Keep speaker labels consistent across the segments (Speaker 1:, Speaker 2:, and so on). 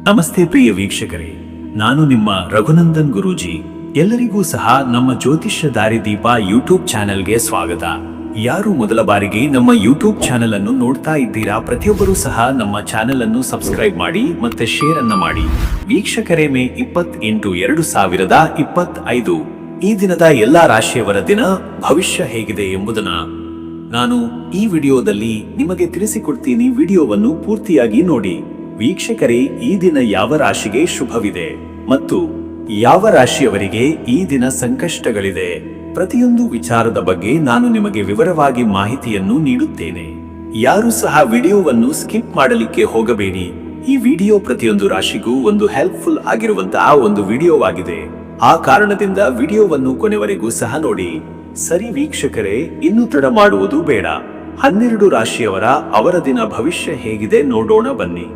Speaker 1: ನಮಸ್ತೆ ಪ್ರಿಯ ವೀಕ್ಷಕರೇ, ನಾನು ನಿಮ್ಮ ರಘುನಂದನ್ ಗುರೂಜಿ. ಎಲ್ಲರಿಗೂ ಸಹ ನಮ್ಮ ಜ್ಯೋತಿಷ್ಯ ದಾರಿದೀಪ ಯೂಟ್ಯೂಬ್ ಚಾನೆಲ್ಗೆ ಸ್ವಾಗತ. ಯಾರು ಮೊದಲ ಬಾರಿಗೆ ನಮ್ಮ ಯೂಟ್ಯೂಬ್ ಚಾನೆಲ್ ಅನ್ನು ನೋಡ್ತಾ ಇದ್ದೀರಾ, ಪ್ರತಿಯೊಬ್ಬರೂ ಸಹ ನಮ್ಮ ಚಾನೆಲ್ ಅನ್ನು ಸಬ್ಸ್ಕ್ರೈಬ್ ಮಾಡಿ ಮತ್ತೆ ಶೇರ್ ಅನ್ನ ಮಾಡಿ. ವೀಕ್ಷಕರೇ, ಮೇ 28, 2025 ಈ ದಿನದ ಎಲ್ಲಾ ರಾಶಿಯವರ ದಿನ ಭವಿಷ್ಯ ಹೇಗಿದೆ ಎಂಬುದನ್ನ ನಾನು ಈ ವಿಡಿಯೋದಲ್ಲಿ ನಿಮಗೆ ತಿಳಿಸಿಕೊಡ್ತೀನಿ. ವಿಡಿಯೋವನ್ನು ಪೂರ್ತಿಯಾಗಿ ನೋಡಿ. ವೀಕ್ಷಕರೇ, ಈ ದಿನ ಯಾವ ರಾಶಿಗೆ ಶುಭವಿದೆ ಮತ್ತು ಯಾವ ರಾಶಿಯವರಿಗೆ ಈ ದಿನ ಸಂಕಷ್ಟಗಳಿದೆ, ಪ್ರತಿಯೊಂದು ವಿಚಾರದ ಬಗ್ಗೆ ನಾನು ನಿಮಗೆ ವಿವರವಾಗಿ ಮಾಹಿತಿಯನ್ನು ನೀಡುತ್ತೇನೆ. ಯಾರು ಸಹ ವಿಡಿಯೋವನ್ನು ಸ್ಕಿಪ್ ಮಾಡಲಿಕ್ಕೆ ಹೋಗಬೇಡಿ. ಈ ವಿಡಿಯೋ ಪ್ರತಿಯೊಂದು ರಾಶಿಗೂ ಒಂದು ಹೆಲ್ಪ್ಫುಲ್ ಆಗಿರುವಂತಹ ಒಂದು ವಿಡಿಯೋವಾಗಿದೆ. ಆ ಕಾರಣದಿಂದ ವಿಡಿಯೋವನ್ನು ಕೊನೆವರೆಗೂ ಸಹ ನೋಡಿ. ಸರಿ ವೀಕ್ಷಕರೇ, ಇನ್ನು ತಡ ಮಾಡುವುದು ಬೇಡ. 12 ರಾಶಿಯವರ ಅವರ ದಿನ ಭವಿಷ್ಯ ಹೇಗಿದೆ ನೋಡೋಣ ಬನ್ನಿ.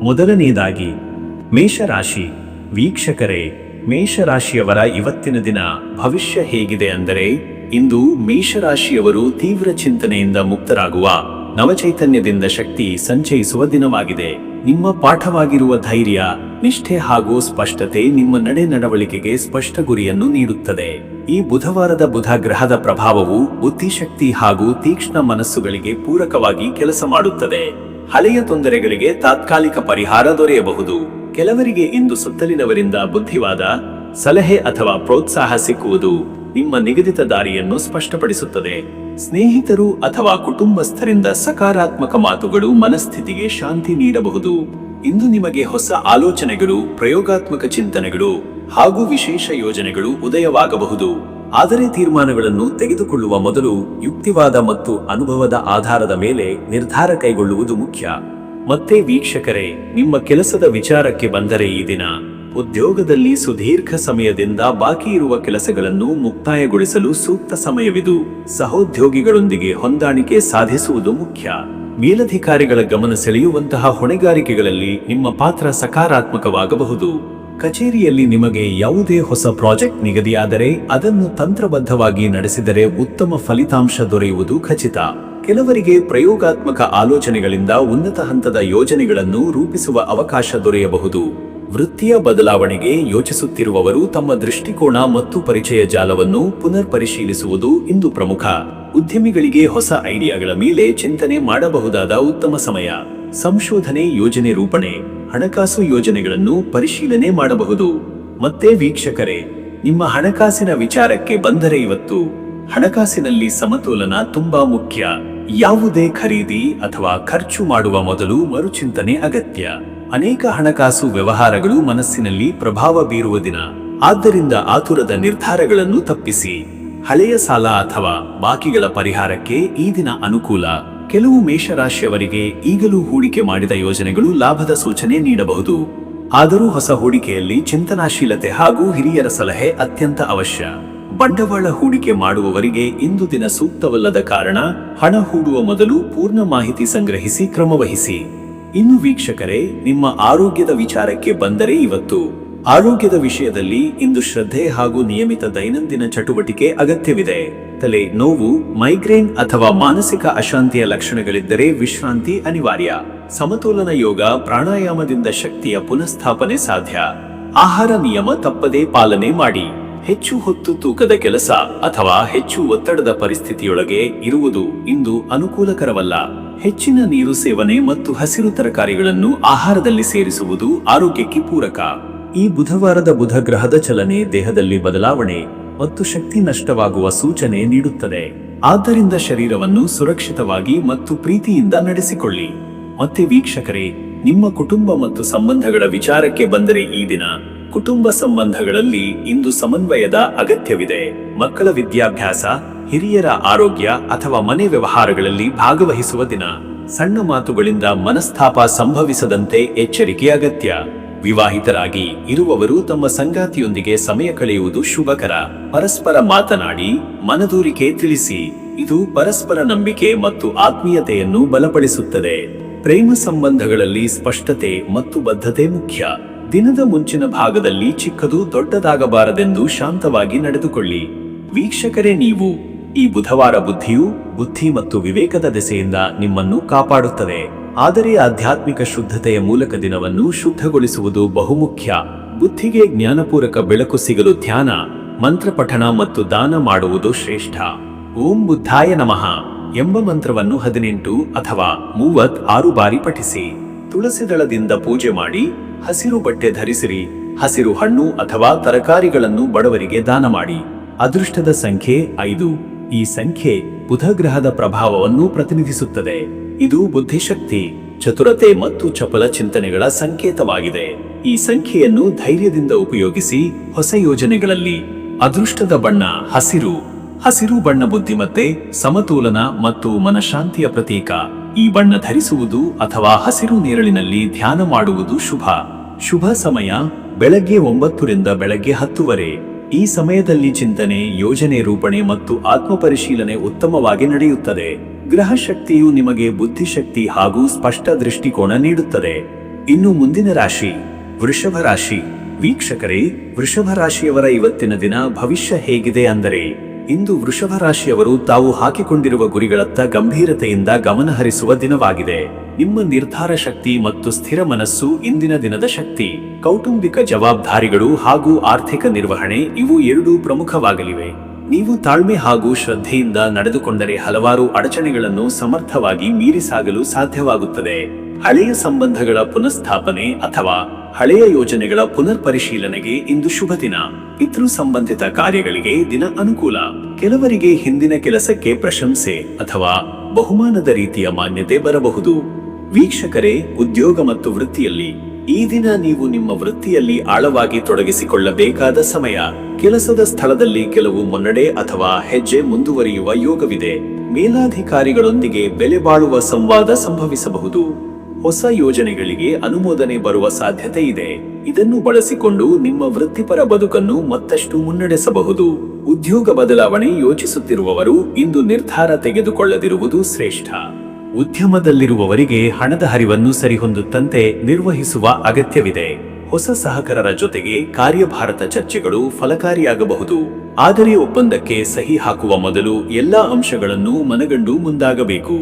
Speaker 1: ಮೊದಲನೆಯದಾಗಿ ಮೇಷರಾಶಿ. ವೀಕ್ಷಕರೇ, ಮೇಷರಾಶಿಯವರ ಇವತ್ತಿನ ದಿನ ಭವಿಷ್ಯ ಹೇಗಿದೆ ಅಂದರೆ, ಇಂದು ಮೇಷರಾಶಿಯವರು ತೀವ್ರ ಚಿಂತನೆಯಿಂದ ಮುಕ್ತರಾಗುವ, ನವಚೈತನ್ಯದಿಂದ ಶಕ್ತಿ ಸಂಚಯಿಸುವ ದಿನವಾಗಿದೆ. ನಿಮ್ಮ ಪಾಠವಾಗಿರುವ ಧೈರ್ಯ, ನಿಷ್ಠೆ ಹಾಗೂ ಸ್ಪಷ್ಟತೆ ನಿಮ್ಮ ನಡೆ ನಡವಳಿಕೆಗೆ ಸ್ಪಷ್ಟ ಗುರಿಯನ್ನು ನೀಡುತ್ತದೆ. ಈ ಬುಧವಾರದ ಬುಧ ಗ್ರಹದ ಪ್ರಭಾವವು ಬುದ್ಧಿಶಕ್ತಿ ಹಾಗೂ ತೀಕ್ಷ್ಣ ಮನಸ್ಸುಗಳಿಗೆ ಪೂರಕವಾಗಿ ಕೆಲಸ ಮಾಡುತ್ತದೆ. ಹಳೆಯ ತೊಂದರೆಗಳಿಗೆ ತಾತ್ಕಾಲಿಕ ಪರಿಹಾರ ದೊರೆಯಬಹುದು. ಕೆಲವರಿಗೆ ಇಂದು ಸುತ್ತಲಿನವರಿಂದ ಬುದ್ಧಿವಾದ, ಸಲಹೆ ಅಥವಾ ಪ್ರೋತ್ಸಾಹ ಸಿಕ್ಕುವುದು ನಿಮ್ಮ ನಿಗದಿತ ದಾರಿಯನ್ನು ಸ್ಪಷ್ಟಪಡಿಸುತ್ತದೆ. ಸ್ನೇಹಿತರು ಅಥವಾ ಕುಟುಂಬಸ್ಥರಿಂದ ಸಕಾರಾತ್ಮಕ ಮಾತುಗಳು ಮನಸ್ಥಿತಿಗೆ ಶಾಂತಿ ನೀಡಬಹುದು. ಇಂದು ನಿಮಗೆ ಹೊಸ ಆಲೋಚನೆಗಳು, ಪ್ರಯೋಗಾತ್ಮಕ ಚಿಂತನೆಗಳು ಹಾಗೂ ವಿಶೇಷ ಯೋಜನೆಗಳು ಉದಯವಾಗಬಹುದು. ಆದರೆ ತೀರ್ಮಾನಗಳನ್ನು ತೆಗೆದುಕೊಳ್ಳುವ ಮೊದಲು ಯುಕ್ತಿವಾದ ಮತ್ತು ಅನುಭವದ ಆಧಾರದ ಮೇಲೆ ನಿರ್ಧಾರ ಕೈಗೊಳ್ಳುವುದು ಮುಖ್ಯ. ಮತ್ತೆ ವೀಕ್ಷಕರೇ, ನಿಮ್ಮ ಕೆಲಸದ ವಿಚಾರಕ್ಕೆ ಬಂದರೆ, ಈ ದಿನ ಉದ್ಯೋಗದಲ್ಲಿ ಸುದೀರ್ಘ ಸಮಯದಿಂದ ಬಾಕಿ ಇರುವ ಕೆಲಸಗಳನ್ನು ಮುಕ್ತಾಯಗೊಳಿಸಲು ಸೂಕ್ತ ಸಮಯವಿದು. ಸಹೋದ್ಯೋಗಿಗಳೊಂದಿಗೆ ಹೊಂದಾಣಿಕೆ ಸಾಧಿಸುವುದು ಮುಖ್ಯ. ಮೇಲಧಿಕಾರಿಗಳ ಗಮನ ಸೆಳೆಯುವಂತಹ ಹೊಣೆಗಾರಿಕೆಗಳಲ್ಲಿ ನಿಮ್ಮ ಪಾತ್ರ ಸಕಾರಾತ್ಮಕವಾಗಬಹುದು. ಕಚೇರಿಯಲ್ಲಿ ನಿಮಗೆ ಯಾವುದೇ ಹೊಸ ಪ್ರಾಜೆಕ್ಟ್ ನಿಗದಿಯಾದರೆ ಅದನ್ನು ತಂತ್ರಬದ್ಧವಾಗಿ ನಡೆಸಿದರೆ ಉತ್ತಮ ಫಲಿತಾಂಶ ದೊರೆಯುವುದು ಖಚಿತ. ಕೆಲವರಿಗೆ ಪ್ರಯೋಗಾತ್ಮಕ ಆಲೋಚನೆಗಳಿಂದ ಉನ್ನತ ಹಂತದ ಯೋಜನೆಗಳನ್ನು ರೂಪಿಸುವ ಅವಕಾಶ ದೊರೆಯಬಹುದು. ವೃತ್ತಿಯ ಬದಲಾವಣೆಗೆ ಯೋಚಿಸುತ್ತಿರುವವರು ತಮ್ಮ ದೃಷ್ಟಿಕೋನ ಮತ್ತು ಪರಿಚಯ ಜಾಲವನ್ನು ಪುನರ್ ಪರಿಶೀಲಿಸುವುದು ಇಂದು ಪ್ರಮುಖ. ಉದ್ಯಮಿಗಳಿಗೆ ಹೊಸ ಐಡಿಯಾಗಳ ಮೇಲೆ ಚಿಂತನೆ ಮಾಡಬಹುದಾದ ಉತ್ತಮ ಸಮಯ. ಸಂಶೋಧನೆ, ಯೋಜನೆ ರೂಪಣೆ, ಹಣಕಾಸು ಯೋಜನೆಗಳನ್ನು ಪರಿಶೀಲನೆ ಮಾಡಬಹುದು. ಮತ್ತೆ ವೀಕ್ಷಕರೇ, ನಿಮ್ಮ ಹಣಕಾಸಿನ ವಿಚಾರಕ್ಕೆ ಬಂದರೆ, ಇವತ್ತು ಹಣಕಾಸಿನಲ್ಲಿ ಸಮತೋಲನ ತುಂಬಾ ಮುಖ್ಯ. ಯಾವುದೇ ಖರೀದಿ ಅಥವಾ ಖರ್ಚು ಮಾಡುವ ಮೊದಲು ಮರುಚಿಂತನೆ ಅಗತ್ಯ. ಅನೇಕ ಹಣಕಾಸು ವ್ಯವಹಾರಗಳು ಮನಸ್ಸಿನಲ್ಲಿ ಪ್ರಭಾವ ಬೀರುವ ದಿನ. ಆದ್ದರಿಂದ ಆತುರದ ನಿರ್ಧಾರಗಳನ್ನು ತಪ್ಪಿಸಿ. ಹಳೆಯ ಸಾಲ ಅಥವಾ ಬಾಕಿಗಳ ಪರಿಹಾರಕ್ಕೆ ಈ ದಿನ ಅನುಕೂಲ. ಕೆಲವು ಮೇಷರಾಶಿಯವರಿಗೆ ಈಗಲೂ ಹೂಡಿಕೆ ಮಾಡಿದ ಯೋಜನೆಗಳು ಲಾಭದ ಸೂಚನೆ ನೀಡಬಹುದು. ಆದರೂ ಹೊಸ ಹೂಡಿಕೆಯಲ್ಲಿ ಚಿಂತನಾಶೀಲತೆ ಹಾಗೂ ಹಿರಿಯರ ಸಲಹೆ ಅತ್ಯಂತ ಅವಶ್ಯ. ಬಂಡವಾಳ ಹೂಡಿಕೆ ಮಾಡುವವರಿಗೆ ಇಂದು ದಿನ ಸೂಕ್ತವಲ್ಲದ ಕಾರಣ ಹಣ ಹೂಡುವ ಮೊದಲು ಪೂರ್ಣ ಮಾಹಿತಿ ಸಂಗ್ರಹಿಸಿ ಕ್ರಮವಹಿಸಿ. ಇನ್ನು ವೀಕ್ಷಕರೇ, ನಿಮ್ಮ ಆರೋಗ್ಯದ ವಿಚಾರಕ್ಕೆ ಬಂದರೆ, ಇವತ್ತು ಆರೋಗ್ಯದ ವಿಷಯದಲ್ಲಿ ಇಂದು ಶ್ರದ್ಧೆ ಹಾಗೂ ನಿಯಮಿತ ದೈನಂದಿನ ಚಟುವಟಿಕೆ ಅಗತ್ಯವಿದೆ. ತಲೆ ನೋವು, ಮೈಗ್ರೇನ್ ಅಥವಾ ಮಾನಸಿಕ ಅಶಾಂತಿಯ ಲಕ್ಷಣಗಳಿದ್ದರೆ ವಿಶ್ರಾಂತಿ ಅನಿವಾರ್ಯ. ಸಮತೋಲನ ಯೋಗ, ಪ್ರಾಣಾಯಾಮದಿಂದ ಶಕ್ತಿಯ ಪುನಃಸ್ಥಾಪನೆ ಸಾಧ್ಯ. ಆಹಾರ ನಿಯಮ ತಪ್ಪದೇ ಪಾಲನೆ ಮಾಡಿ. ಹೆಚ್ಚು ಹೊತ್ತು ತೂಕದ ಕೆಲಸ ಅಥವಾ ಹೆಚ್ಚು ಒತ್ತಡದ ಪರಿಸ್ಥಿತಿಯೊಳಗೆ ಇರುವುದು ಇಂದು ಅನುಕೂಲಕರವಲ್ಲ. ಹೆಚ್ಚಿನ ನೀರು ಸೇವನೆ ಮತ್ತು ಹಸಿರು ತರಕಾರಿಗಳನ್ನು ಆಹಾರದಲ್ಲಿ ಸೇರಿಸುವುದು ಆರೋಗ್ಯಕ್ಕೆ ಪೂರಕ. ಈ ಬುಧವಾರದ ಬುಧ ಗ್ರಹದ ಚಲನೆ ದೇಹದಲ್ಲಿ ಬದಲಾವಣೆ ಮತ್ತು ಶಕ್ತಿ ನಷ್ಟವಾಗುವ ಸೂಚನೆ ನೀಡುತ್ತದೆ. ಆದ್ದರಿಂದ ಶರೀರವನ್ನು ಸುರಕ್ಷಿತವಾಗಿ ಮತ್ತು ಪ್ರೀತಿಯಿಂದ ನಡೆಸಿಕೊಳ್ಳಿ. ಮತ್ತೆ ವೀಕ್ಷಕರೇ, ನಿಮ್ಮ ಕುಟುಂಬ ಮತ್ತು ಸಂಬಂಧಗಳ ವಿಚಾರಕ್ಕೆ ಬಂದರೆ, ಈ ದಿನ ಕುಟುಂಬ ಸಂಬಂಧಗಳಲ್ಲಿ ಇಂದು ಸಮನ್ವಯದ ಅಗತ್ಯವಿದೆ. ಮಕ್ಕಳ ವಿದ್ಯಾಭ್ಯಾಸ, ಹಿರಿಯರ ಆರೋಗ್ಯ ಅಥವಾ ಮನೆ ವ್ಯವಹಾರಗಳಲ್ಲಿ ಭಾಗವಹಿಸುವ ದಿನ. ಸಣ್ಣ ಮಾತುಗಳಿಂದ ಮನಸ್ತಾಪ ಸಂಭವಿಸದಂತೆ ಎಚ್ಚರಿಕೆ ಅಗತ್ಯ. ವಿವಾಹಿತರಾಗಿ ಇರುವವರು ತಮ್ಮ ಸಂಗಾತಿಯೊಂದಿಗೆ ಸಮಯ ಕಳೆಯುವುದು ಶುಭಕರ. ಪರಸ್ಪರ ಮಾತನಾಡಿ ಮನದೂರಿಕೆ ತಿಳಿಸಿ. ಇದು ಪರಸ್ಪರ ನಂಬಿಕೆ ಮತ್ತು ಆತ್ಮೀಯತೆಯನ್ನು ಬಲಪಡಿಸುತ್ತದೆ. ಪ್ರೇಮ ಸಂಬಂಧಗಳಲ್ಲಿ ಸ್ಪಷ್ಟತೆ ಮತ್ತು ಬದ್ಧತೆ ಮುಖ್ಯ. ದಿನದ ಮುಂಚಿನ ಭಾಗದಲ್ಲಿ ಚಿಕ್ಕದು ದೊಡ್ಡದಾಗಬಾರದೆಂದು ಶಾಂತವಾಗಿ ನಡೆದುಕೊಳ್ಳಿ. ವೀಕ್ಷಕರೇ, ನೀವು ಈ ಬುಧವಾರ ಬುದ್ಧಿ ಮತ್ತು ವಿವೇಕದ ದೆಸೆಯಿಂದ ನಿಮ್ಮನ್ನು ಕಾಪಾಡುತ್ತದೆ. ಆದರೆ ಆಧ್ಯಾತ್ಮಿಕ ಶುದ್ಧತೆಯ ಮೂಲಕ ದಿನವನ್ನು ಶುದ್ಧಗೊಳಿಸುವುದು ಬಹುಮುಖ್ಯ. ಬುದ್ಧಿಗೆ ಜ್ಞಾನಪೂರಕ ಬೆಳಕು ಸಿಗಲು ಧ್ಯಾನ, ಮಂತ್ರ ಪಠಣ ಮತ್ತು ದಾನ ಮಾಡುವುದು ಶ್ರೇಷ್ಠ. ಓಂ ಬುದ್ಧಾಯ ನಮಃ ಎಂಬ ಮಂತ್ರವನ್ನು 18 ಅಥವಾ 36 ಬಾರಿ ಪಠಿಸಿ. ತುಳಸಿ ದಳದಿಂದ ಪೂಜೆ ಮಾಡಿ, ಹಸಿರು ಬಟ್ಟೆ ಧರಿಸಿರಿ. ಹಸಿರು ಹಣ್ಣು ಅಥವಾ ತರಕಾರಿಗಳನ್ನು ಬಡವರಿಗೆ ದಾನ ಮಾಡಿ. ಅದೃಷ್ಟದ ಸಂಖ್ಯೆ 5. ಈ ಸಂಖ್ಯೆ ಬುಧ ಗ್ರಹದ ಪ್ರಭಾವವನ್ನು ಪ್ರತಿನಿಧಿಸುತ್ತದೆ. ಇದು ಬುದ್ಧಿಶಕ್ತಿ, ಚತುರತೆ ಮತ್ತು ಚಪಲ ಚಿಂತನೆಗಳ ಸಂಕೇತವಾಗಿದೆ. ಈ ಸಂಖ್ಯೆಯನ್ನು ಧೈರ್ಯದಿಂದ ಉಪಯೋಗಿಸಿ ಹೊಸ ಯೋಜನೆಗಳಲ್ಲಿ. ಅದೃಷ್ಟದ ಬಣ್ಣ ಹಸಿರು. ಹಸಿರು ಬಣ್ಣ ಬುದ್ಧಿಮತ್ತೆ, ಸಮತೋಲನ ಮತ್ತು ಮನಃಶಾಂತಿಯ ಪ್ರತೀಕ. ಈ ಬಣ್ಣ ಧರಿಸುವುದು ಅಥವಾ ಹಸಿರು ನೀರಳಿನಲ್ಲಿ ಧ್ಯಾನ ಮಾಡುವುದು ಶುಭ. ಶುಭ ಸಮಯ ಬೆಳಗ್ಗೆ 9 ರಿಂದ ಬೆಳಗ್ಗೆ 10 ಈ ಸಮಯದಲ್ಲಿ ಚಿಂತನೆ, ಯೋಜನೆ ರೂಪಣೆ ಮತ್ತು ಆತ್ಮಪರಿಶೀಲನೆ ಉತ್ತಮವಾಗಿ ನಡೆಯುತ್ತದೆ. ಗ್ರಹ ಶಕ್ತಿಯು ನಿಮಗೆ ಬುದ್ಧಿಶಕ್ತಿ ಹಾಗೂ ಸ್ಪಷ್ಟ ದೃಷ್ಟಿಕೋನ ನೀಡುತ್ತದೆ. ಇನ್ನು ಮುಂದಿನ ರಾಶಿ ವೃಷಭ ರಾಶಿ. ವೀಕ್ಷಕರೇ, ವೃಷಭ ರಾಶಿಯವರ ಇವತ್ತಿನ ದಿನ ಭವಿಷ್ಯ ಹೇಗಿದೆ ಅಂದರೆ, ಇಂದು ವೃಷಭ ರಾಶಿಯವರು ತಾವು ಹಾಕಿಕೊಂಡಿರುವ ಗುರಿಗಳತ್ತ ಗಂಭೀರತೆಯಿಂದ ಗಮನ ಹರಿಸುವ ದಿನವಾಗಿದೆ. ನಿಮ್ಮ ನಿರ್ಧಾರ ಶಕ್ತಿ ಮತ್ತು ಸ್ಥಿರ ಮನಸ್ಸು ಇಂದಿನ ದಿನದ ಶಕ್ತಿ. ಕೌಟುಂಬಿಕ ಜವಾಬ್ದಾರಿಗಳು ಹಾಗೂ ಆರ್ಥಿಕ ನಿರ್ವಹಣೆ ಇವು ಎರಡೂ ಪ್ರಮುಖವಾಗಲಿವೆ. ನೀವು ತಾಳ್ಮೆ ಹಾಗೂ ಶ್ರದ್ಧೆಯಿಂದ ನಡೆದುಕೊಂಡರೆ ಹಲವಾರು ಅಡಚಣೆಗಳನ್ನು ಸಮರ್ಥವಾಗಿ ಮೀರಿ ಸಾಗಲು ಸಾಧ್ಯವಾಗುತ್ತದೆ. ಹಳೆಯ ಸಂಬಂಧಗಳ ಪುನಃಸ್ಥಾಪನೆ ಅಥವಾ ಹಳೆಯ ಯೋಜನೆಗಳ ಪುನರ್ ಪರಿಶೀಲನೆಗೆ ಇಂದು ಶುಭ ದಿನ. ಪಿತೃ ಸಂಬಂಧಿತ ಕಾರ್ಯಗಳಿಗೆ ದಿನ ಅನುಕೂಲ. ಕೆಲವರಿಗೆ ಹಿಂದಿನ ಕೆಲಸಕ್ಕೆ ಪ್ರಶಂಸೆ ಅಥವಾ ಬಹುಮಾನದ ರೀತಿಯ ಮಾನ್ಯತೆ ಬರಬಹುದು. ವೀಕ್ಷಕರೇ, ಉದ್ಯೋಗ ಮತ್ತು ವೃತ್ತಿಯಲ್ಲಿ ಈ ದಿನ ನೀವು ನಿಮ್ಮ ವೃತ್ತಿಯಲ್ಲಿ ಆಳವಾಗಿ ತೊಡಗಿಸಿಕೊಳ್ಳಬೇಕಾದ ಸಮಯ. ಕೆಲಸದ ಸ್ಥಳದಲ್ಲಿ ಕೆಲವು ಮುನ್ನಡೆ ಅಥವಾ ಹೆಜ್ಜೆ ಮುಂದುವರಿಯುವ ಯೋಗವಿದೆ. ಮೇಲಾಧಿಕಾರಿಗಳೊಂದಿಗೆ ಬೆಲೆ ಬಾಳುವ ಸಂವಾದ ಸಂಭವಿಸಬಹುದು. ಹೊಸ ಯೋಜನೆಗಳಿಗೆ ಅನುಮೋದನೆ ಬರುವ ಸಾಧ್ಯತೆ ಇದೆ. ಇದನ್ನು ಬಳಸಿಕೊಂಡು ನಿಮ್ಮ ವೃತ್ತಿಪರ ಬದುಕನ್ನು ಮತ್ತಷ್ಟು ಮುನ್ನಡೆಸಬಹುದು. ಉದ್ಯೋಗ ಬದಲಾವಣೆ ಯೋಚಿಸುತ್ತಿರುವವರು ಇಂದು ನಿರ್ಧಾರ ತೆಗೆದುಕೊಳ್ಳದಿರುವುದು ಶ್ರೇಷ್ಠ. ಉದ್ಯಮದಲ್ಲಿರುವವರಿಗೆ ಹಣದ ಹರಿವನ್ನು ಸರಿಹೊಂದುತ್ತಂತೆ ನಿರ್ವಹಿಸುವ ಅಗತ್ಯವಿದೆ. ಹೊಸ ಸಹಕಾರರ ಜೊತೆಗೆ ಕಾರ್ಯಭಾರದ ಚರ್ಚೆಗಳು ಫಲಕಾರಿಯಾಗಬಹುದು. ಆದರೆ ಒಪ್ಪಂದಕ್ಕೆ ಸಹಿ ಹಾಕುವ ಮೊದಲು ಎಲ್ಲಾ ಅಂಶಗಳನ್ನು ಮನಗಂಡು ಮುಂದಾಗಬೇಕು.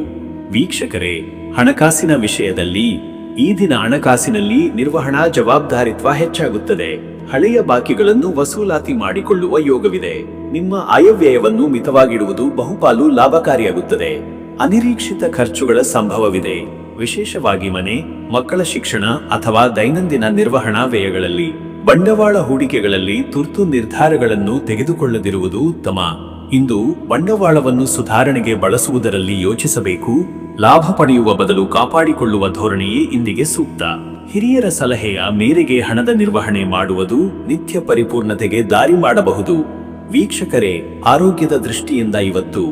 Speaker 1: ವೀಕ್ಷಕರೇ, ಹಣಕಾಸಿನ ವಿಷಯದಲ್ಲಿ ಈ ದಿನ ಹಣಕಾಸಿನಲ್ಲಿ ನಿರ್ವಹಣಾ ಜವಾಬ್ದಾರಿತ್ವ ಹೆಚ್ಚಾಗುತ್ತದೆ. ಹಳೆಯ ಬಾಕಿಗಳನ್ನು ವಸೂಲಾತಿ ಮಾಡಿಕೊಳ್ಳುವ ಯೋಗವಿದೆ. ನಿಮ್ಮ ಆಯವ್ಯಯವನ್ನು ಮಿತವಾಗಿಡುವುದು ಬಹುಪಾಲು ಲಾಭಕಾರಿಯಾಗುತ್ತದೆ. ಅನಿರೀಕ್ಷಿತ ಖರ್ಚುಗಳ ಸಂಭವವಿದೆ, ವಿಶೇಷವಾಗಿ ಮನೆ, ಮಕ್ಕಳ ಶಿಕ್ಷಣ ಅಥವಾ ದೈನಂದಿನ ನಿರ್ವಹಣಾ ವ್ಯಯಗಳಲ್ಲಿ. ಬಂಡವಾಳ ಹೂಡಿಕೆಗಳಲ್ಲಿ ತುರ್ತು ನಿರ್ಧಾರಗಳನ್ನು ತೆಗೆದುಕೊಳ್ಳದಿರುವುದು ಉತ್ತಮ. ಇಂದು ಬಂಡವಾಳವನ್ನು ಸುಧಾರಣೆಗೆ ಬಳಸುವುದರಲ್ಲಿ ಯೋಚಿಸಬೇಕು. ಲಾಭ ಪಡೆಯುವ ಬದಲು ಕಾಪಾಡಿಕೊಳ್ಳುವ ಧೋರಣೆಯೇ ಇಂದಿಗೆ ಸೂಕ್ತ. ಹಿರಿಯರ ಸಲಹೆಯ ಮೇರೆಗೆ ಹಣದ ನಿರ್ವಹಣೆ ಮಾಡುವುದು ನಿತ್ಯ ಪರಿಪೂರ್ಣತೆಗೆ ದಾರಿ ಮಾಡಬಹುದು. ವೀಕ್ಷಕರೇ, ಆರೋಗ್ಯದ ದೃಷ್ಟಿಯಿಂದ ಇವತ್ತು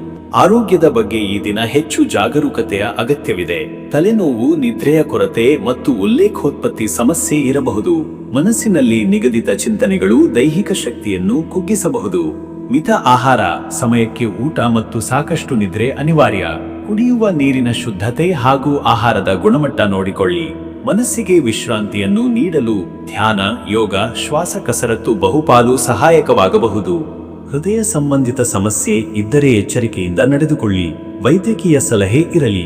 Speaker 1: ಆರೋಗ್ಯದ ಬಗ್ಗೆ ಈ ದಿನ ಹೆಚ್ಚು ಜಾಗರೂಕತೆಯ ಅಗತ್ಯವಿದೆ. ತಲೆನೋವು, ನಿದ್ರೆಯ ಕೊರತೆ ಮತ್ತು ಉಲ್ಲೇಖೋತ್ಪತ್ತಿ ಸಮಸ್ಯೆ ಇರಬಹುದು. ಮನಸ್ಸಿನಲ್ಲಿ ನಿಗದಿತ ಚಿಂತನೆಗಳು ದೈಹಿಕ ಶಕ್ತಿಯನ್ನು ಕುಗ್ಗಿಸಬಹುದು. ಮಿತ ಆಹಾರ, ಸಮಯಕ್ಕೆ ಊಟ ಮತ್ತು ಸಾಕಷ್ಟು ನಿದ್ರೆ ಅನಿವಾರ್ಯ. ಕುಡಿಯುವ ನೀರಿನ ಶುದ್ಧತೆ ಹಾಗೂ ಆಹಾರದ ಗುಣಮಟ್ಟ ನೋಡಿಕೊಳ್ಳಿ. ಮನಸ್ಸಿಗೆ ವಿಶ್ರಾಂತಿಯನ್ನು ನೀಡಲು ಧ್ಯಾನ, ಯೋಗ, ಶ್ವಾಸ ಕಸರತ್ತು ಬಹುಪಾಲು ಸಹಾಯಕವಾಗಬಹುದು. ಹೃದಯ ಸಂಬಂಧಿತ ಸಮಸ್ಯೆ ಇದ್ದರೆ ಎಚ್ಚರಿಕೆಯಿಂದ ನಡೆದುಕೊಳ್ಳಿ. ವೈದ್ಯಕೀಯ ಸಲಹೆ ಇರಲಿ.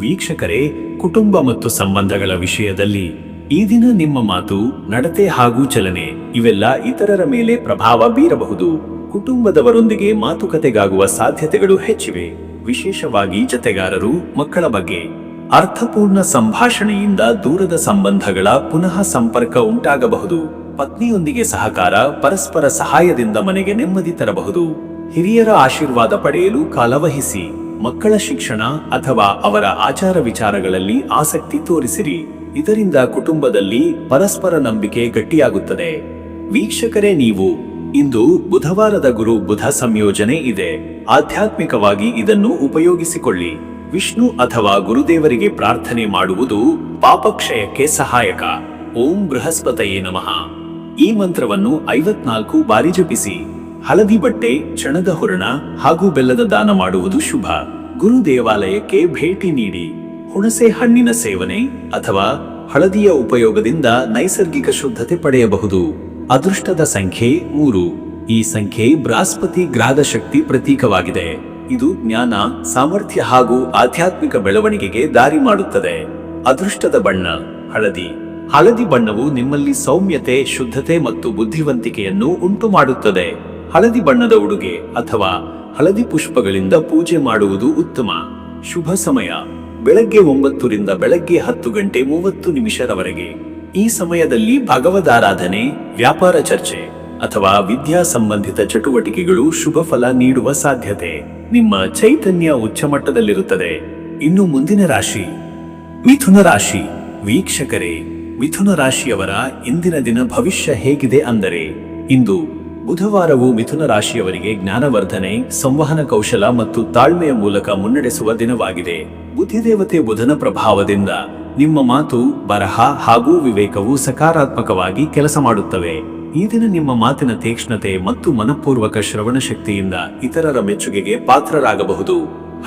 Speaker 1: ವೀಕ್ಷಕರೇ, ಕುಟುಂಬ ಮತ್ತು ಸಂಬಂಧಗಳ ವಿಷಯದಲ್ಲಿ ಈ ದಿನ ನಿಮ್ಮ ಮಾತು, ನಡತೆ ಹಾಗೂ ಚಲನೆ ಇವೆಲ್ಲ ಇತರರ ಮೇಲೆ ಪ್ರಭಾವ ಬೀರಬಹುದು. ಕುಟುಂಬದವರೊಂದಿಗೆ ಮಾತುಕತೆಗಾಗುವ ಸಾಧ್ಯತೆಗಳು ಹೆಚ್ಚಿವೆ, ವಿಶೇಷವಾಗಿ ಜತೆಗಾರರು, ಮಕ್ಕಳ ಬಗ್ಗೆ. ಅರ್ಥಪೂರ್ಣ ಸಂಭಾಷಣೆಯಿಂದ ದೂರದ ಸಂಬಂಧಗಳ ಪುನಃ ಸಂಪರ್ಕ ಉಂಟಾಗಬಹುದು. ಪತ್ನಿಯೊಂದಿಗೆ ಸಹಕಾರ, ಪರಸ್ಪರ ಸಹಾಯದಿಂದ ಮನೆಗೆ ನೆಮ್ಮದಿ ತರಬಹುದು. ಹಿರಿಯರ ಆಶೀರ್ವಾದ ಪಡೆಯಲು ಕಾಲವಹಿಸಿ. ಮಕ್ಕಳ ಶಿಕ್ಷಣ ಅಥವಾ ಅವರ ಆಚಾರ ವಿಚಾರಗಳಲ್ಲಿ ಆಸಕ್ತಿ ತೋರಿಸಿರಿ. ಇದರಿಂದ ಕುಟುಂಬದಲ್ಲಿ ಪರಸ್ಪರ ನಂಬಿಕೆ ಗಟ್ಟಿಯಾಗುತ್ತದೆ. ವೀಕ್ಷಕರೇ, ನೀವು ಇಂದು ಬುಧವಾರದ ಗುರು ಬುಧ ಸಂಯೋಜನೆ ಇದೆ. ಆಧ್ಯಾತ್ಮಿಕವಾಗಿ ಇದನ್ನು ಉಪಯೋಗಿಸಿಕೊಳ್ಳಿ. ವಿಷ್ಣು ಅಥವಾ ಗುರುದೇವರಿಗೆ ಪ್ರಾರ್ಥನೆ ಮಾಡುವುದು ಪಾಪಕ್ಷಯಕ್ಕೆ ಸಹಾಯಕ. ಓಂ ಬೃಹಸ್ಪತಯೇ ನಮಃ ಈ ಮಂತ್ರವನ್ನು 54 ಬಾರಿ ಜಪಿಸಿ. ಹಳದಿ ಬಟ್ಟೆ, ಚಣದ ಹೂರಣ ಹಾಗೂ ಬೆಲ್ಲದ ದಾನ ಮಾಡುವುದು ಶುಭ. ಗುರು ದೇವಾಲಯಕ್ಕೆ ಭೇಟಿ ನೀಡಿ. ಹುಣಸೆ ಹಣ್ಣಿನ ಸೇವನೆ ಅಥವಾ ಹಳದಿಯ ಉಪಯೋಗದಿಂದ ನೈಸರ್ಗಿಕ ಶುದ್ಧತೆ ಪಡೆಯಬಹುದು. ಅದೃಷ್ಟದ ಸಂಖ್ಯೆ 3. ಈ ಸಂಖ್ಯೆ ಬೃಹಸ್ಪತಿ ಗ್ರಹದ ಶಕ್ತಿ ಪ್ರತೀಕವಾಗಿದೆ. ಇದು ಜ್ಞಾನ, ಸಾಮರ್ಥ್ಯ ಹಾಗೂ ಆಧ್ಯಾತ್ಮಿಕ ಬೆಳವಣಿಗೆಗೆ ದಾರಿ ಮಾಡುತ್ತದೆ. ಅದೃಷ್ಟದ ಬಣ್ಣ ಹಳದಿ. ಹಳದಿ ಬಣ್ಣವು ನಿಮ್ಮಲ್ಲಿ ಸೌಮ್ಯತೆ, ಶುದ್ಧತೆ ಮತ್ತು ಬುದ್ಧಿವಂತಿಕೆಯನ್ನು ಉಂಟು ಮಾಡುತ್ತದೆ. ಹಳದಿ ಬಣ್ಣದ ಉಡುಗೆ ಅಥವಾ ಹಳದಿ ಪುಷ್ಪಗಳಿಂದ ಪೂಜೆ ಮಾಡುವುದು ಉತ್ತಮ. ಶುಭ ಸಮಯ ಬೆಳಗ್ಗೆ 9 ರಿಂದ ಬೆಳಗ್ಗೆ 10:30 ಈ ಸಮಯದಲ್ಲಿ ಭಗವದಾರಾಧನೆ, ವ್ಯಾಪಾರ ಚರ್ಚೆ ಅಥವಾ ವಿದ್ಯಾ ಸಂಬಂಧಿತ ಚಟುವಟಿಕೆಗಳು ಶುಭ ಫಲ ನೀಡುವ ಸಾಧ್ಯತೆ. ನಿಮ್ಮ ಚೈತನ್ಯ ಉಚ್ಚಮಟ್ಟದಲ್ಲಿರುತ್ತದೆ. ಇನ್ನು ಮುಂದಿನ ರಾಶಿ ಮಿಥುನ ರಾಶಿ. ವೀಕ್ಷಕರೇ, ಮಿಥುನ ರಾಶಿಯವರ ಇಂದಿನ ದಿನ ಭವಿಷ್ಯ ಹೇಗಿದೆ ಅಂದರೆ, ಇಂದು ಬುಧವಾರವು ಮಿಥುನ ರಾಶಿಯವರಿಗೆ ಜ್ಞಾನವರ್ಧನೆ, ಸಂವಹನ ಕೌಶಲ ಮತ್ತು ತಾಳ್ಮೆಯ ಮೂಲಕ ಮುನ್ನಡೆಸುವ ದಿನವಾಗಿದೆ. ಬುದ್ಧಿದೇವತೆ ಬುಧನ ಪ್ರಭಾವದಿಂದ ನಿಮ್ಮ ಮಾತು, ಬರಹ ಹಾಗೂ ವಿವೇಕವು ಸಕಾರಾತ್ಮಕವಾಗಿ ಕೆಲಸ ಮಾಡುತ್ತವೆ. ಈ ದಿನ ನಿಮ್ಮ ಮಾತಿನ ತೀಕ್ಷ್ಣತೆ ಮತ್ತು ಮನಪೂರ್ವಕ ಶ್ರವಣ ಶಕ್ತಿಯಿಂದ ಇತರರ ಮೆಚ್ಚುಗೆಗೆ ಪಾತ್ರರಾಗಬಹುದು.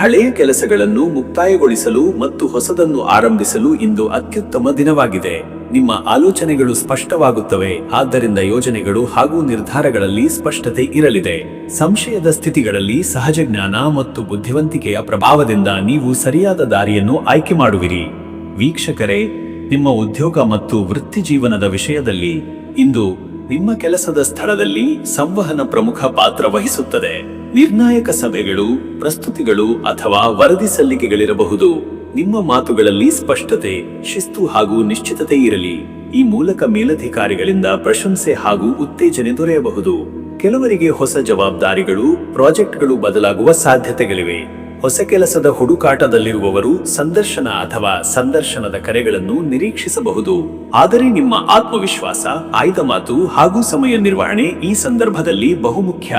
Speaker 1: ಹಳೆಯ ಕೆಲಸಗಳನ್ನು ಮುಕ್ತಾಯಗೊಳಿಸಲು ಮತ್ತು ಹೊಸದನ್ನು ಆರಂಭಿಸಲು ಇಂದು ಅತ್ಯುತ್ತಮ ದಿನವಾಗಿದೆ. ನಿಮ್ಮ ಆಲೋಚನೆಗಳು ಸ್ಪಷ್ಟವಾಗುತ್ತವೆ, ಆದ್ದರಿಂದ ಯೋಜನೆಗಳು ಹಾಗೂ ನಿರ್ಧಾರಗಳಲ್ಲಿ ಸ್ಪಷ್ಟತೆ ಇರಲಿದೆ. ಸಂಶಯದ ಸ್ಥಿತಿಗಳಲ್ಲಿ ಸಹಜ ಜ್ಞಾನ ಮತ್ತು ಬುದ್ಧಿವಂತಿಕೆಯ ಪ್ರಭಾವದಿಂದ ನೀವು ಸರಿಯಾದ ದಾರಿಯನ್ನು ಆಯ್ಕೆ ಮಾಡುವಿರಿ. ವೀಕ್ಷಕರೇ, ನಿಮ್ಮ ಉದ್ಯೋಗ ಮತ್ತು ವೃತ್ತಿ ಜೀವನದ ವಿಷಯದಲ್ಲಿ ಇಂದು ನಿಮ್ಮ ಕೆಲಸದ ಸ್ಥಳದಲ್ಲಿ ಸಂವಹನ ಪ್ರಮುಖ ಪಾತ್ರ ವಹಿಸುತ್ತದೆ. ನಿರ್ಣಾಯಕ ಸಭೆಗಳು, ಪ್ರಸ್ತುತಿಗಳು ಅಥವಾ ವರದಿ ಸಲ್ಲಿಕೆಗಳಿರಬಹುದು. ನಿಮ್ಮ ಮಾತುಗಳಲ್ಲಿ ಸ್ಪಷ್ಟತೆ, ಶಿಸ್ತು ಹಾಗೂ ನಿಶ್ಚಿತತೆ ಇರಲಿ. ಈ ಮೂಲಕ ಮೇಲಧಿಕಾರಿಗಳಿಂದ ಪ್ರಶಂಸೆ ಹಾಗೂ ಉತ್ತೇಜನೆ ದೊರೆಯಬಹುದು. ಕೆಲವರಿಗೆ ಹೊಸ ಜವಾಬ್ದಾರಿಗಳು, ಪ್ರಾಜೆಕ್ಟ್ಗಳು ಬದಲಾಗುವ ಸಾಧ್ಯತೆಗಳಿವೆ. ಹೊಸ ಕೆಲಸದ ಹುಡುಕಾಟದಲ್ಲಿರುವವರು ಸಂದರ್ಶನ ಅಥವಾ ಸಂದರ್ಶನದ ಕರೆಗಳನ್ನು ನಿರೀಕ್ಷಿಸಬಹುದು. ಆದರೆ ನಿಮ್ಮ ಆತ್ಮವಿಶ್ವಾಸ, ಆಯ್ದ ಮಾತು ಹಾಗೂ ಸಮಯ ನಿರ್ವಹಣೆ ಈ ಸಂದರ್ಭದಲ್ಲಿ ಬಹುಮುಖ್ಯ.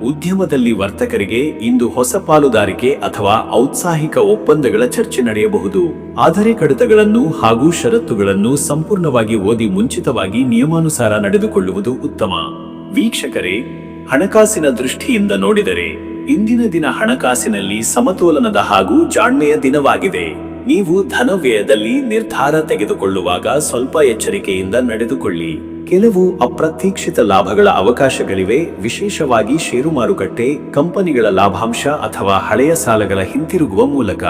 Speaker 1: ಉದ್ಯಮದಲ್ಲಿ ವರ್ತಕರಿಗೆ ಇಂದು ಹೊಸ ಪಾಲುದಾರಿಕೆ ಅಥವಾ ಔತ್ಸಾಹಿಕ ಒಪ್ಪಂದಗಳ ಚರ್ಚೆ ನಡೆಯಬಹುದು. ಆದರೆ ಕಡತಗಳನ್ನು ಹಾಗೂ ಷರತ್ತುಗಳನ್ನು ಸಂಪೂರ್ಣವಾಗಿ ಓದಿ ಮುಂಚಿತವಾಗಿ ನಿಯಮಾನುಸಾರ ನಡೆದುಕೊಳ್ಳುವುದು ಉತ್ತಮ. ವೀಕ್ಷಕರೇ, ಹಣಕಾಸಿನ ದೃಷ್ಟಿಯಿಂದ ನೋಡಿದರೆ ಇಂದಿನ ದಿನ ಹಣಕಾಸಿನಲ್ಲಿ ಸಮತೋಲನದ ಹಾಗೂ ಜಾಣ್ಮೆಯ ದಿನವಾಗಿದೆ. ನೀವು ಧನ ವ್ಯಯದಲ್ಲಿ ನಿರ್ಧಾರ ತೆಗೆದುಕೊಳ್ಳುವಾಗ ಸ್ವಲ್ಪ ಎಚ್ಚರಿಕೆಯಿಂದ ನಡೆದುಕೊಳ್ಳಿ. ಕೆಲವು ಅಪ್ರತ್ಯಕ್ಷಿತ ಲಾಭಗಳ ಅವಕಾಶಗಳಿವೆ, ವಿಶೇಷವಾಗಿ ಷೇರು ಮಾರುಕಟ್ಟೆ, ಕಂಪನಿಗಳ ಲಾಭಾಂಶ ಅಥವಾ ಹಳೆಯ ಸಾಲಗಳ ಹಿಂತಿರುಗುವ ಮೂಲಕ.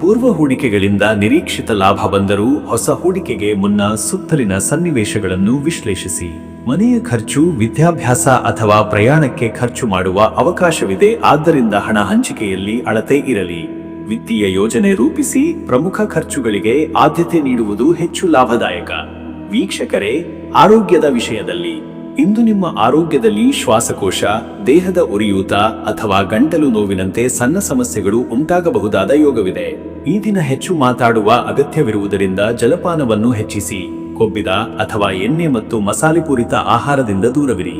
Speaker 1: ಪೂರ್ವ ಹೂಡಿಕೆಗಳಿಂದ ನಿರೀಕ್ಷಿತ ಲಾಭ ಬಂದರೂ ಹೊಸ ಹೂಡಿಕೆಗೆ ಮುನ್ನ ಸುತ್ತಲಿನ ಸನ್ನಿವೇಶಗಳನ್ನು ವಿಶ್ಲೇಷಿಸಿ. ಮನೆಯ ಖರ್ಚು, ವಿದ್ಯಾಭ್ಯಾಸ ಅಥವಾ ಪ್ರಯಾಣಕ್ಕೆ ಖರ್ಚು ಮಾಡುವ ಅವಕಾಶವಿದೆ, ಆದ್ದರಿಂದ ಹಣ ಹಂಚಿಕೆಯಲ್ಲಿ ಅಳತೆ ಇರಲಿ. ವಿತ್ತೀಯ ಯೋಜನೆ ರೂಪಿಸಿ ಪ್ರಮುಖ ಖರ್ಚುಗಳಿಗೆ ಆದ್ಯತೆ ನೀಡುವುದು ಹೆಚ್ಚು ಲಾಭದಾಯಕ. ವೀಕ್ಷಕರೇ, ಆರೋಗ್ಯದ ವಿಷಯದಲ್ಲಿ ಇಂದು ನಿಮ್ಮ ಆರೋಗ್ಯದಲ್ಲಿ ಶ್ವಾಸಕೋಶ, ದೇಹದ ಉರಿಯೂತ ಅಥವಾ ಗಂಟಲು ನೋವಿನಂತೆ ಸಣ್ಣ ಸಮಸ್ಯೆಗಳು ಉಂಟಾಗಬಹುದಾದ ಯೋಗವಿದೆ. ಈ ದಿನ ಹೆಚ್ಚು ಮಾತಾಡುವ ಅಗತ್ಯವಿರುವುದರಿಂದ ಜಲಪಾನವನ್ನು ಹೆಚ್ಚಿಸಿ. ಕೊಬ್ಬಿದ ಅಥವಾ ಎಣ್ಣೆ ಮತ್ತು ಮಸಾಲೆಪೂರಿತ ಆಹಾರದಿಂದ ದೂರವಿರಿ.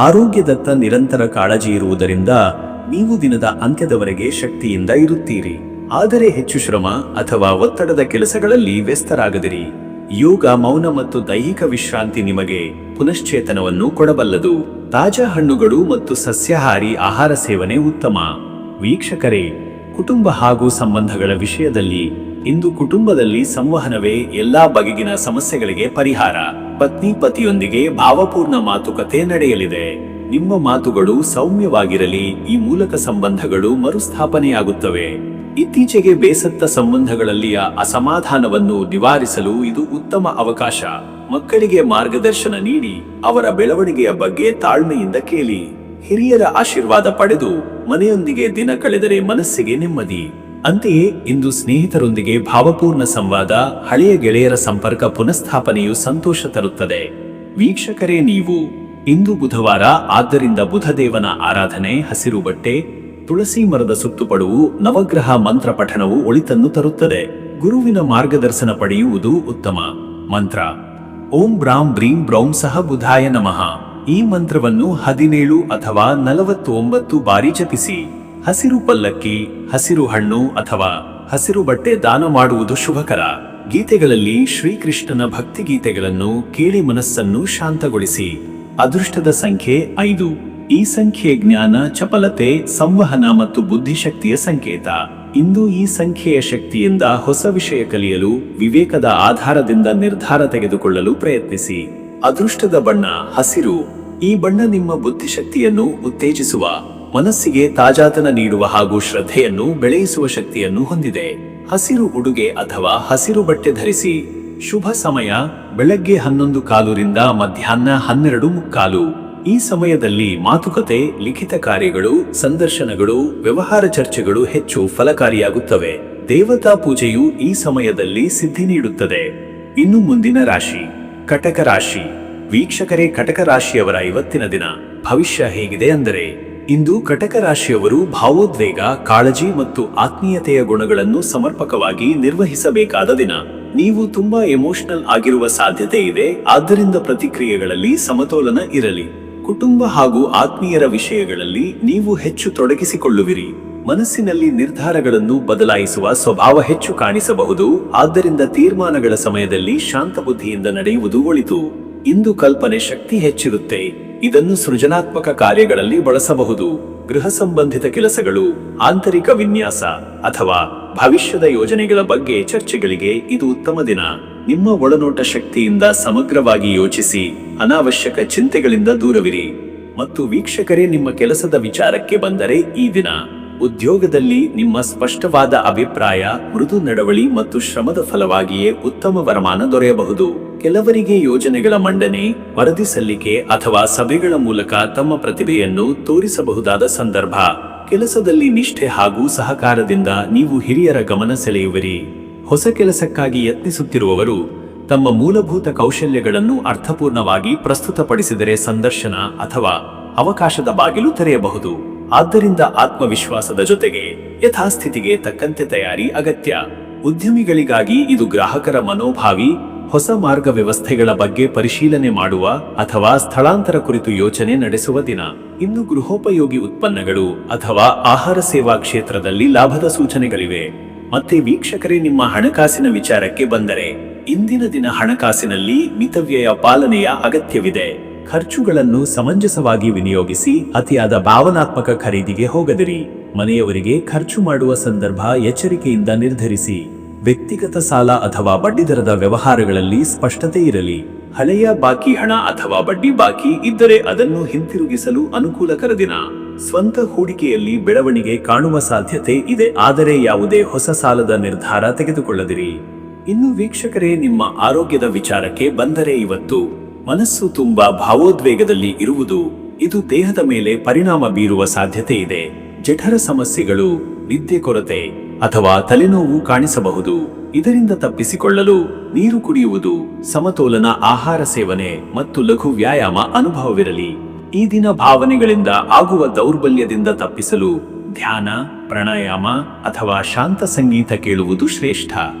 Speaker 1: ಆರೋಗ್ಯದತ್ತ ನಿರಂತರ ಕಾಳಜಿ ಇರುವುದರಿಂದ ನೀವು ದಿನದ ಅಂತ್ಯದವರೆಗೆ ಶಕ್ತಿಯಿಂದ ಇರುತ್ತೀರಿ. ಆದರೆ ಹೆಚ್ಚು ಶ್ರಮ ಅಥವಾ ಒತ್ತಡದ ಕೆಲಸಗಳಲ್ಲಿ ವ್ಯಸ್ತರಾಗದಿರಿ. ಯೋಗ, ಮೌನ ಮತ್ತು ದೈಹಿಕ ವಿಶ್ರಾಂತಿ ನಿಮಗೆ ಪುನಶ್ಚೇತನವನ್ನು ಕೊಡಬಲ್ಲದು. ತಾಜಾ ಹಣ್ಣುಗಳು ಮತ್ತು ಸಸ್ಯಾಹಾರಿ ಆಹಾರ ಸೇವನೆ ಉತ್ತಮ. ವೀಕ್ಷಕರೇ, ಕುಟುಂಬ ಹಾಗೂ ಸಂಬಂಧಗಳ ವಿಷಯದಲ್ಲಿ ಇಂದು ಕುಟುಂಬದಲ್ಲಿ ಸಂವಹನವೇ ಎಲ್ಲಾ ಬಗೆಗಿನ ಸಮಸ್ಯೆಗಳಿಗೆ ಪರಿಹಾರ. ಪತ್ನಿ ಪತಿಯೊಂದಿಗೆ ಭಾವಪೂರ್ಣ ಮಾತುಕತೆ ನಡೆಯಲಿದೆ. ನಿಮ್ಮ ಮಾತುಗಳು ಸೌಮ್ಯವಾಗಿರಲಿ, ಈ ಮೂಲಕ ಸಂಬಂಧಗಳು ಮರುಸ್ಥಾಪನೆಯಾಗುತ್ತವೆ. ಇತ್ತೀಚೆಗೆ ಬೇಸತ್ತ ಸಂಬಂಧಗಳಲ್ಲಿಯ ಅಸಮಾಧಾನವನ್ನು ನಿವಾರಿಸಲು ಇದು ಉತ್ತಮ ಅವಕಾಶ. ಮಕ್ಕಳಿಗೆ ಮಾರ್ಗದರ್ಶನ ನೀಡಿ ಅವರ ಬೆಳವಣಿಗೆಯ ಬಗ್ಗೆ ತಾಳ್ಮೆಯಿಂದ ಕೇಳಿ. ಹಿರಿಯರ ಆಶೀರ್ವಾದ ಪಡೆದು ಮನೆಯೊಂದಿಗೆ ದಿನ ಕಳೆದರೆ ಮನಸ್ಸಿಗೆ ನೆಮ್ಮದಿ. ಅಂತೆಯೇ ಇಂದು ಸ್ನೇಹಿತರೊಂದಿಗೆ ಭಾವಪೂರ್ಣ ಸಂವಾದ, ಹಳೆಯ ಗೆಳೆಯರ ಸಂಪರ್ಕ ಪುನಃಸ್ಥಾಪನೆಯು ಸಂತೋಷ ತರುತ್ತದೆ. ವೀಕ್ಷಕರೇ, ನೀವು ಇಂದು ಬುಧವಾರ, ಆದ್ದರಿಂದ ಬುಧದೇವನ ಆರಾಧನೆ, ಹಸಿರು ಬಟ್ಟೆ, ತುಳಸಿ ಮರದ ಸುತ್ತುಪಡುವು, ನವಗ್ರಹ ಮಂತ್ರ ಪಠಣವು ಒಳಿತನ್ನು ತರುತ್ತದೆ. ಗುರುವಿನ ಮಾರ್ಗದರ್ಶನ ಪಡೆಯುವುದು ಉತ್ತಮ. ಮಂತ್ರ: ಓಂ ಬ್ರಾಂ ಬ್ರೀಂ ಬ್ರೌಂ ಸಹ ಬುಧಾಯ ನಮಃ. ಈ ಮಂತ್ರವನ್ನು 17 ಅಥವಾ 49 ಬಾರಿ ಜಪಿಸಿ. ಹಸಿರು ಪಲ್ಲಕ್ಕಿ, ಹಸಿರು ಹಣ್ಣು ಅಥವಾ ಹಸಿರು ಬಟ್ಟೆ ದಾನ ಮಾಡುವುದು ಶುಭಕರ. ಗೀತೆಗಳಲ್ಲಿ ಶ್ರೀಕೃಷ್ಣನ ಭಕ್ತಿ ಗೀತೆಗಳನ್ನು ಕೇಳಿ ಮನಸ್ಸನ್ನು ಶಾಂತಗೊಳಿಸಿ. ಅದೃಷ್ಟದ ಸಂಖ್ಯೆ 5. ಈ ಸಂಖ್ಯೆ ಜ್ಞಾನ, ಚಪಲತೆ, ಸಂವಹನ ಮತ್ತು ಬುದ್ಧಿಶಕ್ತಿಯ ಸಂಕೇತ. ಇಂದು ಈ ಸಂಖ್ಯೆಯ ಶಕ್ತಿಯಿಂದ ಹೊಸ ವಿಷಯ ಕಲಿಯಲು, ವಿವೇಕದ ಆಧಾರದಿಂದ ನಿರ್ಧಾರ ತೆಗೆದುಕೊಳ್ಳಲು ಪ್ರಯತ್ನಿಸಿ. ಅದೃಷ್ಟದ ಬಣ್ಣ ಹಸಿರು. ಈ ಬಣ್ಣ ನಿಮ್ಮ ಬುದ್ಧಿಶಕ್ತಿಯನ್ನು ಉತ್ತೇಜಿಸುವ, ಮನಸ್ಸಿಗೆ ತಾಜಾತನ ನೀಡುವ ಹಾಗೂ ಶ್ರದ್ಧೆಯನ್ನು ಬೆಳೆಯಿಸುವ ಶಕ್ತಿಯನ್ನು ಹೊಂದಿದೆ. ಹಸಿರು ಉಡುಗೆ ಅಥವಾ ಹಸಿರು ಬಟ್ಟೆ ಧರಿಸಿ. ಶುಭ ಸಮಯ ಬೆಳಗ್ಗೆ 11:15 ಮಧ್ಯಾಹ್ನ 12:15. ಈ ಸಮಯದಲ್ಲಿ ಮಾತುಕತೆ, ಲಿಖಿತ ಕಾರ್ಯಗಳು, ಸಂದರ್ಶನಗಳು, ವ್ಯವಹಾರ ಚರ್ಚೆಗಳು ಹೆಚ್ಚು ಫಲಕಾರಿಯಾಗುತ್ತವೆ. ದೇವತಾ ಪೂಜೆಯು ಈ ಸಮಯದಲ್ಲಿ ಸಿದ್ಧಿ ನೀಡುತ್ತದೆ. ಇನ್ನು ಮುಂದಿನ ರಾಶಿ ಕಟಕ ರಾಶಿ. ವೀಕ್ಷಕರೇ, ಕಟಕ ರಾಶಿಯವರ ಇವತ್ತಿನ ದಿನ ಭವಿಷ್ಯ ಹೇಗಿದೆ ಅಂದರೆ, ಇಂದು ಕಟಕ ರಾಶಿಯವರು ಭಾವೋದ್ವೇಗ, ಕಾಳಜಿ ಮತ್ತು ಆತ್ಮೀಯತೆಯ ಗುಣಗಳನ್ನು ಸಮರ್ಪಕವಾಗಿ ನಿರ್ವಹಿಸಬೇಕಾದ ದಿನ. ನೀವು ತುಂಬಾ ಎಮೋಷನಲ್ ಆಗಿರುವ ಸಾಧ್ಯತೆ ಇದೆ, ಆದ್ದರಿಂದ ಪ್ರತಿಕ್ರಿಯೆಗಳಲ್ಲಿ ಸಮತೋಲನ ಇರಲಿ. ಕುಟುಂಬ ಹಾಗೂ ಆತ್ಮೀಯರ ವಿಷಯಗಳಲ್ಲಿ ನೀವು ಹೆಚ್ಚು ತೊಡಗಿಸಿಕೊಳ್ಳುವಿರಿ. ಮನಸ್ಸಿನಲ್ಲಿ ನಿರ್ಧಾರಗಳನ್ನು ಬದಲಾಯಿಸುವ ಸ್ವಭಾವ ಹೆಚ್ಚು ಕಾಣಿಸಬಹುದು, ಆದ್ದರಿಂದ ತೀರ್ಮಾನಗಳ ಸಮಯದಲ್ಲಿ ಶಾಂತ ಬುದ್ಧಿಯಿಂದ ನಡೆಯುವುದು ಒಳಿತು. ಇಂದು ಕಲ್ಪನೆ ಶಕ್ತಿ ಹೆಚ್ಚಿರುತ್ತೆ, ಇದನ್ನು ಸೃಜನಾತ್ಮಕ ಕಾರ್ಯಗಳಲ್ಲಿ ಬಳಸಬಹುದು. ಗೃಹ ಸಂಬಂಧಿತ ಕೆಲಸಗಳು, ಆಂತರಿಕ ವಿನ್ಯಾಸ ಅಥವಾ ಭವಿಷ್ಯದ ಯೋಜನೆಗಳ ಬಗ್ಗೆ ಚರ್ಚೆಗಳಿಗೆ ಇದು ಉತ್ತಮ ದಿನ. ನಿಮ್ಮ ಒಳನೋಟ ಶಕ್ತಿಯಿಂದ ಸಮಗ್ರವಾಗಿ ಯೋಚಿಸಿ, ಅನಾವಶ್ಯಕ ಚಿಂತೆಗಳಿಂದ ದೂರವಿರಿ. ಮತ್ತು ವೀಕ್ಷಕರೇ, ನಿಮ್ಮ ಕೆಲಸದ ವಿಚಾರಕ್ಕೆ ಬಂದರೆ ಈ ದಿನ ಉದ್ಯೋಗದಲ್ಲಿ ನಿಮ್ಮ ಸ್ಪಷ್ಟವಾದ ಅಭಿಪ್ರಾಯ, ಮೃದು ನಡವಳಿ ಮತ್ತು ಶ್ರಮದ ಫಲವಾಗಿಯೇ ಉತ್ತಮ ವರಮಾನ ದೊರೆಯಬಹುದು. ಕೆಲವರಿಗೆ ಯೋಜನೆಗಳ ಮಂಡನೆ, ವರದಿ ಸಲ್ಲಿಕೆ ಅಥವಾ ಸಭೆಗಳ ಮೂಲಕ ತಮ್ಮ ಪ್ರತಿಭೆಯನ್ನು ತೋರಿಸಬಹುದಾದ ಸಂದರ್ಭ. ಕೆಲಸದಲ್ಲಿ ನಿಷ್ಠೆ ಹಾಗೂ ಸಹಕಾರದಿಂದ ನೀವು ಹಿರಿಯರ ಗಮನ ಸೆಳೆಯುವಿರಿ. ಹೊಸ ಕೆಲಸಕ್ಕಾಗಿ ಯತ್ನಿಸುತ್ತಿರುವವರು ತಮ್ಮ ಮೂಲಭೂತ ಕೌಶಲ್ಯಗಳನ್ನು ಅರ್ಥಪೂರ್ಣವಾಗಿ ಪ್ರಸ್ತುತಪಡಿಸಿದರೆ ಸಂದರ್ಶನ ಅಥವಾ ಅವಕಾಶದ ಬಾಗಿಲು ತೆರೆಯಬಹುದು. ಆದ್ದರಿಂದ ಆತ್ಮವಿಶ್ವಾಸದ ಜೊತೆಗೆ ಯಥಾಸ್ಥಿತಿಗೆ ತಕ್ಕಂತೆ ತಯಾರಿ ಅಗತ್ಯ. ಉದ್ಯಮಿಗಳಿಗಾಗಿ ಇದು ಗ್ರಾಹಕರ ಮನೋಭಾವಿ, ಹೊಸ ಮಾರ್ಗ ವ್ಯವಸ್ಥೆಗಳ ಬಗ್ಗೆ ಪರಿಶೀಲನೆ ಮಾಡುವ ಅಥವಾ ಸ್ಥಳಾಂತರ ಕುರಿತು ಯೋಚನೆ ನಡೆಸುವ ದಿನ. ಇನ್ನು ಗೃಹೋಪಯೋಗಿ ಉತ್ಪನ್ನಗಳು ಅಥವಾ ಆಹಾರ ಸೇವಾ ಕ್ಷೇತ್ರದಲ್ಲಿ ಲಾಭದ ಸೂಚನೆಗಳಿವೆ. ಮತ್ತೆ ವೀಕ್ಷಕರೇ, ನಿಮ್ಮ ಹಣಕಾಸಿನ ವಿಚಾರಕ್ಕೆ ಬಂದರೆ ಇಂದಿನ ದಿನ ಹಣಕಾಸಿನಲ್ಲಿ ಮಿತವ್ಯಯ ಪಾಲನೆಯ ಅಗತ್ಯವಿದೆ. ಖರ್ಚುಗಳನ್ನು ಸಮಂಜಸವಾಗಿ ವಿನಿಯೋಗಿಸಿ, ಅತಿಯಾದ ಭಾವನಾತ್ಮಕ ಖರೀದಿಗೆ ಹೋಗದಿರಿ. ಮನೆಯವರಿಗೆ ಖರ್ಚು ಮಾಡುವ ಸಂದರ್ಭ ಎಚ್ಚರಿಕೆಯಿಂದ ನಿರ್ಧರಿಸಿ. ವ್ಯಕ್ತಿಗತ ಸಾಲ ಅಥವಾ ಬಡ್ಡಿದರದ ವ್ಯವಹಾರಗಳಲ್ಲಿ ಸ್ಪಷ್ಟತೆ ಇರಲಿ. ಹಳೆಯ ಬಾಕಿ ಹಣ ಅಥವಾ ಬಡ್ಡಿ ಬಾಕಿ ಇದ್ದರೆ ಅದನ್ನು ಹಿಂತಿರುಗಿಸಲು ಅನುಕೂಲಕರ ದಿನ. ಸ್ವಂತ ಹೂಡಿಕೆಯಲ್ಲಿ ಬೆಳವಣಿಗೆ ಕಾಣುವ ಸಾಧ್ಯತೆ ಇದೆ, ಆದರೆ ಯಾವುದೇ ಹೊಸ ಸಾಲದ ನಿರ್ಧಾರ ತೆಗೆದುಕೊಳ್ಳದಿರಿ. ಇನ್ನು ವೀಕ್ಷಕರೇ, ನಿಮ್ಮ ಆರೋಗ್ಯದ ವಿಚಾರಕ್ಕೆ ಬಂದರೆ ಇವತ್ತು ಮನಸ್ಸು ತುಂಬಾ ಭಾವೋದ್ವೇಗದಲ್ಲಿ ಇರುವುದು, ಇದು ದೇಹದ ಮೇಲೆ ಪರಿಣಾಮ ಬೀರುವ ಸಾಧ್ಯತೆ ಇದೆ. ಜಠರ ಸಮಸ್ಯೆಗಳು, ನಿದ್ದೆ ಕೊರತೆ ಅಥವಾ ತಲೆನೋವು ಕಾಣಿಸಬಹುದು. ಇದರಿಂದ ತಪ್ಪಿಸಿಕೊಳ್ಳಲು ನೀರು ಕುಡಿಯುವುದು, ಸಮತೋಲನ ಆಹಾರ ಸೇವನೆ ಮತ್ತು ಲಘು ವ್ಯಾಯಾಮ ಅನುಭವವಿರಲಿ. ಈ ದಿನ ಭಾವನೆಗಳಿಂದ ಆಗುವ ದೌರ್ಬಲ್ಯದಿಂದ ತಪ್ಪಿಸಲು ಧ್ಯಾನ, ಪ್ರಾಣಾಯಾಮ ಅಥವಾ ಶಾಂತ ಸಂಗೀತ ಕೇಳುವುದು ಶ್ರೇಷ್ಠ.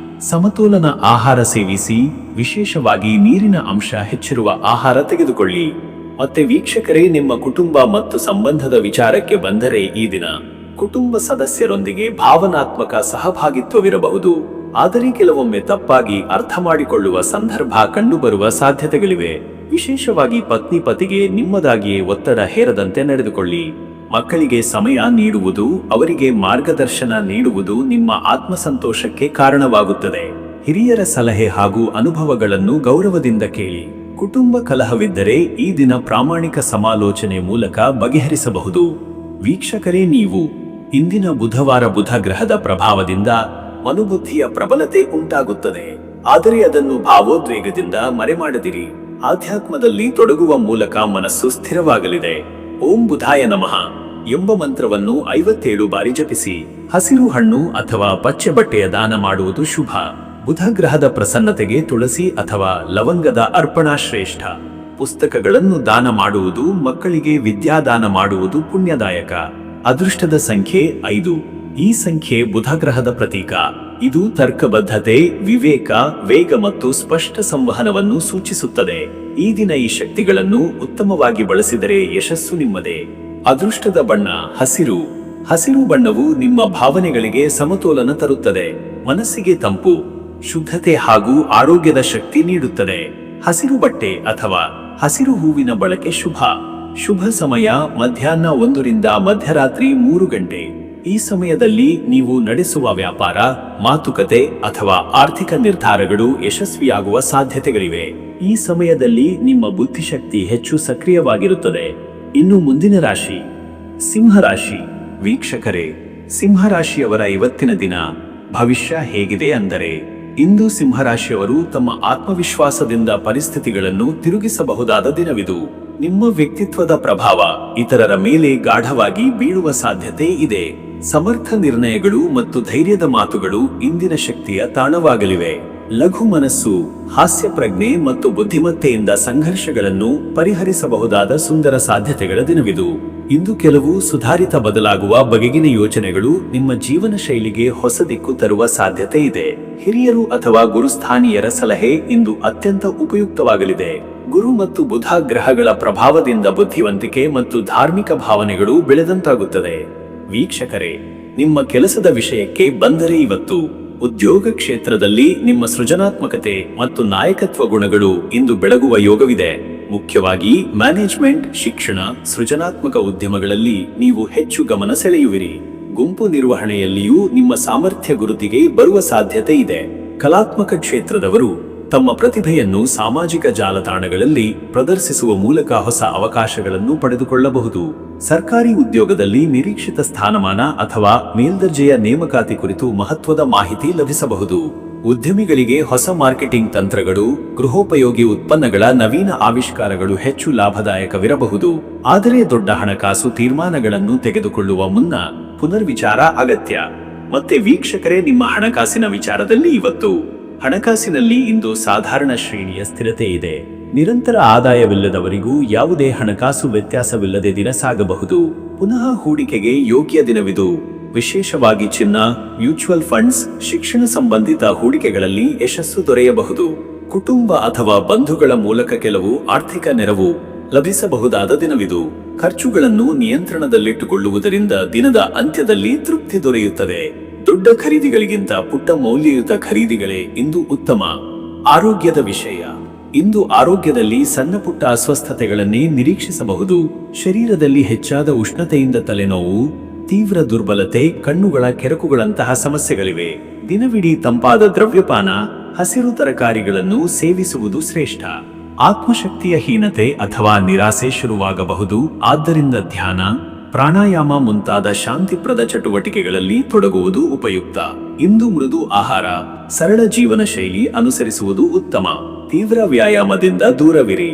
Speaker 1: ಸಮತೋಲನ ಆಹಾರ ಸೇವಿಸಿ, ವಿಶೇಷವಾಗಿ ನೀರಿನ ಅಂಶ ಹೆಚ್ಚಿರುವ ಆಹಾರ ತೆಗೆದುಕೊಳ್ಳಿ. ಮತ್ತೆ ವೀಕ್ಷಕರೇ, ನಿಮ್ಮ ಕುಟುಂಬ ಮತ್ತು ಸಂಬಂಧದ ವಿಚಾರಕ್ಕೆ ಬಂದರೆ ಈ ದಿನ ಕುಟುಂಬ ಸದಸ್ಯರೊಂದಿಗೆ ಭಾವನಾತ್ಮಕ ಸಹಭಾಗಿತ್ವವಿರಬಹುದು, ಆದರೆ ಕೆಲವೊಮ್ಮೆ ತಪ್ಪಾಗಿ ಅರ್ಥ ಮಾಡಿಕೊಳ್ಳುವ ಸಂದರ್ಭ ಕಂಡುಬರುವ ಸಾಧ್ಯತೆಗಳಿವೆ. ವಿಶೇಷವಾಗಿ ಪತ್ನಿ ಪತಿಗೆ ನಿಮ್ಮದಾಗಿಯೇ ಒತ್ತಡ ಹೇರದಂತೆ ನಡೆದುಕೊಳ್ಳಿ. ಮಕ್ಕಳಿಗೆ ಸಮಯ ನೀಡುವುದು, ಅವರಿಗೆ ಮಾರ್ಗದರ್ಶನ ನೀಡುವುದು ನಿಮ್ಮ ಆತ್ಮಸಂತೋಷಕ್ಕೆ ಕಾರಣವಾಗುತ್ತದೆ. ಹಿರಿಯರ ಸಲಹೆ ಹಾಗೂ ಅನುಭವಗಳನ್ನು ಗೌರವದಿಂದ ಕೇಳಿ. ಕುಟುಂಬ ಕಲಹವಿದ್ದರೆ ಈ ದಿನ ಪ್ರಾಮಾಣಿಕ ಸಮಾಲೋಚನೆ ಮೂಲಕ ಬಗೆಹರಿಸಬಹುದು. ವೀಕ್ಷಕರೇ, ನೀವು ಇಂದಿನ ಬುಧವಾರ ಬುಧ ಗ್ರಹದ ಪ್ರಭಾವದಿಂದ ಮನುಬುದ್ಧಿಯ ಪ್ರಬಲತೆ ಉಂಟಾಗುತ್ತದೆ, ಆದರೆ ಅದನ್ನು ಭಾವೋದ್ವೇಗದಿಂದ ಮರೆಮಾಡದಿರಿ. ಆಧ್ಯಾತ್ಮದಲ್ಲಿ ತೊಡಗುವ ಮೂಲಕ ಮನಸ್ಸು ಸ್ಥಿರವಾಗಲಿದೆ. ಓಂ ಬುಧಾಯ ನಮಃ ಎಂಬ ಮಂತ್ರವನ್ನು 57 ಬಾರಿ ಜಪಿಸಿ. ಹಸಿರು ಹಣ್ಣು ಅಥವಾ ಪಚ್ಚೆ ಬಟ್ಟೆಯ ದಾನ ಮಾಡುವುದು ಶುಭ. ಬುಧ ಗ್ರಹದ ಪ್ರಸನ್ನತೆಗೆ ತುಳಸಿ ಅಥವಾ ಲವಂಗದ ಅರ್ಪಣಾ ಶ್ರೇಷ್ಠ. ಪುಸ್ತಕಗಳನ್ನು ದಾನ ಮಾಡುವುದು, ಮಕ್ಕಳಿಗೆ ವಿದ್ಯಾದಾನ ಮಾಡುವುದು ಪುಣ್ಯದಾಯಕ. ಅದೃಷ್ಟದ ಸಂಖ್ಯೆ 5. ಈ ಸಂಖ್ಯೆ ಬುಧ ಗ್ರಹದ ಪ್ರತೀಕ. ಇದು ತರ್ಕಬದ್ಧತೆ, ವಿವೇಕ, ವೇಗ ಮತ್ತು ಸ್ಪಷ್ಟ ಸಂವಹನವನ್ನು ಸೂಚಿಸುತ್ತದೆ. ಈ ದಿನ ಈ ಶಕ್ತಿಗಳನ್ನು ಉತ್ತಮವಾಗಿ ಬಳಸಿದರೆ ಯಶಸ್ಸು ನಿಮ್ಮದೇ. ಅದೃಷ್ಟದ ಬಣ್ಣ ಹಸಿರು. ಹಸಿರು ಬಣ್ಣವು ನಿಮ್ಮ ಭಾವನೆಗಳಿಗೆ ಸಮತೋಲನ ತರುತ್ತದೆ, ಮನಸ್ಸಿಗೆ ತಂಪು, ಶುದ್ಧತೆ ಹಾಗೂ ಆರೋಗ್ಯದ ಶಕ್ತಿ ನೀಡುತ್ತದೆ. ಹಸಿರು ಬಟ್ಟೆ ಅಥವಾ ಹಸಿರು ಹೂವಿನ ಬಳಕೆ ಶುಭ. ಶುಭ ಸಮಯ ಮಧ್ಯಾಹ್ನ 1 ರಿಂದ ಮಧ್ಯರಾತ್ರಿ 3 ಗಂಟೆ. ಈ ಸಮಯದಲ್ಲಿ ನೀವು ನಡೆಸುವ ವ್ಯಾಪಾರ, ಮಾತುಕತೆ ಅಥವಾ ಆರ್ಥಿಕ ನಿರ್ಧಾರಗಳು ಯಶಸ್ವಿಯಾಗುವ ಸಾಧ್ಯತೆಗಳಿವೆ. ಈ ಸಮಯದಲ್ಲಿ ನಿಮ್ಮ ಬುದ್ಧಿಶಕ್ತಿ ಹೆಚ್ಚು ಸಕ್ರಿಯವಾಗಿರುತ್ತದೆ. ಇನ್ನು ಮುಂದಿನ ರಾಶಿ ಸಿಂಹರಾಶಿ. ವೀಕ್ಷಕರೇ, ಸಿಂಹರಾಶಿಯವರ ಇವತ್ತಿನ ದಿನ ಭವಿಷ್ಯ ಹೇಗಿದೆ ಅಂದರೆ, ಇಂದು ಸಿಂಹರಾಶಿಯವರು ತಮ್ಮ ಆತ್ಮವಿಶ್ವಾಸದಿಂದ ಪರಿಸ್ಥಿತಿಗಳನ್ನು ತಿರುಗಿಸಬಹುದಾದ ದಿನವಿದು. ನಿಮ್ಮ ವ್ಯಕ್ತಿತ್ವದ ಪ್ರಭಾವ ಇತರರ ಮೇಲೆ ಗಾಢವಾಗಿ ಬೀಳುವ ಸಾಧ್ಯತೆ ಇದೆ. ಸಮರ್ಥ ನಿರ್ಣಯಗಳು ಮತ್ತು ಧೈರ್ಯದ ಮಾತುಗಳು ಇಂದಿನ ಶಕ್ತಿಯ ತಾಣವಾಗಲಿವೆ. ಲಘು ಮನಸ್ಸು, ಹಾಸ್ಯ ಪ್ರಜ್ಞೆ ಮತ್ತು ಬುದ್ಧಿಮತ್ತೆಯಿಂದ ಸಂಘರ್ಷಗಳನ್ನು ಪರಿಹರಿಸಬಹುದಾದ ಸುಂದರ ಸಾಧ್ಯತೆಗಳ ದಿನವಿದು. ಇಂದು ಕೆಲವು ಸುಧಾರಿತ ಬದಲಾಗುವ ಬಗೆಗಿನ ಯೋಚನೆಗಳು ನಿಮ್ಮ ಜೀವನ ಶೈಲಿಗೆ ಹೊಸ ದಿಕ್ಕು ತರುವ ಸಾಧ್ಯತೆ ಇದೆ. ಹಿರಿಯರು ಅಥವಾ ಗುರುಸ್ಥಾನೀಯರ ಸಲಹೆ ಇಂದು ಅತ್ಯಂತ ಉಪಯುಕ್ತವಾಗಲಿದೆ. ಗುರು ಮತ್ತು ಬುಧ ಗ್ರಹಗಳ ಪ್ರಭಾವದಿಂದ ಬುದ್ಧಿವಂತಿಕೆ ಮತ್ತು ಧಾರ್ಮಿಕ ಭಾವನೆಗಳು ಬೆಳೆದಂತಾಗುತ್ತದೆ. ವೀಕ್ಷಕರೇ, ನಿಮ್ಮ ಕೆಲಸದ ವಿಷಯಕ್ಕೆ ಬಂದರೆ ಇವತ್ತು ಉದ್ಯೋಗ ಕ್ಷೇತ್ರದಲ್ಲಿ ನಿಮ್ಮ ಸೃಜನಾತ್ಮಕತೆ ಮತ್ತು ನಾಯಕತ್ವ ಗುಣಗಳು ಇಂದು ಬೆಳಗುವ ಯೋಗವಿದೆ. ಮುಖ್ಯವಾಗಿ ಮ್ಯಾನೇಜ್ಮೆಂಟ್, ಶಿಕ್ಷಣ, ಸೃಜನಾತ್ಮಕ ಉದ್ಯಮಗಳಲ್ಲಿ ನೀವು ಹೆಚ್ಚು ಗಮನ ಸೆಳೆಯುವಿರಿ. ಗುಂಪು ನಿರ್ವಹಣೆಯಲ್ಲಿಯೂ ನಿಮ್ಮ ಸಾಮರ್ಥ್ಯ ಗುರುತಿಗೆ ಬರುವ ಸಾಧ್ಯತೆ ಇದೆ. ಕಲಾತ್ಮಕ ಕ್ಷೇತ್ರದವರು ತಮ್ಮ ಪ್ರತಿಭೆಯನ್ನು ಸಾಮಾಜಿಕ ಜಾಲತಾಣಗಳಲ್ಲಿ ಪ್ರದರ್ಶಿಸುವ ಮೂಲಕ ಹೊಸ ಅವಕಾಶಗಳನ್ನು ಪಡೆದುಕೊಳ್ಳಬಹುದು. ಸರ್ಕಾರಿ ಉದ್ಯೋಗದಲ್ಲಿ ನಿರೀಕ್ಷಿತ ಸ್ಥಾನಮಾನ ಅಥವಾ ಮೇಲ್ದರ್ಜೆಯ ನೇಮಕಾತಿ ಕುರಿತು ಮಹತ್ವದ ಮಾಹಿತಿ ಲಭಿಸಬಹುದು. ಉದ್ಯಮಿಗಳಿಗೆ ಹೊಸ ಮಾರ್ಕೆಟಿಂಗ್ ತಂತ್ರಗಳು, ಗೃಹೋಪಯೋಗಿ ಉತ್ಪನ್ನಗಳ ನವೀನ ಆವಿಷ್ಕಾರಗಳು ಹೆಚ್ಚು ಲಾಭದಾಯಕವಿರಬಹುದು. ಆದರೆ ದೊಡ್ಡ ಹಣಕಾಸು ತೀರ್ಮಾನಗಳನ್ನು ತೆಗೆದುಕೊಳ್ಳುವ ಮುನ್ನ ಪುನರ್ವಿಚಾರ ಅಗತ್ಯ. ಮತ್ತೆ ವೀಕ್ಷಕರೇ, ನಿಮ್ಮ ಹಣಕಾಸಿನ ವಿಚಾರದಲ್ಲಿ ಇವತ್ತು ಹಣಕಾಸಿನಲ್ಲಿ ಇಂದು ಸಾಧಾರಣ ಶ್ರೇಣಿಯ ಸ್ಥಿರತೆ ಇದೆ. ನಿರಂತರ ಆದಾಯವಿಲ್ಲದವರಿಗೂ ಯಾವುದೇ ಹಣಕಾಸು ವ್ಯತ್ಯಾಸವಿಲ್ಲದೆ ದಿನ ಸಾಗಬಹುದು. ಪುನಃ ಹೂಡಿಕೆಗೆ ಯೋಗ್ಯ ದಿನವಿದು. ವಿಶೇಷವಾಗಿ ಚಿನ್ನ, ಮ್ಯೂಚುವಲ್ ಫಂಡ್ಸ್, ಶಿಕ್ಷಣ ಸಂಬಂಧಿತ ಹೂಡಿಕೆಗಳಲ್ಲಿ ಯಶಸ್ಸು ದೊರೆಯಬಹುದು. ಕುಟುಂಬ ಅಥವಾ ಬಂಧುಗಳ ಮೂಲಕ ಕೆಲವು ಆರ್ಥಿಕ ನೆರವು ಲಭಿಸಬಹುದಾದ ದಿನವಿದು. ಖರ್ಚುಗಳನ್ನು ನಿಯಂತ್ರಣದಲ್ಲಿಟ್ಟುಕೊಳ್ಳುವುದರಿಂದ ದಿನದ ಅಂತ್ಯದಲ್ಲಿ ತೃಪ್ತಿ ದೊರೆಯುತ್ತದೆ. ದೊಡ್ಡ ಖರೀದಿಗಳಿಗಿಂತ ಪುಟ್ಟ ಮೌಲ್ಯಯುತ ಖರೀದಿಗಳೇ ಇಂದು ಉತ್ತಮ. ಆರೋಗ್ಯದ ವಿಷಯ. ಇಂದು ಆರೋಗ್ಯದಲ್ಲಿ ಸಣ್ಣ ಪುಟ್ಟ ಅಸ್ವಸ್ಥತೆಗಳನ್ನೇ ನಿರೀಕ್ಷಿಸಬಹುದು. ಶರೀರದಲ್ಲಿ ಹೆಚ್ಚಾದ ಉಷ್ಣತೆಯಿಂದ ತಲೆನೋವು, ತೀವ್ರ ದುರ್ಬಲತೆ, ಕಣ್ಣುಗಳ ಕೆರಕುಗಳಂತಹ ಸಮಸ್ಯೆಗಳಿವೆ. ದಿನವಿಡೀ ತಂಪಾದ ದ್ರವ್ಯಪಾನ, ಹಸಿರು ತರಕಾರಿಗಳನ್ನು ಸೇವಿಸುವುದು ಶ್ರೇಷ್ಠ. ಆತ್ಮಶಕ್ತಿಯ ಹೀನತೆ ಅಥವಾ ನಿರಾಸೆ ಶುರುವಾಗಬಹುದು. ಆದ್ದರಿಂದ ಧ್ಯಾನ, ಪ್ರಾಣಾಯಾಮ ಮುಂತಾದ ಶಾಂತಿಪ್ರದ ಚಟುವಟಿಕೆಗಳಲ್ಲಿ ತೊಡಗುವುದು ಉಪಯುಕ್ತ. ಇಂದು ಮೃದು ಆಹಾರ, ಸರಳ ಜೀವನ ಶೈಲಿ ಅನುಸರಿಸುವುದು ಉತ್ತಮ. ತೀವ್ರ ವ್ಯಾಯಾಮದಿಂದ ದೂರವಿರಿ.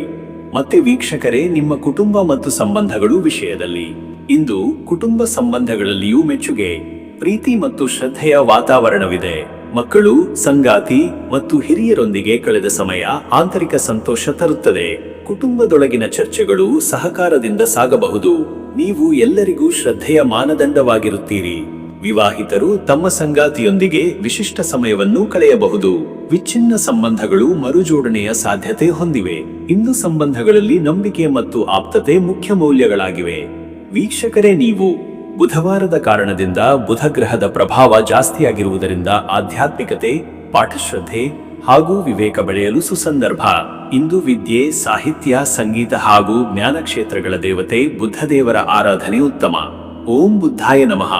Speaker 1: ಮತ್ತೆ ವೀಕ್ಷಕರೇ, ನಿಮ್ಮ ಕುಟುಂಬ ಮತ್ತು ಸಂಬಂಧಗಳು ವಿಷಯದಲ್ಲಿ ಇಂದು ಕುಟುಂಬ ಸಂಬಂಧಗಳಲ್ಲಿಯೂ ಮೆಚ್ಚುಗೆ, ಪ್ರೀತಿ ಮತ್ತು ಶ್ರದ್ಧೆಯ ವಾತಾವರಣವಿದೆ. ಮಕ್ಕಳು, ಸಂಗಾತಿ ಮತ್ತು ಹಿರಿಯರೊಂದಿಗೆ ಕಳೆದ ಸಮಯ ಆಂತರಿಕ ಸಂತೋಷ ತರುತ್ತದೆ. ಕುಟುಂಬದೊಳಗಿನ ಚರ್ಚೆಗಳು ಸಹಕಾರದಿಂದ ಸಾಗಬಹುದು. ನೀವು ಎಲ್ಲರಿಗೂ ಶ್ರದ್ಧೆಯ ಮಾನದಂಡವಾಗಿರುತ್ತೀರಿ. ವಿವಾಹಿತರು ತಮ್ಮ ಸಂಗಾತಿಯೊಂದಿಗೆ ವಿಶಿಷ್ಟ ಸಮಯವನ್ನು ಕಳೆಯಬಹುದು. ವಿಚ್ಛಿನ್ನ ಸಂಬಂಧಗಳು ಮರುಜೋಡಣೆಯ ಸಾಧ್ಯತೆ ಹೊಂದಿವೆ. ಇಂದು ಸಂಬಂಧಗಳಲ್ಲಿ ನಂಬಿಕೆ ಮತ್ತು ಆಪ್ತತೆ ಮುಖ್ಯ ಮೌಲ್ಯಗಳಾಗಿವೆ. ವೀಕ್ಷಕರೇ, ನೀವು ಬುಧವಾರದ ಕಾರಣದಿಂದ ಬುಧ ಗ್ರಹದ ಪ್ರಭಾವ ಜಾಸ್ತಿಯಾಗಿರುವುದರಿಂದ ಆಧ್ಯಾತ್ಮಿಕತೆ, ಪಾಠಶ್ರದ್ಧೆ ಹಾಗೂ ವಿವೇಕ ಬೆಳೆಯಲು ಸುಸಂದರ್ಭ. ಇಂದು ವಿದ್ಯೆ, ಸಾಹಿತ್ಯ, ಸಂಗೀತ ಹಾಗೂ ಜ್ಞಾನ ಕ್ಷೇತ್ರಗಳ ದೇವತೆ ಬುದ್ಧದೇವರ ಆರಾಧನೆ ಉತ್ತಮ. ಓಂ ಬುದ್ಧಾಯ ನಮಃ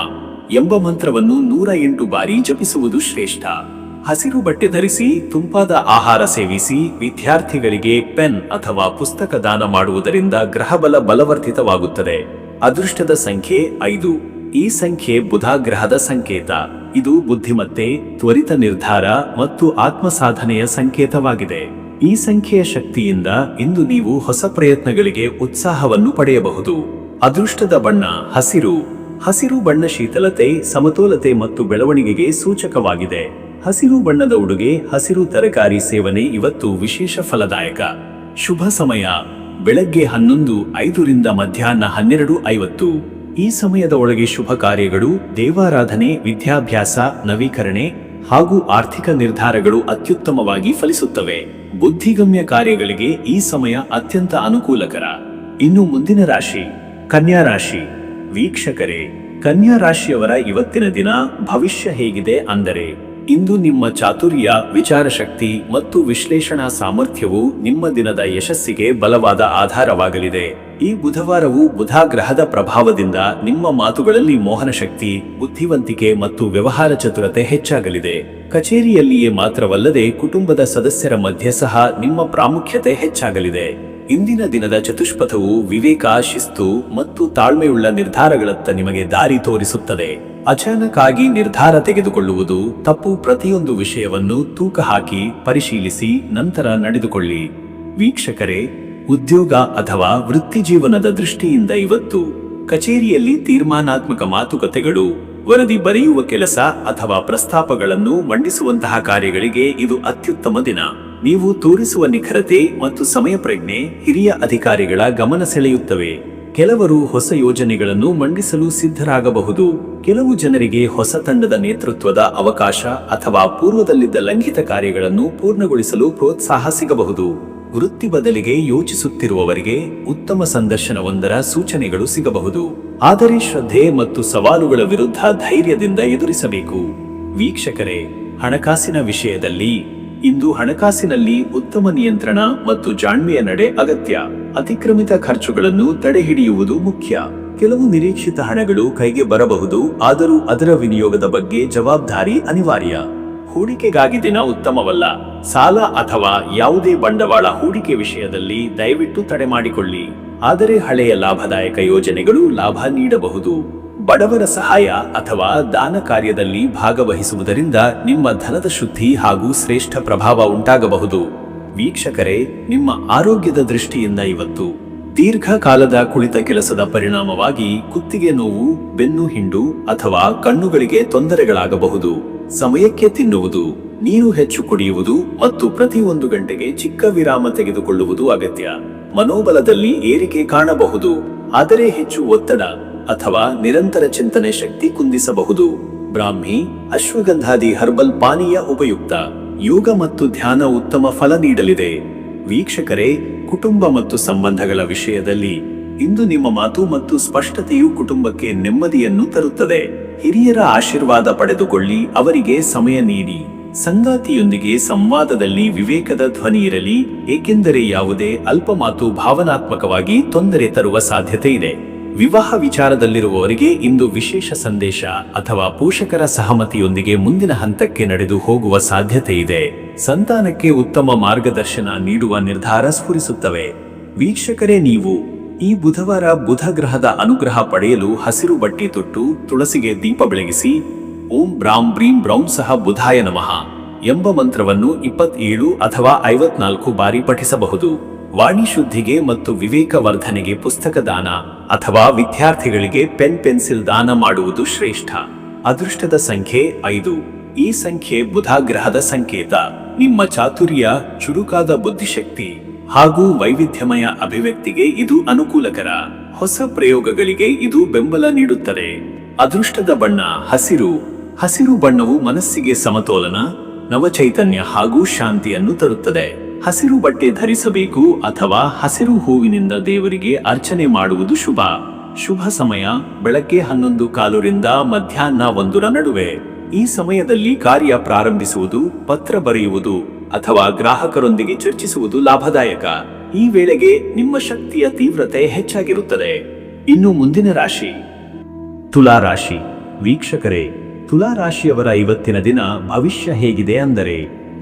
Speaker 1: ಎಂಬ ಮಂತ್ರವನ್ನು 108 ಬಾರಿ ಜಪಿಸುವುದು ಶ್ರೇಷ್ಠ. ಹಸಿರು ಬಟ್ಟೆ ಧರಿಸಿ, ತುಂಪಾದ ಆಹಾರ ಸೇವಿಸಿ. ವಿದ್ಯಾರ್ಥಿಗಳಿಗೆ ಪೆನ್ ಅಥವಾ ಪುಸ್ತಕ ದಾನ ಮಾಡುವುದರಿಂದ ಗ್ರಹಬಲ ಬಲವರ್ಧಿತವಾಗುತ್ತದೆ. ಅದೃಷ್ಟದ ಸಂಖ್ಯೆ 5. ಈ ಸಂಖ್ಯೆ ಬುಧ ಗ್ರಹದ ಸಂಕೇತ. ಇದು ಬುದ್ಧಿಮತ್ತೆ, ತ್ವರಿತ ನಿರ್ಧಾರ ಮತ್ತು ಆತ್ಮ ಸಾಧನೆಯ ಸಂಕೇತವಾಗಿದೆ. ಈ ಸಂಖ್ಯೆಯ ಶಕ್ತಿಯಿಂದ ಇಂದು ನೀವು ಹೊಸ ಪ್ರಯತ್ನಗಳಿಗೆ ಉತ್ಸಾಹವನ್ನು ಪಡೆಯಬಹುದು. ಅದೃಷ್ಟದ ಬಣ್ಣ ಹಸಿರು. ಹಸಿರು ಬಣ್ಣ ಶೀತಲತೆ, ಸಮತೋಲತೆ ಮತ್ತು ಬೆಳವಣಿಗೆಗೆ ಸೂಚಕವಾಗಿದೆ. ಹಸಿರು ಬಣ್ಣದ ಉಡುಗೆ, ಹಸಿರು ತರಕಾರಿ ಸೇವನೆ ಇವತ್ತು ವಿಶೇಷ ಫಲದಾಯಕ. ಶುಭ ಸಮಯ ಬೆಳಗ್ಗೆ 11:05 ರಿಂದ ಮಧ್ಯಾಹ್ನ 12:50. ಈ ಸಮಯದ ಒಳಗೆ ಶುಭ ಕಾರ್ಯಗಳು, ದೇವಾರಾಧನೆ, ವಿದ್ಯಾಭ್ಯಾಸ, ನವೀಕರಣೆ ಹಾಗೂ ಆರ್ಥಿಕ ನಿರ್ಧಾರಗಳು ಅತ್ಯುತ್ತಮವಾಗಿ ಫಲಿಸುತ್ತವೆ. ಬುದ್ಧಿಗಮ್ಯ ಕಾರ್ಯಗಳಿಗೆ ಈ ಸಮಯ ಅತ್ಯಂತ ಅನುಕೂಲಕರ. ಇನ್ನು ಮುಂದಿನ ರಾಶಿ ಕನ್ಯಾ ರಾಶಿ. ವೀಕ್ಷಕರೇ, ಕನ್ಯಾ ರಾಶಿಯವರ ಇವತ್ತಿನ ದಿನ ಭವಿಷ್ಯ ಹೇಗಿದೆ ಅಂದರೆ, ಇಂದು ನಿಮ್ಮ ಚಾತುರ್ಯ, ವಿಚಾರಶಕ್ತಿ ಮತ್ತು ವಿಶ್ಲೇಷಣಾ ಸಾಮರ್ಥ್ಯವು ನಿಮ್ಮ ದಿನದ ಯಶಸ್ಸಿಗೆ ಬಲವಾದ ಆಧಾರವಾಗಲಿದೆ. ಈ ಬುಧವಾರವು ಬುಧ ಗ್ರಹದ ಪ್ರಭಾವದಿಂದ ನಿಮ್ಮ ಮಾತುಗಳಲ್ಲಿ ಮೋಹನ ಶಕ್ತಿ, ಬುದ್ಧಿವಂತಿಕೆ ಮತ್ತು ವ್ಯವಹಾರ ಚತುರತೆ ಹೆಚ್ಚಾಗಲಿದೆ. ಕಚೇರಿಯಲ್ಲಿಯೇ ಮಾತ್ರವಲ್ಲದೆ ಕುಟುಂಬದ ಸದಸ್ಯರ ಮಧ್ಯೆ ಸಹ ನಿಮ್ಮ ಪ್ರಾಮುಖ್ಯತೆ ಹೆಚ್ಚಾಗಲಿದೆ. ಇಂದಿನ ದಿನದ ಚತುಷ್ಪಥವು ವಿವೇಕ, ಶಿಸ್ತು ಮತ್ತು ತಾಳ್ಮೆಯುಳ್ಳ ನಿರ್ಧಾರಗಳತ್ತ ನಿಮಗೆ ದಾರಿ ತೋರಿಸುತ್ತದೆ. ಅಚಾನಕ್ ಆಗಿ ನಿರ್ಧಾರ ತೆಗೆದುಕೊಳ್ಳುವುದು ತಪ್ಪು. ಪ್ರತಿಯೊಂದು ವಿಷಯವನ್ನು ತೂಕ ಹಾಕಿ ಪರಿಶೀಲಿಸಿ ನಂತರ ನಡೆದುಕೊಳ್ಳಿ. ವೀಕ್ಷಕರೇ, ಉದ್ಯೋಗ ಅಥವಾ ವೃತ್ತಿ ಜೀವನದ ದೃಷ್ಟಿಯಿಂದ ಇವತ್ತು ಕಚೇರಿಯಲ್ಲಿ ತೀರ್ಮಾನಾತ್ಮಕ ಮಾತುಕತೆಗಳು, ವರದಿ ಬರೆಯುವ ಕೆಲಸ ಅಥವಾ ಪ್ರಸ್ತಾಪಗಳನ್ನು ಮಂಡಿಸುವಂತಹ ಕಾರ್ಯಗಳಿಗೆ ಇದು ಅತ್ಯುತ್ತಮ ದಿನ. ನೀವು ತೋರಿಸುವ ನಿಖರತೆ ಮತ್ತು ಸಮಯ ಪ್ರಜ್ಞೆ ಹಿರಿಯ ಅಧಿಕಾರಿಗಳ ಗಮನ ಸೆಳೆಯುತ್ತವೆ. ಕೆಲವರು ಹೊಸ ಯೋಜನೆಗಳನ್ನು ಮಂಡಿಸಲು ಸಿದ್ಧರಾಗಬಹುದು. ಕೆಲವು ಜನರಿಗೆ ಹೊಸ ತಂಡದ ನೇತೃತ್ವದ ಅವಕಾಶ ಅಥವಾ ಪೂರ್ವದಲ್ಲಿದ್ದ ಲಂಘಿತ ಕಾರ್ಯಗಳನ್ನು ಪೂರ್ಣಗೊಳಿಸಲು ಪ್ರೋತ್ಸಾಹ ಸಿಗಬಹುದು. ವೃತ್ತಿ ಬದಲಿಗೆ ಯೋಚಿಸುತ್ತಿರುವವರಿಗೆ ಉತ್ತಮ ಸಂದರ್ಶನವೊಂದರ ಸೂಚನೆಗಳು ಸಿಗಬಹುದು. ಆದರೆ ಶ್ರದ್ಧೆ ಮತ್ತು ಸವಾಲುಗಳ ವಿರುದ್ಧ ಧೈರ್ಯದಿಂದ ಎದುರಿಸಬೇಕು. ವೀಕ್ಷಕರೇ, ಹಣಕಾಸಿನ ವಿಷಯದಲ್ಲಿ ಇಂದು ಹಣಕಾಸಿನಲ್ಲಿ ಉತ್ತಮ ನಿಯಂತ್ರಣ ಮತ್ತು ಜಾಣ್ಮೆಯ ನಡೆ ಅಗತ್ಯ. ಅತಿಕ್ರಮಿತ ಖರ್ಚುಗಳನ್ನು ತಡೆಹಿಡಿಯುವುದು ಮುಖ್ಯ. ಕೆಲವು ನಿರೀಕ್ಷಿತ ಹಣಗಳು ಕೈಗೆ ಬರಬಹುದು, ಆದರೂ ಅದರ ವಿನಿಯೋಗದ ಬಗ್ಗೆ ಜವಾಬ್ದಾರಿ ಅನಿವಾರ್ಯ. ಹೂಡಿಕೆಗಾಗಿ ದಿನ ಉತ್ತಮವಲ್ಲ. ಸಾಲ ಅಥವಾ ಯಾವುದೇ ಬಂಡವಾಳ ಹೂಡಿಕೆ ವಿಷಯದಲ್ಲಿ ದಯವಿಟ್ಟು ತಡೆ ಮಾಡಿಕೊಳ್ಳಿ. ಆದರೆ ಹಳೆಯ ಲಾಭದಾಯಕ ಯೋಜನೆಗಳು ಲಾಭ ನೀಡಬಹುದು. ಬಡವರ ಸಹಾಯ ಅಥವಾ ದಾನ ಕಾರ್ಯದಲ್ಲಿ ಭಾಗವಹಿಸುವುದರಿಂದ ನಿಮ್ಮ ಧನದ ಶುದ್ಧಿ ಹಾಗೂ ಶ್ರೇಷ್ಠ ಪ್ರಭಾವ ಉಂಟಾಗಬಹುದು. ವೀಕ್ಷಕರೇ, ನಿಮ್ಮ ಆರೋಗ್ಯದ ದೃಷ್ಟಿಯಿಂದ ಇವತ್ತು ದೀರ್ಘಕಾಲದ ಕುಳಿತ ಕೆಲಸದ ಪರಿಣಾಮವಾಗಿ ಕುತ್ತಿಗೆ ನೋವು, ಬೆನ್ನು ಹಿಂಡು ಅಥವಾ ಕಣ್ಣುಗಳಿಗೆ ತೊಂದರೆಗಳಾಗಬಹುದು. ಸಮಯಕ್ಕೆ ತಿನ್ನುವುದು, ನೀರು ಹೆಚ್ಚು ಕುಡಿಯುವುದು ಮತ್ತು ಪ್ರತಿ 1 ಗಂಟೆಗೆ ಚಿಕ್ಕ ವಿರಾಮ ತೆಗೆದುಕೊಳ್ಳುವುದು ಅಗತ್ಯ. ಮನೋಬಲದಲ್ಲಿ ಏರಿಕೆ ಕಾಣಬಹುದು, ಆದರೆ ಹೆಚ್ಚು ಒತ್ತಡ ಅಥವಾ ನಿರಂತರ ಚಿಂತನೆ ಶಕ್ತಿ ಕುಂದಿಸಬಹುದು. ಬ್ರಾಹ್ಮಿ, ಅಶ್ವಗಂಧಾದಿ ಹರ್ಬಲ್ ಪಾನೀಯ ಉಪಯುಕ್ತ. ಯೋಗ ಮತ್ತು ಧ್ಯಾನ ಉತ್ತಮ ಫಲ ನೀಡಲಿದೆ. ವೀಕ್ಷಕರೇ, ಕುಟುಂಬ ಮತ್ತು ಸಂಬಂಧಗಳ ವಿಷಯದಲ್ಲಿ ಇಂದು ನಿಮ್ಮ ಮಾತು ಮತ್ತು ಸ್ಪಷ್ಟತೆಯು ಕುಟುಂಬಕ್ಕೆ ನೆಮ್ಮದಿಯನ್ನು ತರುತ್ತದೆ. ಹಿರಿಯರ ಆಶೀರ್ವಾದ ಪಡೆದುಕೊಳ್ಳಿ, ಅವರಿಗೆ ಸಮಯ ನೀಡಿ. ಸಂಗಾತಿಯೊಂದಿಗೆ ಸಂವಾದದಲ್ಲಿ ವಿವೇಕದ ಧ್ವನಿ ಇರಲಿ, ಏಕೆಂದರೆ ಯಾವುದೇ ಅಲ್ಪ ಮಾತು ಭಾವನಾತ್ಮಕವಾಗಿ ತೊಂದರೆ ತರುವ ಸಾಧ್ಯತೆ ಇದೆ. ವಿವಾಹ ವಿಚಾರದಲ್ಲಿರುವವರಿಗೆ ಇಂದು ವಿಶೇಷ ಸಂದೇಶ ಅಥವಾ ಪೋಷಕರ ಸಹಮತಿಯೊಂದಿಗೆ ಮುಂದಿನ ಹಂತಕ್ಕೆ ನಡೆದು ಹೋಗುವ ಸಾಧ್ಯತೆ ಇದೆ. ಸಂತಾನಕ್ಕೆ ಉತ್ತಮ ಮಾರ್ಗದರ್ಶನ ನೀಡುವ ನಿರ್ಧಾರ ಸ್ಫುರಿಸುತ್ತವೆ. ವೀಕ್ಷಕರೇ, ನೀವು ಈ ಬುಧವಾರ ಬುಧ ಗ್ರಹದ ಅನುಗ್ರಹ ಪಡೆಯಲು ಹಸಿರು ಬಟ್ಟೆ ತೊಟ್ಟು ತುಳಸಿಗೆ ದೀಪ ಬೆಳಗಿಸಿ ಓಂ ಬ್ರಾಂ ಬ್ರೀಂ ಬ್ರೌಂ ಸಹ ಬುಧಾಯ ನಮಃ ಎಂಬ ಮಂತ್ರವನ್ನು 27 ಅಥವಾ 54 ಬಾರಿ ಪಠಿಸಬಹುದು. ವಾಣಿ ಶುದ್ಧಿಗೆ ಮತ್ತು ವಿವೇಕ ವರ್ಧನೆಗೆ ಪುಸ್ತಕ ದಾನ ಅಥವಾ ವಿದ್ಯಾರ್ಥಿಗಳಿಗೆ ಪೆನ್ ಪೆನ್ಸಿಲ್ ದಾನ ಮಾಡುವುದು ಶ್ರೇಷ್ಠ. ಅದೃಷ್ಟದ ಸಂಖ್ಯೆ 5. ಈ ಸಂಖ್ಯೆ ಬುಧ ಗ್ರಹದ ಸಂಕೇತ. ನಿಮ್ಮ ಚಾತುರ್ಯ, ಚುರುಕಾದ ಬುದ್ಧಿಶಕ್ತಿ ಹಾಗೂ ವೈವಿಧ್ಯಮಯ ಅಭಿವ್ಯಕ್ತಿಗೆ ಇದು ಅನುಕೂಲಕರ. ಹೊಸ ಪ್ರಯೋಗಗಳಿಗೆ ಇದು ಬೆಂಬಲ ನೀಡುತ್ತದೆ. ಅದೃಷ್ಟದ ಬಣ್ಣ ಹಸಿರು. ಹಸಿರು ಬಣ್ಣವು ಮನಸ್ಸಿಗೆ ಸಮತೋಲನ, ನವಚೈತನ್ಯ ಹಾಗೂ ಶಾಂತಿಯನ್ನು ತರುತ್ತದೆ. ಹಸಿರು ಬಟ್ಟೆ ಧರಿಸಬೇಕು ಅಥವಾ ಹಸಿರು ಹೂವಿನಿಂದ ದೇವರಿಗೆ ಅರ್ಚನೆ ಮಾಡುವುದು ಶುಭ. ಶುಭ ಸಮಯ ಬೆಳಗ್ಗೆ 11:15 ರಿಂದ ಮಧ್ಯಾಹ್ನ 1 ನಡುವೆ. ಈ ಸಮಯದಲ್ಲಿ ಕಾರ್ಯ ಪ್ರಾರಂಭಿಸುವುದು, ಪತ್ರ ಬರೆಯುವುದು ಅಥವಾ ಗ್ರಾಹಕರೊಂದಿಗೆ ಚರ್ಚಿಸುವುದು ಲಾಭದಾಯಕ. ಈ ವೇಳೆಗೆ ನಿಮ್ಮ ಶಕ್ತಿಯ ತೀವ್ರತೆ ಹೆಚ್ಚಾಗಿರುತ್ತದೆ. ಇನ್ನು ಮುಂದಿನ ರಾಶಿ ತುಲಾ ರಾಶಿ. ವೀಕ್ಷಕರೇ, ತುಲಾ ರಾಶಿಯವರ ಇವತ್ತಿನ ದಿನ ಭವಿಷ್ಯ ಹೇಗಿದೆ ಅಂದರೆ,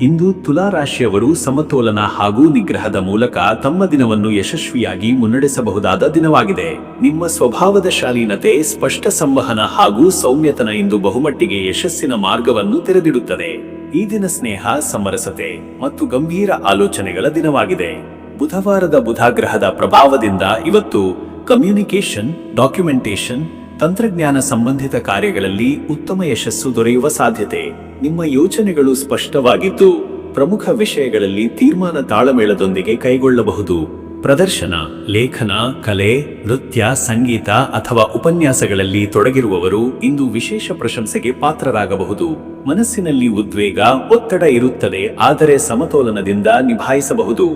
Speaker 1: ಇಂದು ತುಲಾ ರಾಶಿಯವರು ಸಮತೋಲನ ಹಾಗೂ ನಿಗ್ರಹದ ಮೂಲಕ ತಮ್ಮ ದಿನವನ್ನು ಯಶಸ್ವಿಯಾಗಿ ಮುನ್ನಡೆಸಬಹುದಾದ ದಿನವಾಗಿದೆ. ನಿಮ್ಮ ಸ್ವಭಾವದ ಶಾಲೀನತೆ, ಸ್ಪಷ್ಟ ಸಂವಹನ ಹಾಗೂ ಸೌಮ್ಯತನ ಇಂದು ಬಹುಮಟ್ಟಿಗೆ ಯಶಸ್ಸಿನ ಮಾರ್ಗವನ್ನು ತೆರೆದಿಡುತ್ತದೆ. ಈ ದಿನ ಸ್ನೇಹ, ಸಮರಸತೆ ಮತ್ತು ಗಂಭೀರ ಆಲೋಚನೆಗಳ ದಿನವಾಗಿದೆ. ಬುಧವಾರದ ಬುಧ ಗ್ರಹದ ಪ್ರಭಾವದಿಂದ ಇವತ್ತು ಕಮ್ಯುನಿಕೇಶನ್, ಡಾಕ್ಯುಮೆಂಟೇಶನ್, ತಂತ್ರಜ್ಞಾನ ಸಂಬಂಧಿತ ಕಾರ್ಯಗಳಲ್ಲಿ ಉತ್ತಮ ಯಶಸ್ಸು ದೊರೆಯುವ ಸಾಧ್ಯತೆ. ನಿಮ್ಮ ಯೋಚನೆಗಳು ಸ್ಪಷ್ಟವಾಗಿದ್ದು ಪ್ರಮುಖ ವಿಷಯಗಳಲ್ಲಿ ತೀರ್ಮಾನ ತಾಳಮೇಳದೊಂದಿಗೆ ಕೈಗೊಳ್ಳಬಹುದು. ಪ್ರದರ್ಶನ, ಲೇಖನ, ಕಲೆ, ನೃತ್ಯ, ಸಂಗೀತ ಅಥವಾ ಉಪನ್ಯಾಸಗಳಲ್ಲಿ ತೊಡಗಿರುವವರು ಇಂದು ವಿಶೇಷ ಪ್ರಶಂಸೆಗೆ ಪಾತ್ರರಾಗಬಹುದು. ಮನಸ್ಸಿನಲ್ಲಿ ಉದ್ವೇಗ, ಒತ್ತಡ ಇರುತ್ತದೆ, ಆದರೆ ಸಮತೋಲನದಿಂದ ನಿಭಾಯಿಸಬಹುದು.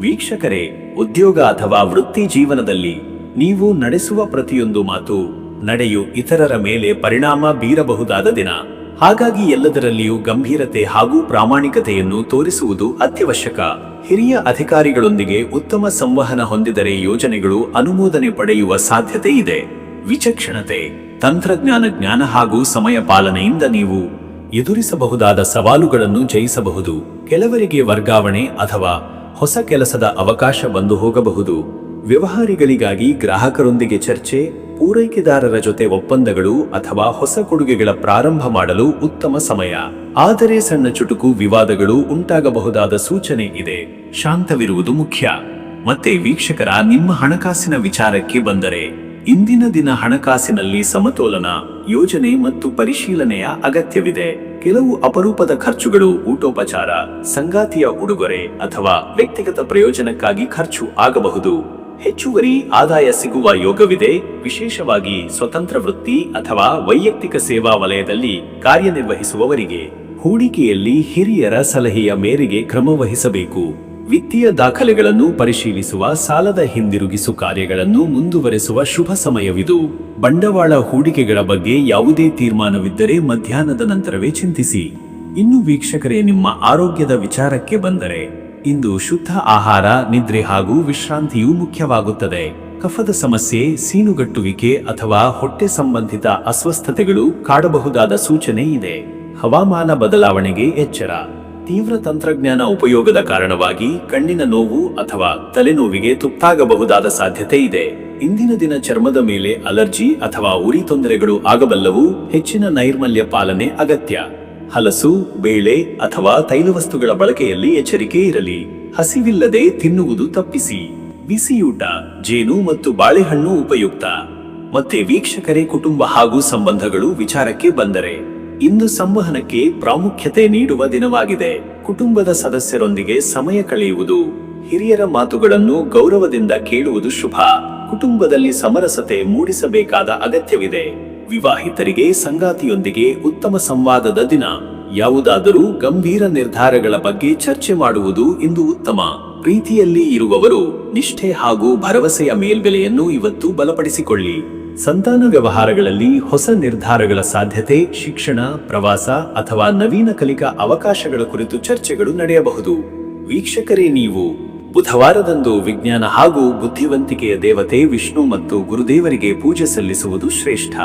Speaker 1: ವೀಕ್ಷಕರೇ, ಉದ್ಯೋಗ ಅಥವಾ ವೃತ್ತಿ ಜೀವನದಲ್ಲಿ ನೀವು ನಡೆಸುವ ಪ್ರತಿಯೊಂದು ಮಾತು, ನಡೆಯು ಇತರರ ಮೇಲೆ ಪರಿಣಾಮ ಬೀರಬಹುದಾದ ದಿನ. ಹಾಗಾಗಿ ಎಲ್ಲದರಲ್ಲಿಯೂ ಗಂಭೀರತೆ ಹಾಗೂ ಪ್ರಾಮಾಣಿಕತೆಯನ್ನು ತೋರಿಸುವುದು ಅತ್ಯವಶ್ಯಕ. ಹಿರಿಯ ಅಧಿಕಾರಿಗಳೊಂದಿಗೆ ಉತ್ತಮ ಸಂವಹನ ಹೊಂದಿದರೆ ಯೋಜನೆಗಳು ಅನುಮೋದನೆ ಪಡೆಯುವ ಸಾಧ್ಯತೆ ಇದೆ. ವಿಚಕ್ಷಣತೆ, ತಂತ್ರಜ್ಞಾನ ಜ್ಞಾನ ಹಾಗೂ ಸಮಯ ಪಾಲನೆಯಿಂದ ನೀವು ಎದುರಿಸಬಹುದಾದ ಸವಾಲುಗಳನ್ನು ಜಯಿಸಬಹುದು. ಕೆಲವರಿಗೆ ವರ್ಗಾವಣೆ ಅಥವಾ ಹೊಸ ಕೆಲಸದ ಅವಕಾಶ ಬಂದು ಹೋಗಬಹುದು. ವ್ಯವಹಾರಿಗಳಿಗಾಗಿ ಗ್ರಾಹಕರೊಂದಿಗೆ ಚರ್ಚೆ, ಪೂರೈಕೆದಾರರ ಜೊತೆ ಒಪ್ಪಂದಗಳು ಅಥವಾ ಹೊಸ ಕೊಡುಗೆಗಳ ಪ್ರಾರಂಭ ಮಾಡಲು ಉತ್ತಮ ಸಮಯ. ಆದರೆ ಸಣ್ಣ ಚುಟುಕು ವಿವಾದಗಳು ಉಂಟಾಗಬಹುದಾದ ಸೂಚನೆ ಇದೆ. ಶಾಂತವಿರುವುದು ಮುಖ್ಯ. ಮತ್ತೆ ವೀಕ್ಷಕರ, ನಿಮ್ಮ ಹಣಕಾಸಿನ ವಿಚಾರಕ್ಕೆ ಬಂದರೆ, ಇಂದಿನ ದಿನ ಹಣಕಾಸಿನಲ್ಲಿ ಸಮತೋಲನ, ಯೋಜನೆ ಮತ್ತು ಪರಿಶೀಲನೆಯ ಅಗತ್ಯವಿದೆ. ಕೆಲವು ಅಪರೂಪದ ಖರ್ಚುಗಳು ಊಟೋಪಚಾರ, ಸಂಗಾತಿಯ ಉಡುಗೊರೆ ಅಥವಾ ವ್ಯಕ್ತಿಗತ ಪ್ರಯೋಜನಕ್ಕಾಗಿ ಖರ್ಚು ಆಗಬಹುದು. ಹೆಚ್ಚುವರಿ ಆದಾಯ ಸಿಗುವ ಯೋಗವಿದೆ, ವಿಶೇಷವಾಗಿ ಸ್ವತಂತ್ರ ವೃತ್ತಿ ಅಥವಾ ವೈಯಕ್ತಿಕ ಸೇವಾ ವಲಯದಲ್ಲಿ ಕಾರ್ಯನಿರ್ವಹಿಸುವವರಿಗೆ. ಹೂಡಿಕೆಯಲ್ಲಿ ಹಿರಿಯರ ಸಲಹೆಯ ಮೇರೆಗೆ ಕ್ರಮ ವಹಿಸಬೇಕು. ವಿತ್ತೀಯ ದಾಖಲೆಗಳನ್ನು ಪರಿಶೀಲಿಸುವ, ಸಾಲದ ಹಿಂದಿರುಗಿಸು ಕಾರ್ಯಗಳನ್ನು ಮುಂದುವರೆಸುವ ಶುಭ ಸಮಯವಿದು. ಬಂಡವಾಳ ಹೂಡಿಕೆಗಳ ಬಗ್ಗೆ ಯಾವುದೇ ತೀರ್ಮಾನವಿದ್ದರೆ ಮಧ್ಯಾಹ್ನದ ನಂತರವೇ ಚಿಂತಿಸಿ. ಇನ್ನು ವೀಕ್ಷಕರೇ, ನಿಮ್ಮ ಆರೋಗ್ಯದ ವಿಚಾರಕ್ಕೆ ಬಂದರೆ, ಇಂದು ಶುದ್ಧ ಆಹಾರ, ನಿದ್ರೆ ಹಾಗೂ ವಿಶ್ರಾಂತಿಯು ಮುಖ್ಯವಾಗುತ್ತದೆ. ಕಫದ ಸಮಸ್ಯೆ, ಸೀನುಗಟ್ಟುವಿಕೆ ಅಥವಾ ಹೊಟ್ಟೆ ಸಂಬಂಧಿತ ಅಸ್ವಸ್ಥತೆಗಳು ಕಾಡಬಹುದಾದ ಸೂಚನೆ ಇದೆ. ಹವಾಮಾನ ಬದಲಾವಣೆಗೆ ಎಚ್ಚರ. ತೀವ್ರ ತಂತ್ರಜ್ಞಾನ ಉಪಯೋಗದ ಕಾರಣವಾಗಿ ಕಣ್ಣಿನ ನೋವು ಅಥವಾ ತಲೆನೋವಿಗೆ ತುತ್ತಾಗಬಹುದಾದ ಸಾಧ್ಯತೆ ಇದೆ. ಇಂದಿನ ದಿನ ಚರ್ಮದ ಮೇಲೆ ಅಲರ್ಜಿ ಅಥವಾ ಉರಿ ತೊಂದರೆಗಳು ಆಗಬಲ್ಲವು. ಹೆಚ್ಚಿನ ನೈರ್ಮಲ್ಯ ಪಾಲನೆ ಅಗತ್ಯ. ಹಲಸು, ಬೇಳೆ ಅಥವಾ ತೈಲವಸ್ತುಗಳ ಬಳಕೆಯಲ್ಲಿ ಎಚ್ಚರಿಕೆ ಇರಲಿ. ಹಸಿವಿಲ್ಲದೆ ತಿನ್ನುವುದು ತಪ್ಪಿಸಿ. ಬಿಸಿಯೂಟ, ಜೇನು ಮತ್ತು ಬಾಳೆಹಣ್ಣು ಉಪಯುಕ್ತ. ಮತ್ತೆ ವೀಕ್ಷಕರೇ, ಕುಟುಂಬ ಹಾಗೂ ಸಂಬಂಧಗಳು ವಿಚಾರಕ್ಕೆ ಬಂದರೆ, ಇಂದು ಸಂವಹನಕ್ಕೆ ಪ್ರಾಮುಖ್ಯತೆ ನೀಡುವ ದಿನವಾಗಿದೆ. ಕುಟುಂಬದ ಸದಸ್ಯರೊಂದಿಗೆ ಸಮಯ ಕಳೆಯುವುದು, ಹಿರಿಯರ ಮಾತುಗಳನ್ನು ಗೌರವದಿಂದ ಕೇಳುವುದು ಶುಭ. ಕುಟುಂಬದಲ್ಲಿ ಸಮರಸತೆ ಮೂಡಿಸಬೇಕಾದ ಅಗತ್ಯವಿದೆ. ವಿವಾಹಿತರಿಗೆ ಸಂಗಾತಿಯೊಂದಿಗೆ ಉತ್ತಮ ಸಂವಾದದ ದಿನ. ಯಾವುದಾದರೂ ಗಂಭೀರ ನಿರ್ಧಾರಗಳ ಬಗ್ಗೆ ಚರ್ಚೆ ಮಾಡುವುದು ಇಂದು ಉತ್ತಮ. ಪ್ರೀತಿಯಲ್ಲಿ ಇರುವವರು ನಿಷ್ಠೆ ಹಾಗೂ ಭರವಸೆಯ ಮೇಲ್ಬೆಲೆಯನ್ನು ಇವತ್ತು ಬಲಪಡಿಸಿಕೊಳ್ಳಿ. ಸಂತಾನ ವ್ಯವಹಾರಗಳಲ್ಲಿ ಹೊಸ ನಿರ್ಧಾರಗಳ ಸಾಧ್ಯತೆ, ಶಿಕ್ಷಣ, ಪ್ರವಾಸ ಅಥವಾ ನವೀನ ಕಲಿಕಾ ಅವಕಾಶಗಳ ಕುರಿತು ಚರ್ಚೆಗಳು ನಡೆಯಬಹುದು. ವೀಕ್ಷಕರೇ, ನೀವು ಬುಧವಾರದಂದು ವಿಜ್ಞಾನ ಹಾಗೂ ಬುದ್ಧಿವಂತಿಕೆಯ ದೇವತೆ ವಿಷ್ಣು ಮತ್ತು ಗುರುದೇವರಿಗೆ ಪೂಜೆ ಸಲ್ಲಿಸುವುದು ಶ್ರೇಷ್ಠ.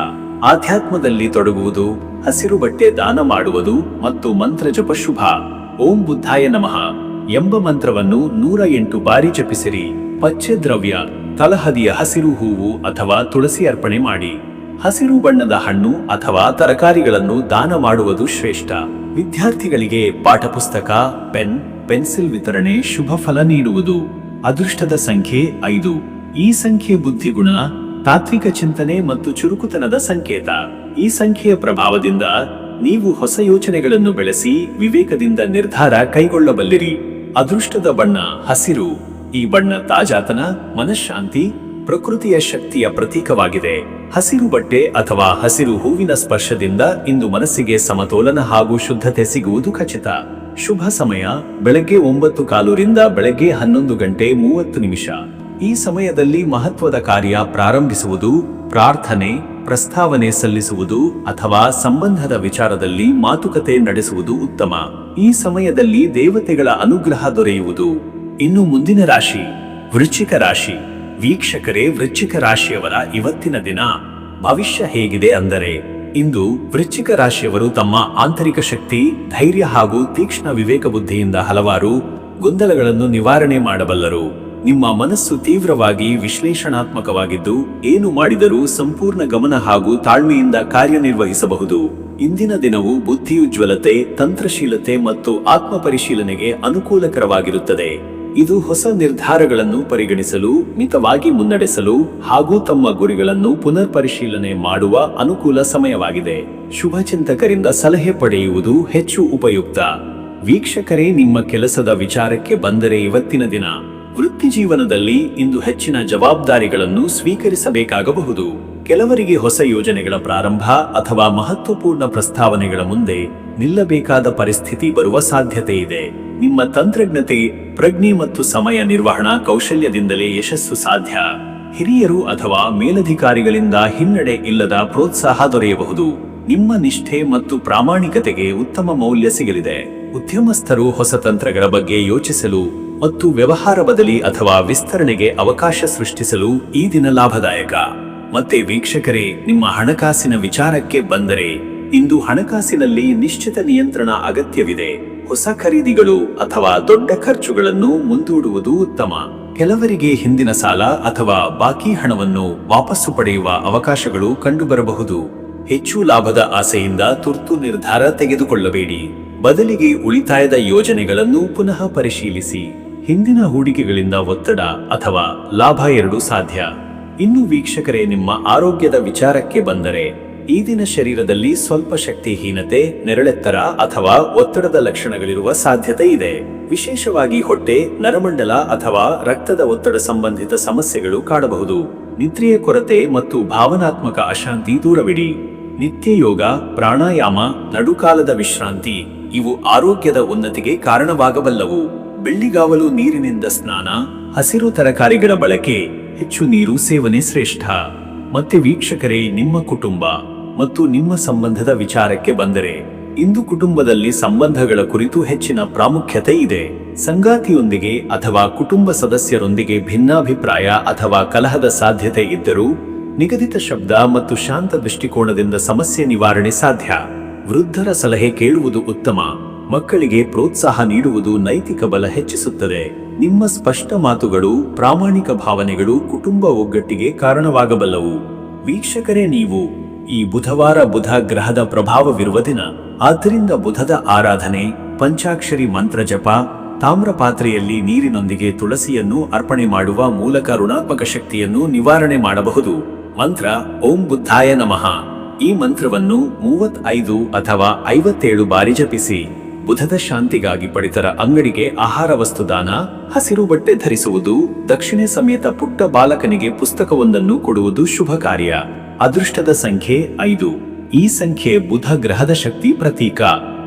Speaker 1: ಆಧ್ಯಾತ್ಮದಲ್ಲಿ ತೊಡಗುವುದು, ಹಸಿರು ಬಟ್ಟೆ ದಾನ ಮಾಡುವುದು ಮತ್ತು ಮಂತ್ರ ಜಪ ಶುಭ. ಓಂ ಬುದ್ಧಾಯ ನಮಃ ಎಂಬ ಮಂತ್ರವನ್ನು 108 ಬಾರಿ ಜಪಿಸಿರಿ. ಪಚ್ಚೆ ದ್ರವ್ಯ, ತಲಹದಿಯ ಹಸಿರು ಹೂವು ಅಥವಾ ತುಳಸಿ ಅರ್ಪಣೆ ಮಾಡಿ. ಹಸಿರು ಬಣ್ಣದ ಹಣ್ಣು ಅಥವಾ ತರಕಾರಿಗಳನ್ನು ದಾನ ಮಾಡುವುದು ಶ್ರೇಷ್ಠ. ವಿದ್ಯಾರ್ಥಿಗಳಿಗೆ ಪಾಠಪುಸ್ತಕ, ಪೆನ್, ಪೆನ್ಸಿಲ್ ವಿತರಣೆ ಶುಭ ಫಲ ನೀಡುವುದು. ಅದೃಷ್ಟದ ಸಂಖ್ಯೆ 5. ಈ ಸಂಖ್ಯೆ ಬುದ್ಧಿಗುಣ, ತಾತ್ವಿಕ ಚಿಂತನೆ ಮತ್ತು ಚುರುಕುತನದ ಸಂಕೇತ. ಈ ಸಂಖ್ಯೆಯ ಪ್ರಭಾವದಿಂದ ನೀವು ಹೊಸ ಯೋಚನೆಗಳನ್ನು ಬೆಳೆಸಿ ವಿವೇಕದಿಂದ ನಿರ್ಧಾರ ಕೈಗೊಳ್ಳಬಲ್ಲಿರಿ. ಅದೃಷ್ಟದ ಬಣ್ಣ ಹಸಿರು. ಈ ಬಣ್ಣ ತಾಜಾತನ, ಮನಃಶಾಂತಿ, ಪ್ರಕೃತಿಯ ಶಕ್ತಿಯ ಪ್ರತೀಕವಾಗಿದೆ. ಹಸಿರು ಬಟ್ಟೆ ಅಥವಾ ಹಸಿರು ಹೂವಿನ ಸ್ಪರ್ಶದಿಂದ ಇಂದು ಮನಸ್ಸಿಗೆ ಸಮತೋಲನ ಹಾಗೂ ಶುದ್ಧತೆ ಸಿಗುವುದು ಖಚಿತ. ಶುಭ ಸಮಯ ಬೆಳಗ್ಗೆ 9:15 ರಿಂದ ಬೆಳಗ್ಗೆ 11:30. ಈ ಸಮಯದಲ್ಲಿ ಮಹತ್ವದ ಕಾರ್ಯ ಪ್ರಾರಂಭಿಸುವುದು, ಪ್ರಾರ್ಥನೆ, ಪ್ರಸ್ತಾವನೆ ಸಲ್ಲಿಸುವುದು ಅಥವಾ ಸಂಬಂಧದ ವಿಚಾರದಲ್ಲಿ ಮಾತುಕತೆ ನಡೆಸುವುದು ಉತ್ತಮ. ಈ ಸಮಯದಲ್ಲಿ ದೇವತೆಗಳ ಅನುಗ್ರಹ ದೊರೆಯುವುದು. ಇನ್ನು ಮುಂದಿನ ರಾಶಿ ವೃಶ್ಚಿಕ ರಾಶಿ. ವೀಕ್ಷಕರೇ, ವೃಶ್ಚಿಕ ರಾಶಿಯವರ ಇವತ್ತಿನ ದಿನ ಭವಿಷ್ಯ ಹೇಗಿದೆ ಅಂದರೆ, ಇಂದು ವೃಶ್ಚಿಕ ರಾಶಿಯವರು ತಮ್ಮ ಆಂತರಿಕ ಶಕ್ತಿ, ಧೈರ್ಯ ಹಾಗೂ ತೀಕ್ಷ್ಣ ವಿವೇಕ ಬುದ್ಧಿಯಿಂದ ಹಲವಾರು ಗೊಂದಲಗಳನ್ನು ನಿವಾರಣೆ ಮಾಡಬಲ್ಲರು. ನಿಮ್ಮ ಮನಸ್ಸು ತೀವ್ರವಾಗಿ ವಿಶ್ಲೇಷಣಾತ್ಮಕವಾಗಿದ್ದು, ಏನು ಮಾಡಿದರೂ ಸಂಪೂರ್ಣ ಗಮನ ಹಾಗೂ ತಾಳ್ಮೆಯಿಂದ ಕಾರ್ಯನಿರ್ವಹಿಸಬಹುದು. ಇಂದಿನ ದಿನವು ಬುದ್ಧಿಯುಜ್ವಲತೆ, ತಂತ್ರಶೀಲತೆ ಮತ್ತು ಆತ್ಮ ಪರಿಶೀಲನೆಗೆ ಅನುಕೂಲಕರವಾಗಿರುತ್ತದೆ. ಇದು ಹೊಸ ನಿರ್ಧಾರಗಳನ್ನು ಪರಿಗಣಿಸಲು, ಮಿತವಾಗಿ ಮುನ್ನಡೆಸಲು ಹಾಗೂ ತಮ್ಮ ಗುರಿಗಳನ್ನು ಪುನರ್ ಪರಿಶೀಲನೆ ಮಾಡುವ ಅನುಕೂಲ ಸಮಯವಾಗಿದೆ. ಶುಭ ಚಿಂತಕರಿಂದ ಸಲಹೆ ಪಡೆಯುವುದು ಹೆಚ್ಚು ಉಪಯುಕ್ತ. ವೀಕ್ಷಕರೇ, ನಿಮ್ಮ ಕೆಲಸದ ವಿಚಾರಕ್ಕೆ ಬಂದರೆ ಇವತ್ತಿನ ದಿನ ವೃತ್ತಿ ಜೀವನದಲ್ಲಿ ಇಂದು ಹೆಚ್ಚಿನ ಜವಾಬ್ದಾರಿಗಳನ್ನು ಸ್ವೀಕರಿಸಬೇಕಾಗಬಹುದು. ಕೆಲವರಿಗೆ ಹೊಸ ಯೋಜನೆಗಳ ಪ್ರಾರಂಭ ಅಥವಾ ಮಹತ್ವಪೂರ್ಣ ಪ್ರಸ್ತಾವನೆಗಳ ಮುಂದೆ ನಿಲ್ಲಬೇಕಾದ ಪರಿಸ್ಥಿತಿ ಬರುವ ಸಾಧ್ಯತೆ ಇದೆ. ನಿಮ್ಮ ತಂತ್ರಜ್ಞತೆ, ಪ್ರಜ್ಞೆ ಮತ್ತು ಸಮಯ ನಿರ್ವಹಣಾ ಕೌಶಲ್ಯದಿಂದಲೇ ಯಶಸ್ಸು ಸಾಧ್ಯ. ಹಿರಿಯರು ಅಥವಾ ಮೇಲಧಿಕಾರಿಗಳಿಂದ ಹಿನ್ನಡೆ ಇಲ್ಲದ ಪ್ರೋತ್ಸಾಹ ದೊರೆಯಬಹುದು. ನಿಮ್ಮ ನಿಷ್ಠೆ ಮತ್ತು ಪ್ರಾಮಾಣಿಕತೆಗೆ ಉತ್ತಮ ಮೌಲ್ಯ ಸಿಗಲಿದೆ. ಉದ್ಯಮಸ್ಥರು ಹೊಸ ತಂತ್ರಗಳ ಬಗ್ಗೆ ಯೋಚಿಸಲು ಮತ್ತು ವ್ಯವಹಾರ ಬದಲಿ ಅಥವಾ ವಿಸ್ತರಣೆಗೆ ಅವಕಾಶ ಸೃಷ್ಟಿಸಲು ಈ ದಿನ ಲಾಭದಾಯಕ. ಮತ್ತೆ ವೀಕ್ಷಕರೇ, ನಿಮ್ಮ ಹಣಕಾಸಿನ ವಿಚಾರಕ್ಕೆ ಬಂದರೆ, ಇಂದು ಹಣಕಾಸಿನಲ್ಲಿ ನಿಶ್ಚಿತ ನಿಯಂತ್ರಣ ಅಗತ್ಯವಿದೆ. ಹೊಸ ಖರೀದಿಗಳು ಅಥವಾ ದೊಡ್ಡ ಖರ್ಚುಗಳನ್ನು ಮುಂದೂಡುವುದು ಉತ್ತಮ. ಕೆಲವರಿಗೆ ಹಿಂದಿನ ಸಾಲ ಅಥವಾ ಬಾಕಿ ಹಣವನ್ನು ವಾಪಸ್ಸು ಪಡೆಯುವ ಅವಕಾಶಗಳು ಕಂಡುಬರಬಹುದು. ಹೆಚ್ಚು ಲಾಭದ ಆಸೆಯಿಂದ ತುರ್ತು ನಿರ್ಧಾರ ತೆಗೆದುಕೊಳ್ಳಬೇಡಿ. ಬದಲಿಗೆ ಉಳಿತಾಯದ ಯೋಜನೆಗಳನ್ನು ಪುನಃ ಪರಿಶೀಲಿಸಿ. ಹಿಂದಿನ ಹೂಡಿಕೆಗಳಿಂದ ಒತ್ತಡ ಅಥವಾ ಲಾಭ ಎರಡೂ ಸಾಧ್ಯ. ಇನ್ನು ವೀಕ್ಷಕರೇ, ನಿಮ್ಮ ಆರೋಗ್ಯದ ವಿಚಾರಕ್ಕೆ ಬಂದರೆ ಈ ದಿನ ಶರೀರದಲ್ಲಿ ಸ್ವಲ್ಪ ಶಕ್ತಿಹೀನತೆ, ನೆರಳೆತ್ತರ ಅಥವಾ ಒತ್ತಡದ ಲಕ್ಷಣಗಳಿರುವ ಸಾಧ್ಯತೆ ಇದೆ. ವಿಶೇಷವಾಗಿ ಹೊಟ್ಟೆ, ನರಮಂಡಲ ಅಥವಾ ರಕ್ತದ ಒತ್ತಡ ಸಂಬಂಧಿತ ಸಮಸ್ಯೆಗಳು ಕಾಡಬಹುದು. ನಿದ್ರೆಯ ಕೊರತೆ ಮತ್ತು ಭಾವನಾತ್ಮಕ ಅಶಾಂತಿ ದೂರವಿಡಿ. ನಿತ್ಯ ಯೋಗ, ಪ್ರಾಣಾಯಾಮ, ನಡುಕಾಲದ ವಿಶ್ರಾಂತಿ ಇವು ಆರೋಗ್ಯದ ಉನ್ನತಿಗೆ ಕಾರಣವಾಗಬಲ್ಲವು. ಬೆಳ್ಳಿಗಾವಲು ನೀರಿನಿಂದ ಸ್ನಾನ, ಹಸಿರು ತರಕಾರಿಗಳ ಬಳಕೆ, ಹೆಚ್ಚು ನೀರು ಸೇವನೆ ಶ್ರೇಷ್ಠ. ಮತ್ತೆ ವೀಕ್ಷಕರೇ, ನಿಮ್ಮ ಕುಟುಂಬ ಮತ್ತು ನಿಮ್ಮ ಸಂಬಂಧದ ವಿಚಾರಕ್ಕೆ ಬಂದರೆ ಇಂದು ಕುಟುಂಬದಲ್ಲಿ ಸಂಬಂಧಗಳ ಕುರಿತು ಹೆಚ್ಚಿನ ಪ್ರಾಮುಖ್ಯತೆ ಇದೆ. ಸಂಗಾತಿಯೊಂದಿಗೆ ಅಥವಾ ಕುಟುಂಬ ಸದಸ್ಯರೊಂದಿಗೆ ಭಿನ್ನಾಭಿಪ್ರಾಯ ಅಥವಾ ಕಲಹದ ಸಾಧ್ಯತೆ ಇದ್ದರೂ ನಿಗದಿತ ಶಬ್ದ ಮತ್ತು ಶಾಂತ ದೃಷ್ಟಿಕೋನದಿಂದ ಸಮಸ್ಯೆ ನಿವಾರಣೆ ಸಾಧ್ಯ. ವೃದ್ಧರ ಸಲಹೆ ಕೇಳುವುದು ಉತ್ತಮ. ಮಕ್ಕಳಿಗೆ ಪ್ರೋತ್ಸಾಹ ನೀಡುವುದು ನೈತಿಕ ಬಲ ಹೆಚ್ಚಿಸುತ್ತದೆ. ನಿಮ್ಮ ಸ್ಪಷ್ಟ ಮಾತುಗಳು, ಪ್ರಾಮಾಣಿಕ ಭಾವನೆಗಳು ಕುಟುಂಬ ಒಗ್ಗಟ್ಟಿಗೆ ಕಾರಣವಾಗಬಲ್ಲವು. ವೀಕ್ಷಕರೇ, ನೀವು ಈ ಬುಧವಾರ ಬುಧ ಗ್ರಹದ ಪ್ರಭಾವವಿರುವ ದಿನ. ಆದ್ದರಿಂದ ಬುಧದ ಆರಾಧನೆ, ಪಂಚಾಕ್ಷರಿ ಮಂತ್ರ ಜಪ, ತಾಮ್ರ ಪಾತ್ರೆಯಲ್ಲಿ ನೀರಿನೊಂದಿಗೆ ತುಳಸಿಯನ್ನು ಅರ್ಪಣೆ ಮಾಡುವ ಮೂಲಕ ಋಣಾತ್ಮಕ ಶಕ್ತಿಯನ್ನು ನಿವಾರಣೆ ಮಾಡಬಹುದು. ಮಂತ್ರ ಓಂ ಬುದ್ಧಾಯ ನಮಃ. ಈ ಮಂತ್ರವನ್ನು 35 ಅಥವಾ 57 ಬಾರಿ ಜಪಿಸಿ. ಬುಧದ ಶಾಂತಿಗಾಗಿ ಪಡಿತರ ಅಂಗಡಿಗೆ ಆಹಾರ ವಸ್ತು ದಾನ, ಹಸಿರು ಬಟ್ಟೆ ಧರಿಸುವುದು, ದಕ್ಷಿಣೆ ಸಮೇತ ಪುಟ್ಟ ಬಾಲಕನಿಗೆ ಪುಸ್ತಕವೊಂದನ್ನು ಕೊಡುವುದು ಶುಭ ಕಾರ್ಯ. ಅದೃಷ್ಟದ ಸಂಖ್ಯೆ 5. ಈ ಸಂಖ್ಯೆ ಬುಧ ಗ್ರಹದ ಶಕ್ತಿ ಪ್ರತೀಕ.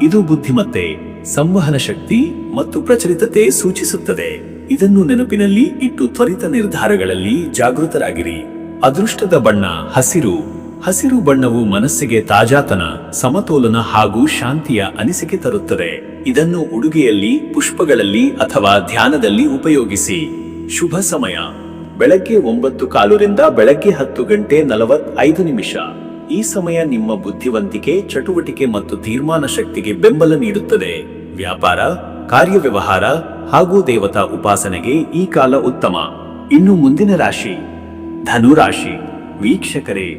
Speaker 1: ಇದು ಬುದ್ಧಿಮತ್ತೆ, ಸಂವಹನ ಶಕ್ತಿ ಮತ್ತು ಪ್ರಚಲಿತತೆ ಸೂಚಿಸುತ್ತದೆ. ಇದನ್ನು ನೆನಪಿನಲ್ಲಿ ಇಟ್ಟು ತ್ವರಿತ ನಿರ್ಧಾರಗಳಲ್ಲಿ ಜಾಗೃತರಾಗಿರಿ. ಅದೃಷ್ಟದ ಬಣ್ಣ ಹಸಿರು. ಹಸಿರು ಬಣ್ಣವು ಮನಸ್ಸಿಗೆ ತಾಜಾತನ, ಸಮತೋಲನ ಹಾಗೂ ಶಾಂತಿಯ ಅನಿಸಿಕೆ ತರುತ್ತದೆ. ಇದನ್ನು ಉಡುಗೆಯಲ್ಲಿ, ಪುಷ್ಪಗಳಲ್ಲಿ ಅಥವಾ ಧ್ಯಾನದಲ್ಲಿ ಉಪಯೋಗಿಸಿ. ಶುಭ ಸಮಯ ಬೆಳಗ್ಗೆ 9:15 ರಿಂದ ಬೆಳಗ್ಗೆ 10:45. ಈ ಸಮಯ ನಿಮ್ಮ ಬುದ್ಧಿವಂತಿಕೆ, ಚಟುವಟಿಕೆ ಮತ್ತು ತೀರ್ಮಾನ ಶಕ್ತಿಗೆ ಬೆಂಬಲ ನೀಡುತ್ತದೆ. ವ್ಯಾಪಾರ, ಕಾರ್ಯವ್ಯವಹಾರ ಹಾಗೂ ದೇವತಾ ಉಪಾಸನೆಗೆ ಈ ಕಾಲ ಉತ್ತಮ. ಇನ್ನು ಮುಂದಿನ ರಾಶಿ ಧನು ರಾಶಿ. ವೀಕ್ಷಕರೇ,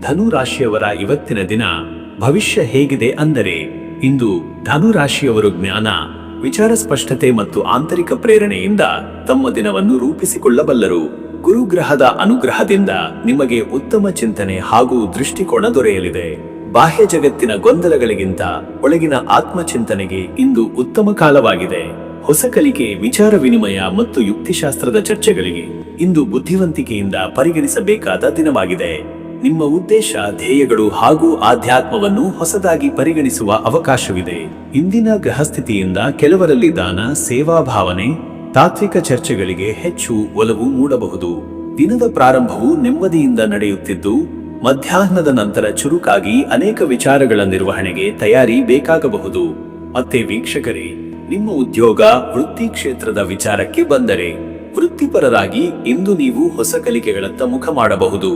Speaker 1: ಧನು ರಾಶಿಯವರ ಇವತ್ತಿನ ದಿನ ಭವಿಷ್ಯ ಹೇಗಿದೆ ಅಂದರೆ, ಇಂದು ಧನು ರಾಶಿಯವರು ಜ್ಞಾನ, ವಿಚಾರ ಸ್ಪಷ್ಟತೆ ಮತ್ತು ಆಂತರಿಕ ಪ್ರೇರಣೆಯಿಂದ ತಮ್ಮ ದಿನವನ್ನು ರೂಪಿಸಿಕೊಳ್ಳಬಲ್ಲರು. ಗುರುಗ್ರಹದ ಅನುಗ್ರಹದಿಂದ ನಿಮಗೆ ಉತ್ತಮ ಚಿಂತನೆ ಹಾಗೂ ದೃಷ್ಟಿಕೋನ ದೊರೆಯಲಿದೆ. ಬಾಹ್ಯ ಜಗತ್ತಿನ ಗೊಂದಲಗಳಿಗಿಂತ ಒಳಗಿನ ಆತ್ಮಚಿಂತನೆಗೆ ಇಂದು ಉತ್ತಮ ಕಾಲವಾಗಿದೆ. ಹೊಸ ಕಲಿಕೆ, ವಿಚಾರ ವಿನಿಮಯ ಮತ್ತು ಯುಕ್ತಿಶಾಸ್ತ್ರದ ಚರ್ಚೆಗಳಿಗೆ ಇಂದು ಬುದ್ಧಿವಂತಿಕೆಯಿಂದ ಪರಿಗಣಿಸಬೇಕಾದ ದಿನವಾಗಿದೆ. ನಿಮ್ಮ ಉದ್ದೇಶ, ಧ್ಯೇಯಗಳು ಹಾಗೂ ಆಧ್ಯಾತ್ಮವನ್ನು ಹೊಸದಾಗಿ ಪರಿಗಣಿಸುವ ಅವಕಾಶವಿದೆ. ಇಂದಿನ ಗ್ರಹಸ್ಥಿತಿಯಿಂದ ಕೆಲವರಲ್ಲಿ ದಾನ, ಸೇವಾ ಭಾವನೆ, ತಾತ್ವಿಕ ಚರ್ಚೆಗಳಿಗೆ ಹೆಚ್ಚು ಒಲವು ಮೂಡಬಹುದು. ದಿನದ ಪ್ರಾರಂಭವು ನೆಮ್ಮದಿಯಿಂದ ನಡೆಯುತ್ತಿದ್ದು, ಮಧ್ಯಾಹ್ನದ ನಂತರ ಚುರುಕಾಗಿ ಅನೇಕ ವಿಚಾರಗಳ ನಿರ್ವಹಣೆಗೆ ತಯಾರಿ ಬೇಕಾಗಬಹುದು. ಮತ್ತೆ ವೀಕ್ಷಕರೇ, ನಿಮ್ಮ ಉದ್ಯೋಗ, ವೃತ್ತಿ ಕ್ಷೇತ್ರದ ವಿಚಾರಕ್ಕೆ ಬಂದರೆ ವೃತ್ತಿಪರರಾಗಿ ಇಂದು ನೀವು ಹೊಸ ಕಲಿಕೆಗಳತ್ತ ಮುಖ ಮಾಡಬಹುದು.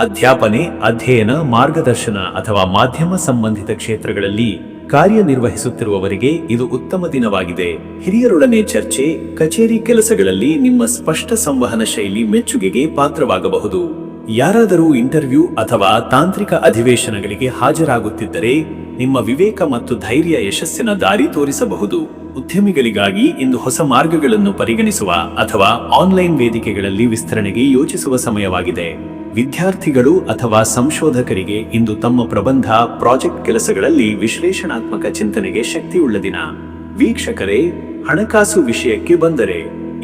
Speaker 1: ಅಧ್ಯಾಪನೆ, ಅಧ್ಯಯನ, ಮಾರ್ಗದರ್ಶನ ಅಥವಾ ಮಾಧ್ಯಮ ಸಂಬಂಧಿತ ಕ್ಷೇತ್ರಗಳಲ್ಲಿ ಕಾರ್ಯನಿರ್ವಹಿಸುತ್ತಿರುವವರಿಗೆ ಇದು ಉತ್ತಮ ದಿನವಾಗಿದೆ. ಹಿರಿಯರೊಡನೆ ಚರ್ಚೆ, ಕಚೇರಿ ಕೆಲಸಗಳಲ್ಲಿ ನಿಮ್ಮ ಸ್ಪಷ್ಟ ಸಂವಹನ ಶೈಲಿ ಮೆಚ್ಚುಗೆಗೆ ಪಾತ್ರವಾಗಬಹುದು. ಯಾರಾದರೂ ಇಂಟರ್ವ್ಯೂ ಅಥವಾ ತಾಂತ್ರಿಕ ಅಧಿವೇಶನಗಳಿಗೆ ಹಾಜರಾಗುತ್ತಿದ್ದರೆ ನಿಮ್ಮ ವಿವೇಕ ಮತ್ತು ಧೈರ್ಯ ಯಶಸ್ಸಿನ ದಾರಿ ತೋರಿಸಬಹುದು. ಉದ್ಯಮಿಗಳಿಗಾಗಿ ಇಂದು ಹೊಸ ಮಾರ್ಗಗಳನ್ನು ಪರಿಗಣಿಸುವ ಅಥವಾ ಆನ್ಲೈನ್ ವೇದಿಕೆಗಳಲ್ಲಿ ವಿಸ್ತರಣೆಗೆ ಯೋಚಿಸುವ ಸಮಯವಾಗಿದೆ. ವಿದ್ಯಾರ್ಥಿಗಳು ಅಥವಾ ಸಂಶೋಧಕರಿಗೆ ಇಂದು ತಮ್ಮ ಪ್ರಬಂಧ, ಪ್ರಾಜೆಕ್ಟ್ ಕೆಲಸಗಳಲ್ಲಿ ವಿಶ್ಲೇಷಣಾತ್ಮಕ ಚಿಂತನೆಗೆ ಶಕ್ತಿಯುಳ್ಳ ದಿನ. ವೀಕ್ಷಕರೇ, ಹಣಕಾಸು ವಿಷಯಕ್ಕೆ ಬಂದರೆ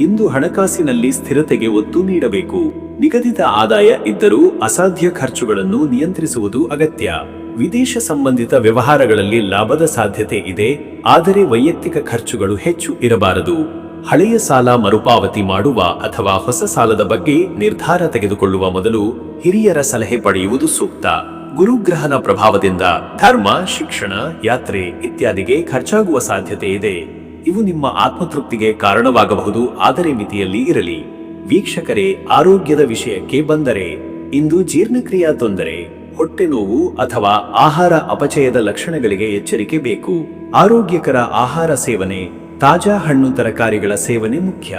Speaker 1: ಇಂದು ಹಣಕಾಸಿನಲ್ಲಿ ಸ್ಥಿರತೆಗೆ ಒತ್ತು ನೀಡಬೇಕು. ನಿಗದಿತ ಆದಾಯ ಇದ್ದರೂ ಅಸಾಧ್ಯ ಖರ್ಚುಗಳನ್ನು ನಿಯಂತ್ರಿಸುವುದು ಅಗತ್ಯ. ವಿದೇಶ ಸಂಬಂಧಿತ ವ್ಯವಹಾರಗಳಲ್ಲಿ ಲಾಭದ ಸಾಧ್ಯತೆ ಇದೆ, ಆದರೆ ವೈಯಕ್ತಿಕ ಖರ್ಚುಗಳು ಹೆಚ್ಚು ಇರಬಾರದು. ಹಳೆಯ ಸಾಲ ಮರುಪಾವತಿ ಮಾಡುವ ಅಥವಾ ಹೊಸ ಸಾಲದ ಬಗ್ಗೆ ನಿರ್ಧಾರ ತೆಗೆದುಕೊಳ್ಳುವ ಮೊದಲು ಹಿರಿಯರ ಸಲಹೆ ಪಡೆಯುವುದು ಸೂಕ್ತ. ಗುರುಗ್ರಹನ ಪ್ರಭಾವದಿಂದ ಧರ್ಮ, ಶಿಕ್ಷಣ, ಯಾತ್ರೆ ಇತ್ಯಾದಿಗೆ ಖರ್ಚಾಗುವ ಸಾಧ್ಯತೆ ಇದೆ. ಇವು ನಿಮ್ಮ ಆತ್ಮತೃಪ್ತಿಗೆ ಕಾರಣವಾಗಬಹುದು, ಆದರೆ ಮಿತಿಯಲ್ಲಿ ಇರಲಿ. ವೀಕ್ಷಕರೇ, ಆರೋಗ್ಯದ ವಿಷಯಕ್ಕೆ ಬಂದರೆ ಇಂದು ಜೀರ್ಣಕ್ರಿಯಾ ತೊಂದರೆ, ಹೊಟ್ಟೆ ನೋವು ಅಥವಾ ಆಹಾರ ಅಪಚಯದ ಲಕ್ಷಣಗಳಿಗೆ ಎಚ್ಚರಿಕೆ ಬೇಕು. ಆರೋಗ್ಯಕರ ಆಹಾರ ಸೇವನೆ, ತಾಜಾ ಹಣ್ಣು ತರಕಾರಿಗಳ ಸೇವನೆ ಮುಖ್ಯ.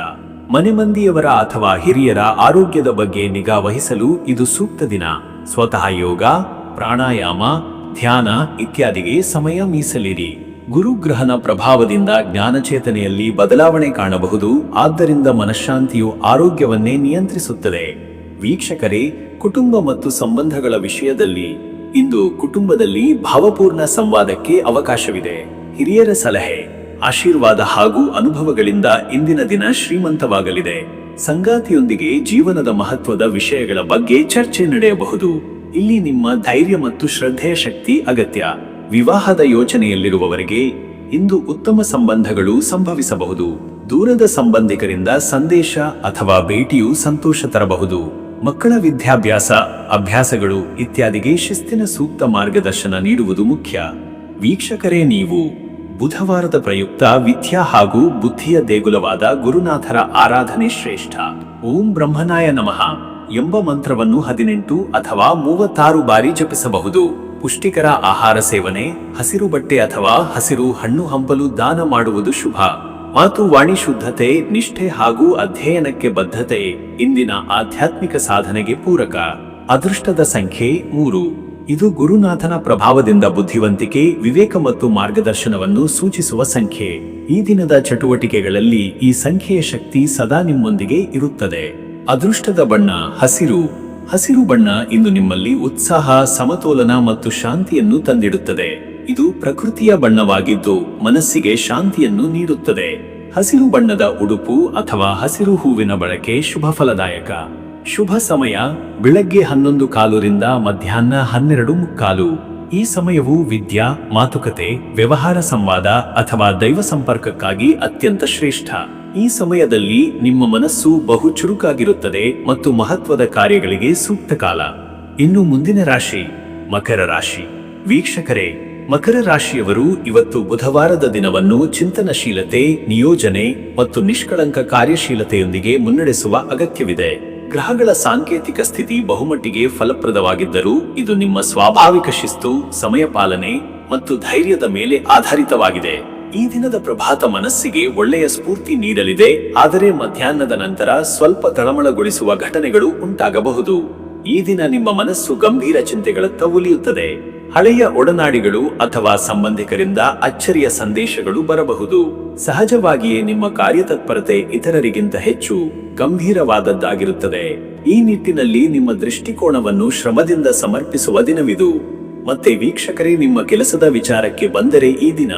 Speaker 1: ಮನೆ ಮಂದಿಯವರ ಅಥವಾ ಹಿರಿಯರ ಆರೋಗ್ಯದ ಬಗ್ಗೆ ನಿಗಾ ವಹಿಸಲು ಇದು ಸೂಕ್ತ ದಿನ. ಸ್ವತಃ ಯೋಗ, ಪ್ರಾಣಾಯಾಮ, ಧ್ಯಾನ ಇತ್ಯಾದಿಗೆ ಸಮಯ ಮೀಸಲಿರಿ. ಗುರುಗ್ರಹನ ಪ್ರಭಾವದಿಂದ ಜ್ಞಾನಚೇತನೆಯಲ್ಲಿ ಬದಲಾವಣೆ ಕಾಣಬಹುದು. ಆದ್ದರಿಂದ ಮನಃಶಾಂತಿಯು ಆರೋಗ್ಯವನ್ನೇ ನಿಯಂತ್ರಿಸುತ್ತದೆ. ವೀಕ್ಷಕರೇ, ಕುಟುಂಬ ಮತ್ತು ಸಂಬಂಧಗಳ ವಿಷಯದಲ್ಲಿ ಇಂದು ಕುಟುಂಬದಲ್ಲಿ ಭಾವಪೂರ್ಣ ಸಂವಾದಕ್ಕೆ ಅವಕಾಶವಿದೆ. ಹಿರಿಯರ ಸಲಹೆ, ಆಶೀರ್ವಾದ ಹಾಗೂ ಅನುಭವಗಳಿಂದ ಇಂದಿನ ದಿನ ಶ್ರೀಮಂತವಾಗಲಿದೆ. ಸಂಗಾತಿಯೊಂದಿಗೆ ಜೀವನದ ಮಹತ್ವದ ವಿಷಯಗಳ ಬಗ್ಗೆ ಚರ್ಚೆ ನಡೆಯಬಹುದು. ಇಲ್ಲಿ ನಿಮ್ಮ ಧೈರ್ಯ ಮತ್ತು ಶ್ರದ್ಧೆಯ ಶಕ್ತಿ ಅಗತ್ಯ. ವಿವಾಹದ ಯೋಚನೆಯಲ್ಲಿರುವವರಿಗೆ ಇಂದು ಉತ್ತಮ ಸಂಬಂಧಗಳು ಸಂಭವಿಸಬಹುದು. ದೂರದ ಸಂಬಂಧಿಕರಿಂದ ಸಂದೇಶ ಅಥವಾ ಭೇಟಿಯು ಸಂತೋಷ ತರಬಹುದು. ಮಕ್ಕಳ ವಿದ್ಯಾಭ್ಯಾಸ, ಅಭ್ಯಾಸಗಳು ಇತ್ಯಾದಿಗೆ ಶಿಸ್ತಿನ ಸೂಕ್ತ ಮಾರ್ಗದರ್ಶನ ನೀಡುವುದು ಮುಖ್ಯ. ವೀಕ್ಷಕರೇ, ನೀವು ಬುಧವಾರದ ಪ್ರಯುಕ್ತ ವಿದ್ಯಾ ಹಾಗೂ ಬುದ್ಧಿಯ ದೇಗುಲವಾದ ಗುರುನಾಥರ ಆರಾಧನೆ ಶ್ರೇಷ್ಠ. ಓಂ ಬ್ರಹ್ಮನಾಯ ನಮಃ ಎಂಬ ಮಂತ್ರವನ್ನು 18 ಅಥವಾ 36 ಬಾರಿ ಜಪಿಸಬಹುದು. ಪುಷ್ಟಿಕರ ಆಹಾರ ಸೇವನೆ, ಹಸಿರು ಬಟ್ಟೆ ಅಥವಾ ಹಸಿರು ಹಣ್ಣು ಹಂಪಲು ದಾನ ಮಾಡುವುದು ಶುಭ. ಮಾತು ವಾಣಿ ಶುದ್ಧತೆ, ನಿಷ್ಠೆ ಹಾಗೂ ಅಧ್ಯಯನಕ್ಕೆ ಬದ್ಧತೆ ಇಂದಿನ ಆಧ್ಯಾತ್ಮಿಕ ಸಾಧನೆಗೆ ಪೂರಕ. ಅದೃಷ್ಟದ ಸಂಖ್ಯೆ 3. ಇದು ಗುರುನಾಥನ ಪ್ರಭಾವದಿಂದ ಬುದ್ಧಿವಂತಿಕೆ, ವಿವೇಕ ಮತ್ತು ಮಾರ್ಗದರ್ಶನವನ್ನು ಸೂಚಿಸುವ ಸಂಖ್ಯೆ. ಈ ದಿನದ ಚಟುವಟಿಕೆಗಳಲ್ಲಿ ಈ ಸಂಖ್ಯೆಯ ಶಕ್ತಿ ಸದಾ ನಿಮ್ಮೊಂದಿಗೆ ಇರುತ್ತದೆ. ಅದೃಷ್ಟದ ಬಣ್ಣ ಹಸಿರು. ಹಸಿರು ಬಣ್ಣ ಇಂದು ನಿಮ್ಮಲ್ಲಿ ಉತ್ಸಾಹ, ಸಮತೋಲನ ಮತ್ತು ಶಾಂತಿಯನ್ನು ತಂದಿಡುತ್ತದೆ. ಇದು ಪ್ರಕೃತಿಯ ಬಣ್ಣವಾಗಿದ್ದು ಮನಸ್ಸಿಗೆ ಶಾಂತಿಯನ್ನು ನೀಡುತ್ತದೆ. ಹಸಿರು ಬಣ್ಣದ ಉಡುಪು ಅಥವಾ ಹಸಿರು ಹೂವಿನ ಬಳಕೆ ಶುಭ ಫಲದಾಯಕ. ಶುಭ ಸಮಯ ಬೆಳಗ್ಗೆ 11:15 ರಿಂದ ಮಧ್ಯಾಹ್ನ 12:15. ಈ ಸಮಯವು ವಿದ್ಯಾ, ಮಾತುಕತೆ, ವ್ಯವಹಾರ ಸಂವಾದ ಅಥವಾ ದೈವ ಸಂಪರ್ಕಕ್ಕಾಗಿ ಅತ್ಯಂತ ಶ್ರೇಷ್ಠ. ಈ ಸಮಯದಲ್ಲಿ ನಿಮ್ಮ ಮನಸ್ಸು ಬಹು ಚುರುಕಾಗಿರುತ್ತದೆ ಮತ್ತು ಮಹತ್ವದ ಕಾರ್ಯಗಳಿಗೆ ಸೂಕ್ತ ಕಾಲ. ಇನ್ನು ಮುಂದಿನ ರಾಶಿ ಮಕರ ರಾಶಿ. ವೀಕ್ಷಕರೇ, ಮಕರ ರಾಶಿಯವರು ಇವತ್ತು ಬುಧವಾರದ ದಿನವನ್ನು ಚಿಂತನಶೀಲತೆ, ನಿಯೋಜನೆ ಮತ್ತು ನಿಷ್ಕಳಂಕ ಕಾರ್ಯಶೀಲತೆಯೊಂದಿಗೆ ಮುನ್ನಡೆಸುವ ಅಗತ್ಯವಿದೆ. ಗ್ರಹಗಳ ಸಾಂಕೇತಿಕ ಸ್ಥಿತಿ ಬಹುಮಟ್ಟಿಗೆ ಫಲಪ್ರದವಾಗಿದ್ದರೂ ಇದು ನಿಮ್ಮ ಸ್ವಾಭಾವಿಕ ಶಿಸ್ತು, ಸಮಯ ಪಾಲನೆ ಮತ್ತು ಧೈರ್ಯದ ಮೇಲೆ ಆಧಾರಿತವಾಗಿದೆ. ಈ ದಿನದ ಪ್ರಭಾತ ಮನಸ್ಸಿಗೆ ಒಳ್ಳೆಯ ಸ್ಫೂರ್ತಿ ನೀಡಲಿದೆ, ಆದರೆ ಮಧ್ಯಾಹ್ನದ ನಂತರ ಸ್ವಲ್ಪ ತಳಮಳಗೊಳಿಸುವ ಘಟನೆಗಳು ಉಂಟಾಗಬಹುದು. ಈ ದಿನ ನಿಮ್ಮ ಮನಸ್ಸು ಗಂಭೀರ ಚಿಂತೆಗಳತ್ತ ಒಲಿಯುತ್ತದೆ. ಹಳೆಯ ಒಡನಾಡಿಗಳು ಅಥವಾ ಸಂಬಂಧಿಕರಿಂದ ಅಚ್ಚರಿಯ ಸಂದೇಶಗಳು ಬರಬಹುದು. ಸಹಜವಾಗಿಯೇ ನಿಮ್ಮ ಕಾರ್ಯತತ್ಪರತೆ ಇತರರಿಗಿಂತ ಹೆಚ್ಚು ಗಂಭೀರವಾದದ್ದಾಗಿರುತ್ತದೆ. ಈ ನಿಟ್ಟಿನಲ್ಲಿ ನಿಮ್ಮ ದೃಷ್ಟಿಕೋನವನ್ನು ಶ್ರಮದಿಂದ ಸಮರ್ಪಿಸುವ ದಿನವಿದು. ಮತ್ತೆ ವೀಕ್ಷಕರೇ, ನಿಮ್ಮ ಕೆಲಸದ ವಿಚಾರಕ್ಕೆ ಬಂದರೆ ಈ ದಿನ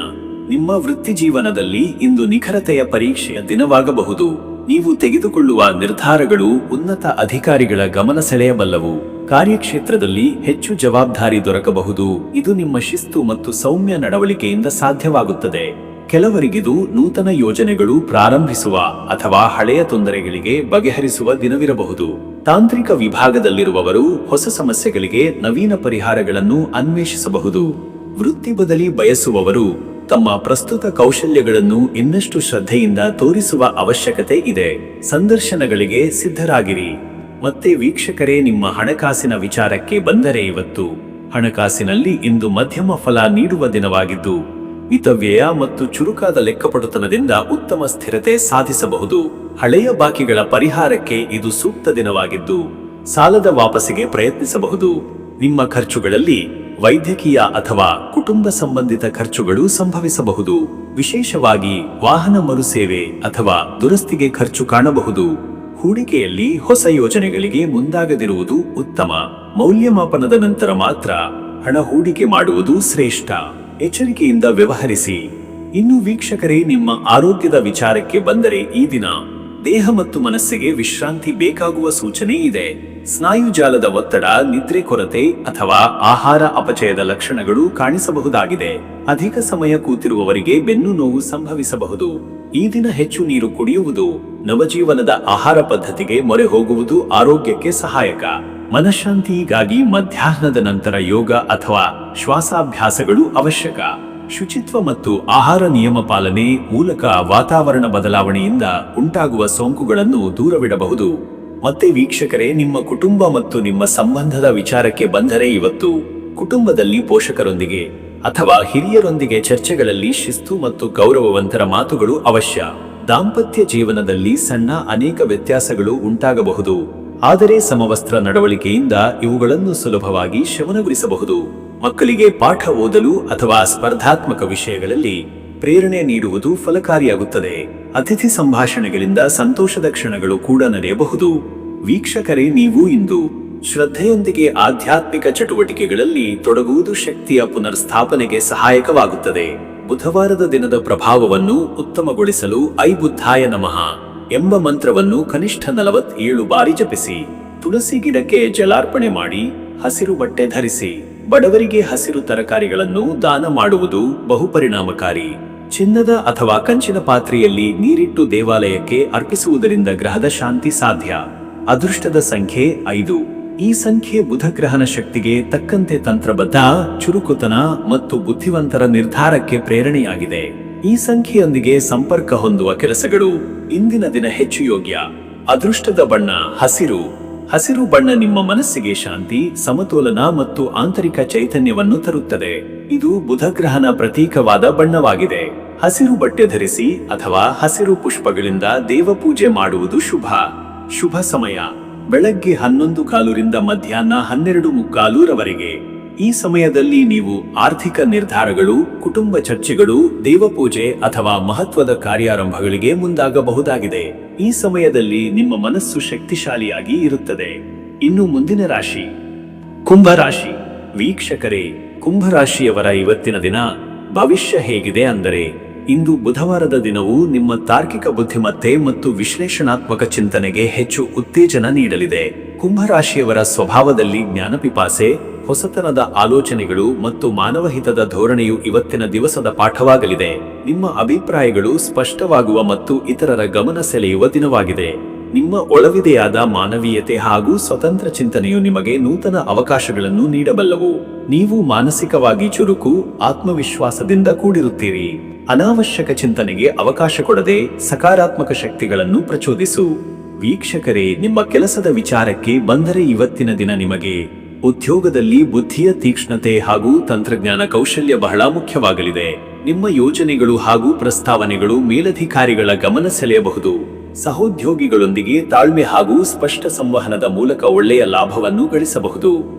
Speaker 1: ನಿಮ್ಮ ವೃತ್ತಿ ಜೀವನದಲ್ಲಿ ಇಂದು ನಿಖರತೆಯ ಪರೀಕ್ಷೆಯ ದಿನವಾಗಬಹುದು. ನೀವು ತೆಗೆದುಕೊಳ್ಳುವ ನಿರ್ಧಾರಗಳು ಉನ್ನತ ಅಧಿಕಾರಿಗಳ ಗಮನ ಸೆಳೆಯಬಲ್ಲವು. ಕಾರ್ಯಕ್ಷೇತ್ರದಲ್ಲಿ ಹೆಚ್ಚು ಜವಾಬ್ದಾರಿ ದೊರಕಬಹುದು. ಇದು ನಿಮ್ಮ ಶಿಸ್ತು ಮತ್ತು ಸೌಮ್ಯ ನಡವಳಿಕೆಯಿಂದ ಸಾಧ್ಯವಾಗುತ್ತದೆ. ಕೆಲವರಿಗಿದು ನೂತನ ಯೋಜನೆಗಳು ಪ್ರಾರಂಭಿಸುವ ಅಥವಾ ಹಳೆಯ ತೊಂದರೆಗಳಿಗೆ ಬಗೆಹರಿಸುವ ದಿನವಿರಬಹುದು. ತಾಂತ್ರಿಕ ವಿಭಾಗದಲ್ಲಿರುವವರು ಹೊಸ ಸಮಸ್ಯೆಗಳಿಗೆ ನವೀನ ಪರಿಹಾರಗಳನ್ನು ಅನ್ವೇಷಿಸಬಹುದು. ವೃತ್ತಿ ಬದಲಿ ಬಯಸುವವರು ತಮ್ಮ ಪ್ರಸ್ತುತ ಕೌಶಲ್ಯಗಳನ್ನು ಇನ್ನಷ್ಟು ಶ್ರದ್ಧೆಯಿಂದ ತೋರಿಸುವ ಅವಶ್ಯಕತೆ ಇದೆ. ಸಂದರ್ಶನಗಳಿಗೆ ಸಿದ್ಧರಾಗಿರಿ. ಮತ್ತೆ ವೀಕ್ಷಕರೇ, ನಿಮ್ಮ ಹಣಕಾಸಿನ ವಿಚಾರಕ್ಕೆ ಬಂದರೆ ಇವತ್ತು ಹಣಕಾಸಿನಲ್ಲಿ ಇಂದು ಮಧ್ಯಮ ಫಲ ನೀಡುವ ದಿನವಾಗಿದ್ದು ಮಿತವ್ಯಯ ಮತ್ತು ಚುರುಕಾದ ಲೆಕ್ಕಪಟುತನದಿಂದ ಉತ್ತಮ ಸ್ಥಿರತೆ ಸಾಧಿಸಬಹುದು. ಹಳೆಯ ಬಾಕಿಗಳ ಪರಿಹಾರಕ್ಕೆ ಇದು ಸೂಕ್ತ ದಿನವಾಗಿದ್ದು ಸಾಲದ ವಾಪಸಿಗೆ ಪ್ರಯತ್ನಿಸಬಹುದು. ನಿಮ್ಮ ಖರ್ಚುಗಳಲ್ಲಿ ವೈದ್ಯಕೀಯ ಅಥವಾ ಕುಟುಂಬ ಸಂಬಂಧಿತ ಖರ್ಚುಗಳು ಸಂಭವಿಸಬಹುದು. ವಿಶೇಷವಾಗಿ ವಾಹನ ಮರುಸೇವೆ ಅಥವಾ ದುರಸ್ತಿಗೆ ಖರ್ಚು ಕಾಣಬಹುದು. ಹೂಡಿಕೆಯಲ್ಲಿ ಹೊಸ ಯೋಜನೆಗಳಿಗೆ ಮುಂದಾಗದಿರುವುದು ಉತ್ತಮ. ಮೌಲ್ಯಮಾಪನದ ನಂತರ ಮಾತ್ರ ಹಣ ಹೂಡಿಕೆ ಮಾಡುವುದು ಶ್ರೇಷ್ಠ. ಎಚ್ಚರಿಕೆಯಿಂದ ವ್ಯವಹರಿಸಿ. ಇನ್ನು ವೀಕ್ಷಕರೇ, ನಿಮ್ಮ ಆರೋಗ್ಯದ ವಿಚಾರಕ್ಕೆ ಬಂದರೆ ಈ ದಿನ ದೇಹ ಮತ್ತು ಮನಸ್ಸಿಗೆ ವಿಶ್ರಾಂತಿ ಬೇಕಾಗುವ ಸೂಚನೆ ಇದೆ. ಸ್ನಾಯುಜಾಲದ ಒತ್ತಡ, ನಿದ್ರೆ ಕೊರತೆ ಅಥವಾ ಆಹಾರ ಅಪಚಯದ ಲಕ್ಷಣಗಳು ಕಾಣಿಸಬಹುದಾಗಿದೆ. ಅಧಿಕ ಸಮಯ ಕೂತಿರುವವರಿಗೆ ಬೆನ್ನು ನೋವು ಸಂಭವಿಸಬಹುದು. ಈ ದಿನ ಹೆಚ್ಚು ನೀರು ಕುಡಿಯುವುದು, ನವಜೀವನದ ಆಹಾರ ಪದ್ಧತಿಗೆ ಮೊರೆ ಹೋಗುವುದು ಆರೋಗ್ಯಕ್ಕೆ ಸಹಾಯಕ. ಮನಃಶಾಂತಿಗಾಗಿ ಮಧ್ಯಾಹ್ನದ ನಂತರ ಯೋಗ ಅಥವಾ ಶ್ವಾಸಾಭ್ಯಾಸಗಳು ಅವಶ್ಯಕ. ಶುಚಿತ್ವ ಮತ್ತು ಆಹಾರ ನಿಯಮ ಪಾಲನೆ ಮೂಲಕ ವಾತಾವರಣ ಬದಲಾವಣೆಯಿಂದ ಉಂಟಾಗುವ ಸೋಂಕುಗಳನ್ನು ದೂರವಿಡಬಹುದು. ಮತ್ತೆ ವೀಕ್ಷಕರೇ, ನಿಮ್ಮ ಕುಟುಂಬ ಮತ್ತು ನಿಮ್ಮ ಸಂಬಂಧದ ವಿಚಾರಕ್ಕೆ ಬಂದರೆ ಇವತ್ತು ಕುಟುಂಬದಲ್ಲಿ ಪೋಷಕರೊಂದಿಗೆ ಅಥವಾ ಹಿರಿಯರೊಂದಿಗೆ ಚರ್ಚೆಗಳಲ್ಲಿ ಶಿಸ್ತು ಮತ್ತು ಗೌರವವಂತರ ಮಾತುಗಳು ಅವಶ್ಯ. ದಾಂಪತ್ಯ ಜೀವನದಲ್ಲಿ ಸಣ್ಣ ಅನೇಕ ವ್ಯತ್ಯಾಸಗಳು ಉಂಟಾಗಬಹುದು, ಆದರೆ ಸಮವಸ್ತ್ರ ನಡವಳಿಕೆಯಿಂದ ಇವುಗಳನ್ನು ಸುಲಭವಾಗಿ ಶಮನಗೊಳಿಸಬಹುದು. ಮಕ್ಕಳಿಗೆ ಪಾಠ ಓದಲು ಅಥವಾ ಸ್ಪರ್ಧಾತ್ಮಕ ವಿಷಯಗಳಲ್ಲಿ ಪ್ರೇರಣೆ ನೀಡುವುದು ಫಲಕಾರಿಯಾಗುತ್ತದೆ. ಅತಿಥಿ ಸಂಭಾಷಣೆಗಳಿಂದ ಸಂತೋಷದ ಕ್ಷಣಗಳು ಕೂಡ ನಡೆಯಬಹುದು. ವೀಕ್ಷಕರೇ, ನೀವು ಇಂದು ಶ್ರದ್ಧೆಯೊಂದಿಗೆ ಆಧ್ಯಾತ್ಮಿಕ ಚಟುವಟಿಕೆಗಳಲ್ಲಿ ತೊಡಗುವುದು ಶಕ್ತಿಯ ಪುನರ್ಸ್ಥಾಪನೆಗೆ ಸಹಾಯಕವಾಗುತ್ತದೆ. ಬುಧವಾರದ ದಿನದ ಪ್ರಭಾವವನ್ನು ಉತ್ತಮಗೊಳಿಸಲು ಐ ಬುದ್ಧಾಯ ನಮಃ ಎಂಬ ಮಂತ್ರವನ್ನು ಕನಿಷ್ಠ 47 ಬಾರಿ ಜಪಿಸಿ. ತುಳಸಿ ಗಿಡಕ್ಕೆ ಜಲಾರ್ಪಣೆ ಮಾಡಿ ಹಸಿರು ಬಟ್ಟೆ ಧರಿಸಿ. ಬಡವರಿಗೆ ಹಸಿರು ತರಕಾರಿಗಳನ್ನು ದಾನ ಮಾಡುವುದು ಬಹುಪರಿಣಾಮಕಾರಿ. ಚಿನ್ನದ ಅಥವಾ ಕಂಚಿನ ಪಾತ್ರೆಯಲ್ಲಿ ನೀರಿಟ್ಟು ದೇವಾಲಯಕ್ಕೆ ಅರ್ಪಿಸುವುದರಿಂದ ಗ್ರಹದ ಶಾಂತಿ ಸಾಧ್ಯ. ಅದೃಷ್ಟದ ಸಂಖ್ಯೆ 5. ಈ ಸಂಖ್ಯೆ ಬುಧ ಗ್ರಹನ ಶಕ್ತಿಗೆ ತಕ್ಕಂತೆ ತಂತ್ರಬದ್ಧ, ಚುರುಕುತನ ಮತ್ತು ಬುದ್ಧಿವಂತರ ನಿರ್ಧಾರಕ್ಕೆ ಪ್ರೇರಣೆಯಾಗಿದೆ. ಈ ಸಂಖ್ಯೆಯೊಂದಿಗೆ ಸಂಪರ್ಕ ಹೊಂದುವ ಕೆಲಸಗಳು ಇಂದಿನ ದಿನ ಹೆಚ್ಚು ಯೋಗ್ಯ. ಅದೃಷ್ಟದ ಬಣ್ಣ ಹಸಿರು. ಹಸಿರು ಬಣ್ಣ ನಿಮ್ಮ ಮನಸ್ಸಿಗೆ ಶಾಂತಿ, ಸಮತೋಲನ ಮತ್ತು ಆಂತರಿಕ ಚೈತನ್ಯವನ್ನು ತರುತ್ತದೆ. ಇದು ಬುಧ ಗ್ರಹನ ಪ್ರತೀಕವಾದ ಬಣ್ಣವಾಗಿದೆ. ಹಸಿರು ಬಟ್ಟೆ ಧರಿಸಿ ಅಥವಾ ಹಸಿರು ಪುಷ್ಪಗಳಿಂದ ದೇವಪೂಜೆ ಮಾಡುವುದು ಶುಭ. ಶುಭ ಸಮಯ ಬೆಳಗ್ಗೆ 11:15 ಮಧ್ಯಾಹ್ನ 12:15 ಈ ಸಮಯದಲ್ಲಿ ನೀವು ಆರ್ಥಿಕ ನಿರ್ಧಾರಗಳು, ಕುಟುಂಬ ಚರ್ಚೆಗಳು, ದೇವಪೂಜೆ ಅಥವಾ ಮಹತ್ವದ ಕಾರ್ಯಾರಂಭಗಳಿಗೆ ಮುಂದಾಗಬಹುದಾಗಿದೆ. ಈ ಸಮಯದಲ್ಲಿ ನಿಮ್ಮ ಮನಸ್ಸು ಶಕ್ತಿಶಾಲಿಯಾಗಿ ಇರುತ್ತದೆ. ಇನ್ನು ಮುಂದಿನ ರಾಶಿ ಕುಂಭರಾಶಿ. ವೀಕ್ಷಕರೇ, ಕುಂಭರಾಶಿಯವರ ಇವತ್ತಿನ ದಿನ ಭವಿಷ್ಯ ಹೇಗಿದೆ ಅಂದರೆ, ಇಂದು ಬುಧವಾರದ ದಿನವು ನಿಮ್ಮ ತಾರ್ಕಿಕ ಬುದ್ಧಿಮತ್ತೆ ಮತ್ತು ವಿಶ್ಲೇಷಣಾತ್ಮಕ ಚಿಂತನೆಗೆ ಹೆಚ್ಚು ಉತ್ತೇಜನ ನೀಡಲಿದೆ. ಕುಂಭರಾಶಿಯವರ ಸ್ವಭಾವದಲ್ಲಿ ಜ್ಞಾನಪಿಪಾಸೆ, ಹೊಸತನದ ಆಲೋಚನೆಗಳು ಮತ್ತು ಮಾನವಹಿತದ ಧೋರಣೆಯು ಇವತ್ತಿನ ದಿವಸದ ಪಾಠವಾಗಲಿದೆ. ನಿಮ್ಮ ಅಭಿಪ್ರಾಯಗಳು ಸ್ಪಷ್ಟವಾಗುವ ಮತ್ತು ಇತರರ ಗಮನ ಸೆಳೆಯುವ ದಿನವಾಗಿದೆ. ನಿಮ್ಮ ಒಳವಿದೆಯಾದ ಮಾನವೀಯತೆ ಹಾಗೂ ಸ್ವತಂತ್ರ ಚಿಂತನೆಯು ನಿಮಗೆ ನೂತನ ಅವಕಾಶಗಳನ್ನು ನೀಡಬಲ್ಲವು. ನೀವು ಮಾನಸಿಕವಾಗಿ ಚುರುಕು, ಆತ್ಮವಿಶ್ವಾಸದಿಂದ ಕೂಡಿರುತ್ತೀರಿ. ಅನಾವಶ್ಯಕ ಚಿಂತನೆಗೆ ಅವಕಾಶ ಕೊಡದೆ ಸಕಾರಾತ್ಮಕ ಶಕ್ತಿಗಳನ್ನು ಪ್ರಚೋದಿಸು. ವೀಕ್ಷಕರೇ, ನಿಮ್ಮ ಕೆಲಸದ ವಿಚಾರಕ್ಕೆ ಬಂದರೆ ಇವತ್ತಿನ ದಿನ ನಿಮಗೆ ಉದ್ಯೋಗದಲ್ಲಿ ಬುದ್ಧಿಯ ತೀಕ್ಷ್ಣತೆ ಹಾಗೂ ತಂತ್ರಜ್ಞಾನ ಕೌಶಲ್ಯ ಬಹಳ ಮುಖ್ಯವಾಗಲಿದೆ. ನಿಮ್ಮ ಯೋಜನೆಗಳು ಹಾಗೂ ಪ್ರಸ್ತಾವನೆಗಳು ಮೇಲಧಿಕಾರಿಗಳ ಗಮನ ಸೆಳೆಯಬಹುದು. ಸಹೋದ್ಯೋಗಿಗಳೊಂದಿಗೆ ತಾಳ್ಮೆ ಹಾಗೂ ಸ್ಪಷ್ಟ ಸಂವಹನದ ಮೂಲಕ ಒಳ್ಳೆಯ ಲಾಭವನ್ನು ಗಳಿಸಬಹುದು.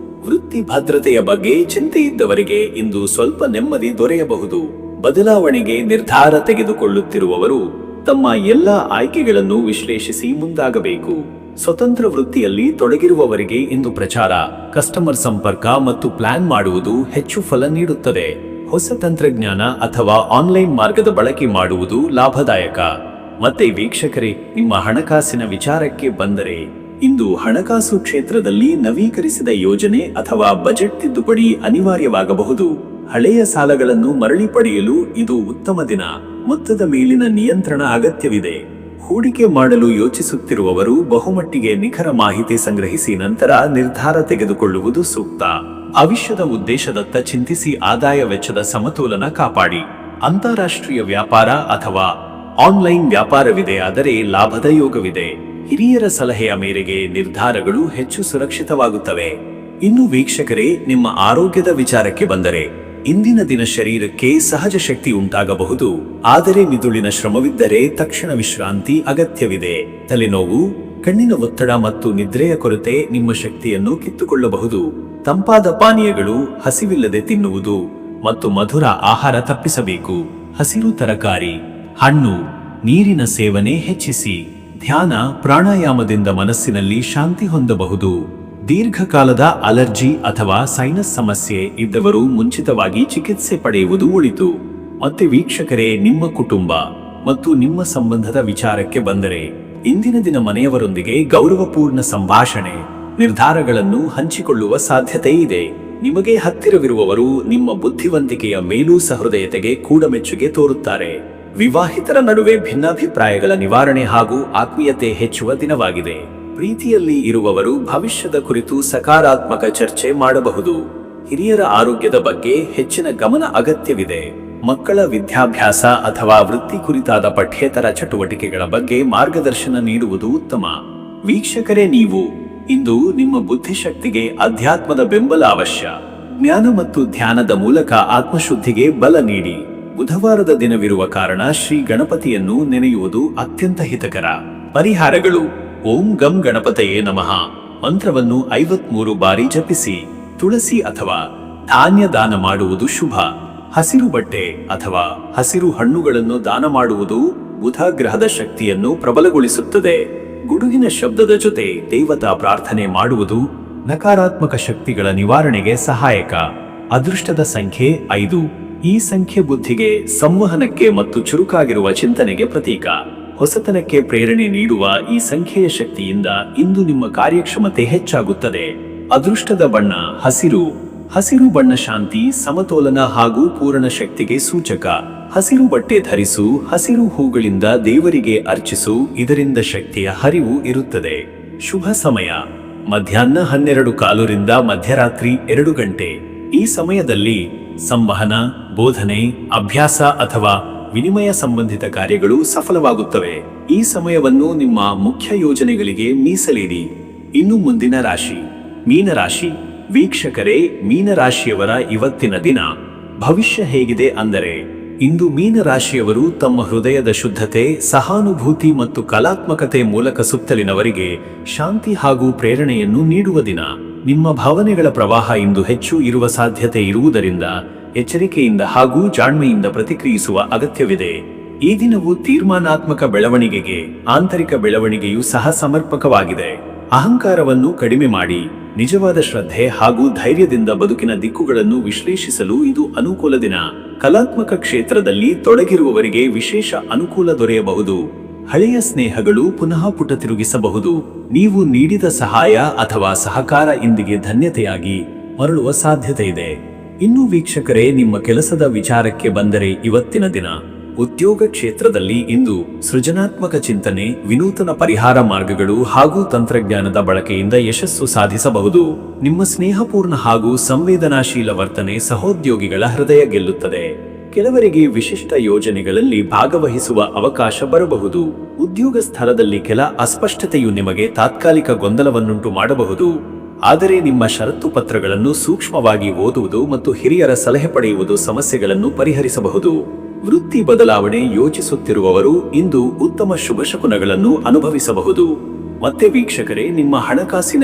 Speaker 1: ವೃತ್ತಿ ಭದ್ರತೆಯ ಬಗ್ಗೆ ಚಿಂತೆ ಇದ್ದವರಿಗೆ ಇಂದು ಸ್ವಲ್ಪ ನೆಮ್ಮದಿ ದೊರೆಯಬಹುದು. ಬದಲಾವಣೆಗೆ ನಿರ್ಧಾರ ತೆಗೆದುಕೊಳ್ಳುತ್ತಿರುವವರು ತಮ್ಮ ಎಲ್ಲ ಆಯ್ಕೆಗಳನ್ನು ವಿಶ್ಲೇಷಿಸಿ ಮುಂದಾಗಬೇಕು. ಸ್ವತಂತ್ರ ವೃತ್ತಿಯಲ್ಲಿ ತೊಡಗಿರುವವರಿಗೆ ಇಂದು ಪ್ರಚಾರ, ಕಸ್ಟಮರ್ ಸಂಪರ್ಕ ಮತ್ತು ಪ್ಲಾನ್ ಮಾಡುವುದು ಹೆಚ್ಚು ಫಲ ನೀಡುತ್ತದೆ. ಹೊಸ ತಂತ್ರಜ್ಞಾನ ಅಥವಾ ಆನ್ಲೈನ್ ಮಾರ್ಗದ ಬಳಕೆ ಮಾಡುವುದು ಲಾಭದಾಯಕ. ಮತ್ತೆ ವೀಕ್ಷಕರೇ, ನಿಮ್ಮ ಹಣಕಾಸಿನ ವಿಚಾರಕ್ಕೆ ಬಂದರೆ, ಇಂದು ಹಣಕಾಸು ಕ್ಷೇತ್ರದಲ್ಲಿ ನವೀಕರಿಸಿದ ಯೋಜನೆ ಅಥವಾ ಬಜೆಟ್ ತಿದ್ದುಪಡಿ ಅನಿವಾರ್ಯವಾಗಬಹುದು. ಹಳೆಯ ಸಾಲಗಳನ್ನು ಮರಳಿ ಪಡೆಯಲು ಇದು ಉತ್ತಮ ದಿನ. ಮೊತ್ತದ ಮೇಲಿನ ನಿಯಂತ್ರಣ ಅಗತ್ಯವಿದೆ. ಹೂಡಿಕೆ ಮಾಡಲು ಯೋಚಿಸುತ್ತಿರುವವರು ಬಹುಮಟ್ಟಿಗೆ ನಿಖರ ಮಾಹಿತಿ ಸಂಗ್ರಹಿಸಿ ನಂತರ ನಿರ್ಧಾರ ತೆಗೆದುಕೊಳ್ಳುವುದು ಸೂಕ್ತ. ಭವಿಷ್ಯದ ಉದ್ದೇಶದತ್ತ ಚಿಂತಿಸಿ ಆದಾಯ ವೆಚ್ಚದ ಸಮತೋಲನ ಕಾಪಾಡಿ. ಅಂತಾರಾಷ್ಟ್ರೀಯ ವ್ಯಾಪಾರ ಅಥವಾ ಆನ್ಲೈನ್ ವ್ಯಾಪಾರವಿದೆ ಆದರೆ ಲಾಭದ ಯೋಗವಿದೆ. ಹಿರಿಯರ ಸಲಹೆಯ ಮೇರೆಗೆ ನಿರ್ಧಾರಗಳು ಹೆಚ್ಚು ಸುರಕ್ಷಿತವಾಗುತ್ತವೆ. ಇನ್ನು ವೀಕ್ಷಕರೇ, ನಿಮ್ಮ ಆರೋಗ್ಯದ ವಿಚಾರಕ್ಕೆ ಬಂದರೆ, ಇಂದಿನ ದಿನ ಶರೀರಕ್ಕೆ ಸಹಜ ಶಕ್ತಿ ಉಂಟಾಗಬಹುದು, ಆದರೆ ಮಿದುಳಿನ ಶ್ರಮವಿದ್ದರೆ ತಕ್ಷಣ ವಿಶ್ರಾಂತಿ ಅಗತ್ಯವಿದೆ. ತಲೆನೋವು, ಕಣ್ಣಿನ ಒತ್ತಡ ಮತ್ತು ನಿದ್ರೆಯ ಕೊರತೆ ನಿಮ್ಮ ಶಕ್ತಿಯನ್ನು ಕಿತ್ತುಕೊಳ್ಳಬಹುದು. ತಂಪಾದ ಪಾನೀಯಗಳು, ಹಸಿವಿಲ್ಲದೆ ತಿನ್ನುವುದು ಮತ್ತು ಮಧುರ ಆಹಾರ ತಪ್ಪಿಸಬೇಕು. ಹಸಿರು ತರಕಾರಿ, ಹಣ್ಣು, ನೀರಿನ ಸೇವನೆ ಹೆಚ್ಚಿಸಿ. ಧ್ಯಾನ, ಪ್ರಾಣಾಯಾಮದಿಂದ ಮನಸ್ಸಿನಲ್ಲಿ ಶಾಂತಿ ಹೊಂದಬಹುದು. ದೀರ್ಘಕಾಲದ ಅಲರ್ಜಿ ಅಥವಾ ಸೈನಸ್ ಸಮಸ್ಯೆ ಇದ್ದವರು ಮುಂಚಿತವಾಗಿ ಚಿಕಿತ್ಸೆ ಪಡೆಯುವುದು ಒಳಿತು. ಮತ್ತೆ ವೀಕ್ಷಕರೇ, ನಿಮ್ಮ ಕುಟುಂಬ ಮತ್ತು ನಿಮ್ಮ ಸಂಬಂಧದ ವಿಚಾರಕ್ಕೆ ಬಂದರೆ, ಇಂದಿನ ದಿನ ಮನೆಯವರೊಂದಿಗೆ ಗೌರವಪೂರ್ಣ ಸಂಭಾಷಣೆ, ನಿರ್ಧಾರಗಳನ್ನು ಹಂಚಿಕೊಳ್ಳುವ ಸಾಧ್ಯತೆ ಇದೆ. ನಿಮಗೆ ಹತ್ತಿರವಿರುವವರು ನಿಮ್ಮ ಬುದ್ಧಿವಂತಿಕೆಯ ಮೇಲೂ ಸಹೃದಯತೆಗೆ ಕೂಡ ಮೆಚ್ಚುಗೆ ತೋರುತ್ತಾರೆ. ವಿವಾಹಿತರ ನಡುವೆ ಭಿನ್ನಾಭಿಪ್ರಾಯಗಳ ನಿವಾರಣೆ ಹಾಗೂ ಆತ್ಮೀಯತೆ ಹೆಚ್ಚುವ ದಿನವಾಗಿದೆ. ಪ್ರೀತಿಯಲ್ಲಿ ಇರುವವರು ಭವಿಷ್ಯದ ಕುರಿತು ಸಕಾರಾತ್ಮಕ ಚರ್ಚೆ ಮಾಡಬಹುದು. ಹಿರಿಯರ ಆರೋಗ್ಯದ ಬಗ್ಗೆ ಹೆಚ್ಚಿನ ಗಮನ ಅಗತ್ಯವಿದೆ. ಮಕ್ಕಳ ವಿದ್ಯಾಭ್ಯಾಸ ಅಥವಾ ವೃತ್ತಿ ಕುರಿತಾದ ಪಠ್ಯೇತರ ಚಟುವಟಿಕೆಗಳ ಬಗ್ಗೆ ಮಾರ್ಗದರ್ಶನ ನೀಡುವುದು ಉತ್ತಮ. ವೀಕ್ಷಕರೇ, ನೀವು ಇಂದು ನಿಮ್ಮ ಬುದ್ಧಿಶಕ್ತಿಗೆ ಅಧ್ಯಾತ್ಮದ ಬೆಂಬಲ ಅವಶ್ಯ. ಜ್ಞಾನ ಮತ್ತು ಧ್ಯಾನದ ಮೂಲಕ ಆತ್ಮಶುದ್ಧಿಗೆ ಬಲ ನೀಡಿ. ಬುಧವಾರದ ದಿನವಿರುವ ಕಾರಣ ಶ್ರೀ ಗಣಪತಿಯನ್ನು ನೆನೆಯುವುದು ಅತ್ಯಂತ ಹಿತಕರ. ಪರಿಹಾರಗಳು: ಓಂ ಗಂ ಗಣಪತಯೇ ನಮಃ ಮಂತ್ರವನ್ನು 53 ಬಾರಿ ಜಪಿಸಿ. ತುಳಸಿ ಅಥವಾ ಧಾನ್ಯ ದಾನ ಮಾಡುವುದು ಶುಭ. ಹಸಿರು ಬಟ್ಟೆ ಅಥವಾ ಹಸಿರು ಹಣ್ಣುಗಳನ್ನು ದಾನ ಮಾಡುವುದು ಬುಧ ಗ್ರಹದ ಶಕ್ತಿಯನ್ನು ಪ್ರಬಲಗೊಳಿಸುತ್ತದೆ. ಗುಡುಗಿನ ಶಬ್ದದ ಜೊತೆ ದೇವತಾ ಪ್ರಾರ್ಥನೆ ಮಾಡುವುದು ನಕಾರಾತ್ಮಕ ಶಕ್ತಿಗಳ ನಿವಾರಣೆಗೆ ಸಹಾಯಕ. ಅದೃಷ್ಟದ ಸಂಖ್ಯೆ 5. ಈ ಸಂಖ್ಯೆ ಬುದ್ಧಿಗೆ, ಸಂವಹನಕ್ಕೆ ಮತ್ತು ಚುರುಕಾಗಿರುವ ಚಿಂತನೆಗೆ ಪ್ರತೀಕ. ಹೊಸತನಕ್ಕೆ ಪ್ರೇರಣೆ ನೀಡುವ ಈ ಸಂಖ್ಯೆಯ ಶಕ್ತಿಯಿಂದ ಇಂದು ನಿಮ್ಮ ಕಾರ್ಯಕ್ಷಮತೆ ಹೆಚ್ಚಾಗುತ್ತದೆ. ಅದೃಷ್ಟದ ಬಣ್ಣ ಹಸಿರು. ಹಸಿರು ಬಣ್ಣ ಶಾಂತಿ, ಸಮತೋಲನ ಹಾಗೂ ಪೂರ್ಣ ಶಕ್ತಿಗೆ ಸೂಚಕ. ಹಸಿರು ಬಟ್ಟೆ ಧರಿಸು, ಹಸಿರು ಹೂಗಳಿಂದ ದೇವರಿಗೆ ಅರ್ಚಿಸು, ಇದರಿಂದ ಶಕ್ತಿಯ ಹರಿವು ಇರುತ್ತದೆ. ಶುಭ ಸಮಯ: ಮಧ್ಯಾಹ್ನ 12:15 ರಿಂದ ಮಧ್ಯರಾತ್ರಿ 2 ಗಂಟೆ. ಈ ಸಮಯದಲ್ಲಿ ಸಂವಹನ, ಬೋಧನೆ, ಅಭ್ಯಾಸ ಅಥವಾ ವಿನಿಮಯ ಸಂಬಂಧಿತ ಕಾರ್ಯಗಳು ಸಫಲವಾಗುತ್ತವೆ. ಈ ಸಮಯವನ್ನು ನಿಮ್ಮ ಮುಖ್ಯ ಯೋಜನೆಗಳಿಗೆ ಮೀಸಲಿಡಿ. ಇನ್ನು ಮುಂದಿನ ರಾಶಿ ಮೀನರಾಶಿ. ವೀಕ್ಷಕರೇ, ಮೀನರಾಶಿಯವರ ಇವತ್ತಿನ ದಿನ ಭವಿಷ್ಯ ಹೇಗಿದೆ ಅಂದರೆ, ಇಂದು ಮೀನರಾಶಿಯವರು ತಮ್ಮ ಹೃದಯದ ಶುದ್ಧತೆ, ಸಹಾನುಭೂತಿ ಮತ್ತು ಕಲಾತ್ಮಕತೆ ಮೂಲಕ ಸುತ್ತಲಿನವರಿಗೆ ಶಾಂತಿ ಹಾಗೂ ಪ್ರೇರಣೆಯನ್ನು ನೀಡುವ ದಿನ. ನಿಮ್ಮ ಭಾವನೆಗಳ ಪ್ರವಾಹ ಇಂದು ಹೆಚ್ಚು ಇರುವ ಸಾಧ್ಯತೆ ಇರುವುದರಿಂದ ಎಚ್ಚರಿಕೆಯಿಂದ ಹಾಗೂ ಜಾಣ್ಮೆಯಿಂದ ಪ್ರತಿಕ್ರಿಯಿಸುವ ಅಗತ್ಯವಿದೆ. ಈ ದಿನವು ತೀರ್ಮಾನಾತ್ಮಕ ಬೆಳವಣಿಗೆಗೆ, ಆಂತರಿಕ ಬೆಳವಣಿಗೆಯೂ ಸಹ ಸಮರ್ಪಕವಾಗಿದೆ. ಅಹಂಕಾರವನ್ನು ಕಡಿಮೆ ಮಾಡಿ ನಿಜವಾದ ಶ್ರದ್ಧೆ ಹಾಗೂ ಧೈರ್ಯದಿಂದ ಬದುಕಿನ ದಿಕ್ಕುಗಳನ್ನು ವಿಶ್ಲೇಷಿಸಲು ಇದು ಅನುಕೂಲ ದಿನ. ಕಲಾತ್ಮಕ ಕ್ಷೇತ್ರದಲ್ಲಿ ತೊಡಗಿರುವವರಿಗೆ ವಿಶೇಷ ಅನುಕೂಲ ದೊರೆಯಬಹುದು. ಹಳೆಯ ಸ್ನೇಹಗಳು ಪುನಃ ಪುಟ ತಿರುಗಿಸಬಹುದು. ನೀವು ನೀಡಿದ ಸಹಾಯ ಅಥವಾ ಸಹಕಾರ ಇಂದಿಗೆ ಧನ್ಯತೆಯಾಗಿ ಮರಳುವ ಸಾಧ್ಯತೆ ಇದೆ. ಇನ್ನು ವೀಕ್ಷಕರೇ, ನಿಮ್ಮ ಕೆಲಸದ ವಿಚಾರಕ್ಕೆ ಬಂದರೆ ಇವತ್ತಿನ ದಿನ ಉದ್ಯೋಗ ಕ್ಷೇತ್ರದಲ್ಲಿ ಇಂದು ಸೃಜನಾತ್ಮಕ ಚಿಂತನೆ, ವಿನೂತನ ಪರಿಹಾರ ಮಾರ್ಗಗಳು ಹಾಗೂ ತಂತ್ರಜ್ಞಾನದ ಬಳಕೆಯಿಂದ ಯಶಸ್ಸು ಸಾಧಿಸಬಹುದು. ನಿಮ್ಮ ಸ್ನೇಹಪೂರ್ಣ ಹಾಗೂ ಸಂವೇದನಾಶೀಲ ವರ್ತನೆ ಸಹೋದ್ಯೋಗಿಗಳ ಹೃದಯ ಗೆಲ್ಲುತ್ತದೆ. ಕೆಲವರಿಗೆ ವಿಶಿಷ್ಟ ಯೋಜನೆಗಳಲ್ಲಿ ಭಾಗವಹಿಸುವ ಅವಕಾಶ ಬರಬಹುದು. ಉದ್ಯೋಗ ಸ್ಥಳದಲ್ಲಿ ಕೆಲ ಅಸ್ಪಷ್ಟತೆಯು ನಿಮಗೆ ತಾತ್ಕಾಲಿಕ ಗೊಂದಲವನ್ನುಂಟು ಮಾಡಬಹುದು. ಆದರೆ ನಿಮ್ಮ ಷರತ್ತು ಪತ್ರಗಳನ್ನು ಸೂಕ್ಷ್ಮವಾಗಿ ಓದುವುದು ಮತ್ತು ಹಿರಿಯರ ಸಲಹೆ ಪಡೆಯುವುದು ಸಮಸ್ಯೆಗಳನ್ನು ಪರಿಹರಿಸಬಹುದು. ವೃತ್ತಿ ಬದಲಾವಣೆ ಯೋಚಿಸುತ್ತಿರುವವರು ಇಂದು ಉತ್ತಮ ಶುಭಶಕುನಗಳನ್ನು ಅನುಭವಿಸಬಹುದು. ಮತ್ತೆ ವೀಕ್ಷಕರೇ, ನಿಮ್ಮ ಹಣಕಾಸಿನ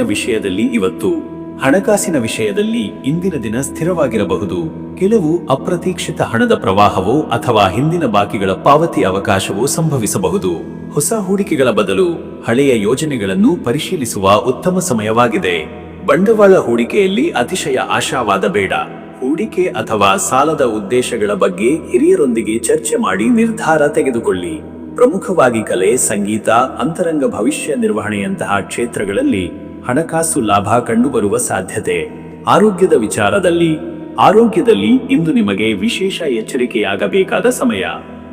Speaker 1: ವಿಷಯದಲ್ಲಿ ಇಂದಿನ ದಿನ ಸ್ಥಿರವಾಗಿರಬಹುದು. ಕೆಲವು ಅಪ್ರತೀಕ್ಷಿತ ಹಣದ ಪ್ರವಾಹವೋ ಅಥವಾ ಹಿಂದಿನ ಬಾಕಿಗಳ ಪಾವತಿ ಅವಕಾಶವೂ ಸಂಭವಿಸಬಹುದು. ಹೊಸ ಹೂಡಿಕೆಗಳ ಬದಲು ಹಳೆಯ ಯೋಜನೆಗಳನ್ನು ಪರಿಶೀಲಿಸುವ ಉತ್ತಮ ಸಮಯವಾಗಿದೆ. ಬಂಡವಾಳ ಹೂಡಿಕೆಯಲ್ಲಿ ಅತಿಶಯ ಆಶಾವಾದ ಬೇಡ. ಹೂಡಿಕೆ ಅಥವಾ ಸಾಲದ ಉದ್ದೇಶಗಳ ಬಗ್ಗೆ ಹಿರಿಯರೊಂದಿಗೆ ಚರ್ಚೆ ಮಾಡಿ ನಿರ್ಧಾರ ತೆಗೆದುಕೊಳ್ಳಿ. ಪ್ರಮುಖವಾಗಿ ಕಲೆ, ಸಂಗೀತ, ಅಂತರಂಗ ಭವಿಷ್ಯ ನಿರ್ವಹಣೆಯಂತಹ ಕ್ಷೇತ್ರಗಳಲ್ಲಿ ಹಣಕಾಸು ಲಾಭ ಕಂಡುಬರುವ ಸಾಧ್ಯತೆ. ಆರೋಗ್ಯದ ಆರೋಗ್ಯದಲ್ಲಿ ಇಂದು ನಿಮಗೆ ವಿಶೇಷ ಎಚ್ಚರಿಕೆಯಾಗಬೇಕಾದ ಸಮಯ.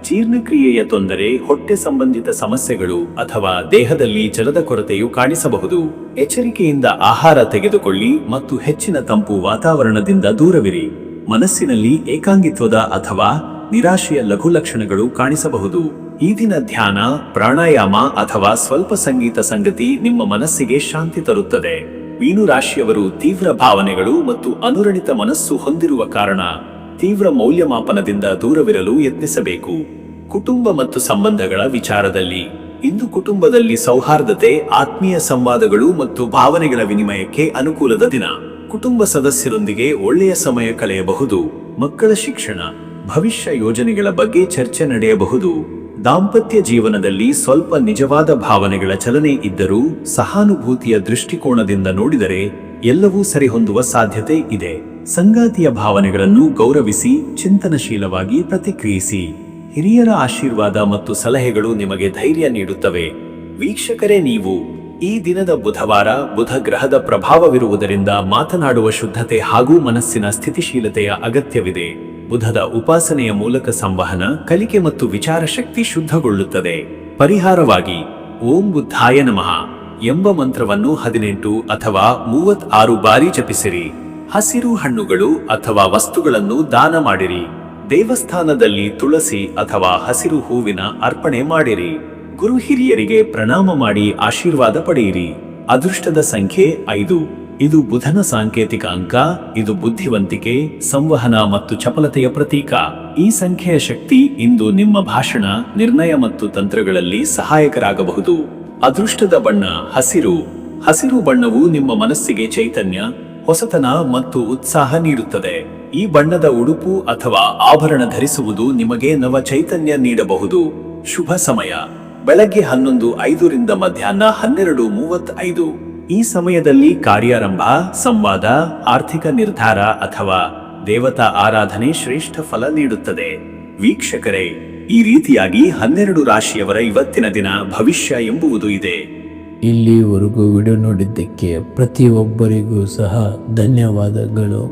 Speaker 1: ಜೀರ್ಣಕ್ರಿಯೆಯ ತೊಂದರೆ, ಹೊಟ್ಟೆ ಸಂಬಂಧಿತ ಸಮಸ್ಯೆಗಳು ಅಥವಾ ದೇಹದಲ್ಲಿ ಜಲದ ಕೊರತೆಯು ಕಾಣಿಸಬಹುದು. ಎಚ್ಚರಿಕೆಯಿಂದ ಆಹಾರ ತೆಗೆದುಕೊಳ್ಳಿ ಮತ್ತು ಹೆಚ್ಚಿನ ತಂಪು ವಾತಾವರಣದಿಂದ ದೂರವಿರಿ. ಮನಸ್ಸಿನಲ್ಲಿ ಏಕಾಂಗಿತ್ವದ ಅಥವಾ ನಿರಾಶೆಯ ಲಘು ಲಕ್ಷಣಗಳು ಕಾಣಿಸಬಹುದು. ಈ ದಿನ ಧ್ಯಾನ, ಪ್ರಾಣಾಯಾಮ ಅಥವಾ ಸ್ವಲ್ಪ ಸಂಗೀತ ಸಂಗತಿ ನಿಮ್ಮ ಮನಸ್ಸಿಗೆ ಶಾಂತಿ ತರುತ್ತದೆ. ಮೀನು ರಾಶಿಯವರು ತೀವ್ರ ಭಾವನೆಗಳು ಮತ್ತು ಅನುರಣಿತ ಮನಸ್ಸು ಹೊಂದಿರುವ ಕಾರಣ ತೀವ್ರ ಮೌಲ್ಯಮಾಪನದಿಂದ ದೂರವಿರಲು ಯತ್ನಿಸಬೇಕು. ಕುಟುಂಬ ಮತ್ತು ಸಂಬಂಧಗಳ ವಿಚಾರದಲ್ಲಿ ಇಂದು ಕುಟುಂಬದಲ್ಲಿ ಸೌಹಾರ್ದತೆ, ಆತ್ಮೀಯ ಸಂವಾದಗಳು ಮತ್ತು ಭಾವನೆಗಳ ವಿನಿಮಯಕ್ಕೆ ಅನುಕೂಲದ ದಿನ. ಕುಟುಂಬ ಸದಸ್ಯರೊಂದಿಗೆ ಒಳ್ಳೆಯ ಸಮಯ ಕಳೆಯಬಹುದು. ಮಕ್ಕಳ ಶಿಕ್ಷಣ, ಭವಿಷ್ಯ ಯೋಜನೆಗಳ ಬಗ್ಗೆ ಚರ್ಚೆ ನಡೆಯಬಹುದು. ದಾಂಪತ್ಯ ಜೀವನದಲ್ಲಿ ಸ್ವಲ್ಪ ನಿಜವಾದ ಭಾವನೆಗಳ ಚಲನೆ ಇದ್ದರೂ ಸಹಾನುಭೂತಿಯ ದೃಷ್ಟಿಕೋನದಿಂದ ನೋಡಿದರೆ ಎಲ್ಲವೂ ಸರಿಹೊಂದುವ ಸಾಧ್ಯತೆ ಇದೆ. ಸಂಗಾತಿಯ ಭಾವನೆಗಳನ್ನು ಗೌರವಿಸಿ ಚಿಂತನಶೀಲವಾಗಿ ಪ್ರತಿಕ್ರಿಯಿಸಿ. ಹಿರಿಯರ ಆಶೀರ್ವಾದ ಮತ್ತು ಸಲಹೆಗಳು ನಿಮಗೆ ಧೈರ್ಯ ನೀಡುತ್ತವೆ. ವೀಕ್ಷಕರೇ, ನೀವು ಈ ದಿನದ ಬುಧವಾರ ಬುಧ ಗ್ರಹದ ಪ್ರಭಾವವಿರುವುದರಿಂದ ಮಾತನಾಡುವ ಶುದ್ಧತೆ ಹಾಗೂ ಮನಸ್ಸಿನ ಸ್ಥಿತಿಶೀಲತೆಯ ಅಗತ್ಯವಿದೆ. ಬುಧದ ಉಪಾಸನೆಯ ಮೂಲಕ ಸಂವಹನ, ಕಲಿಕೆ ಮತ್ತು ವಿಚಾರ ಶಕ್ತಿ ಶುದ್ಧಗೊಳ್ಳುತ್ತದೆ. ಪರಿಹಾರವಾಗಿ ಓಂ ಬುದ್ಧಾಯ ನಮಃ ಎಂಬ ಮಂತ್ರವನ್ನು 18 ಅಥವಾ 36 ಬಾರಿ ಜಪಿಸಿರಿ. ಹಸಿರು ಹಣ್ಣುಗಳು ಅಥವಾ ವಸ್ತುಗಳನ್ನು ದಾನ ಮಾಡಿರಿ. ದೇವಸ್ಥಾನದಲ್ಲಿ ತುಳಸಿ ಅಥವಾ ಹಸಿರು ಹೂವಿನ ಅರ್ಪಣೆ ಮಾಡಿರಿ. ಗುರು ಹಿರಿಯರಿಗೆ ಪ್ರಣಾಮ ಮಾಡಿ ಆಶೀರ್ವಾದ ಪಡೆಯಿರಿ. ಅದೃಷ್ಟದ ಸಂಖ್ಯೆ 5. ಇದು ಬುಧನ ಸಾಂಕೇತಿಕ ಅಂಕ. ಇದು ಬುದ್ಧಿವಂತಿಕೆ, ಸಂವಹನ ಮತ್ತು ಚಪಲತೆಯ ಪ್ರತೀಕ. ಈ ಸಂಖ್ಯೆಯ ಶಕ್ತಿ ಇಂದು ನಿಮ್ಮ ಭಾಷಣ, ನಿರ್ಣಯ ಮತ್ತು ತಂತ್ರಗಳಲ್ಲಿ ಸಹಾಯಕರಾಗಬಹುದು. ಅದೃಷ್ಟದ ಬಣ್ಣ ಹಸಿರು. ಹಸಿರು ಬಣ್ಣವು ನಿಮ್ಮ ಮನಸ್ಸಿಗೆ ಚೈತನ್ಯ, ಹೊಸತನ ಮತ್ತು ಉತ್ಸಾಹ ನೀಡುತ್ತದೆ. ಈ ಬಣ್ಣದ ಉಡುಪು ಅಥವಾ ಆಭರಣ ಧರಿಸುವುದು ನಿಮಗೆ ನವ ಚೈತನ್ಯ ನೀಡಬಹುದು. ಶುಭ ಸಮಯ ಬೆಳಗ್ಗೆ 11:05 ರಿಂದ ಮಧ್ಯಾಹ್ನ 12:35. ಈ ಸಮಯದಲ್ಲಿ ಕಾರ್ಯಾರಂಭ, ಸಂವಾದ, ಆರ್ಥಿಕ ನಿರ್ಧಾರ ಅಥವಾ ದೇವತಾ ಆರಾಧನೆ ಶ್ರೇಷ್ಠ ಫಲ ನೀಡುತ್ತದೆ. ವೀಕ್ಷಕರೇ, ಈ ರೀತಿಯಾಗಿ 12 ರಾಶಿಯವರ ಇವತ್ತಿನ ದಿನ ಭವಿಷ್ಯ ಎಂಬುವುದು ಇದೆ.
Speaker 2: ಇಲ್ಲಿವರೆಗೂ ವಿಡಿಯೋ ನೋಡಿದ್ದಕ್ಕೆ ಪ್ರತಿಯೊಬ್ಬರಿಗೂ ಸಹ ಧನ್ಯವಾದಗಳು.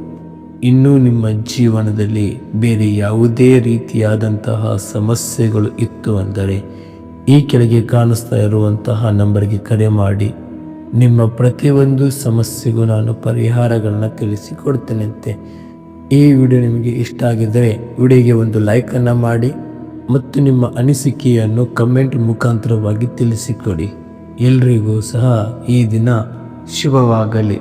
Speaker 2: ಇನ್ನೂ ನಿಮ್ಮ ಜೀವನದಲ್ಲಿ ಬೇರೆ ಯಾವುದೇ ರೀತಿಯಾದಂತಹ ಸಮಸ್ಯೆಗಳು ಇತ್ತು ಅಂದರೆ ಈ ಕೆಳಗೆ ಕಾಣಿಸ್ತಾ ಇರುವಂತಹ ನಂಬರ್ಗೆ ಕರೆ ಮಾಡಿ ನಿಮ್ಮ ಪ್ರತಿಯೊಂದು ಸಮಸ್ಯೆಗೂ ನಾನು ಪರಿಹಾರಗಳನ್ನ ತಿಳಿಸಿಕೊಡ್ತೇನೆಂತೆ. ಈ ವಿಡಿಯೋ ನಿಮಗೆ ಇಷ್ಟ ಆಗಿದ್ದರೆ ವಿಡಿಯೋಗೆ ಒಂದು ಲೈಕನ್ನು ಮಾಡಿ ಮತ್ತು ನಿಮ್ಮ ಅನಿಸಿಕೆಯನ್ನು ಕಮೆಂಟ್ ಮುಖಾಂತರವಾಗಿ ತಿಳಿಸಿಕೊಡಿ. ಎಲ್ರಿಗೂ ಸಹ ಈ ದಿನ ಶುಭವಾಗಲಿ.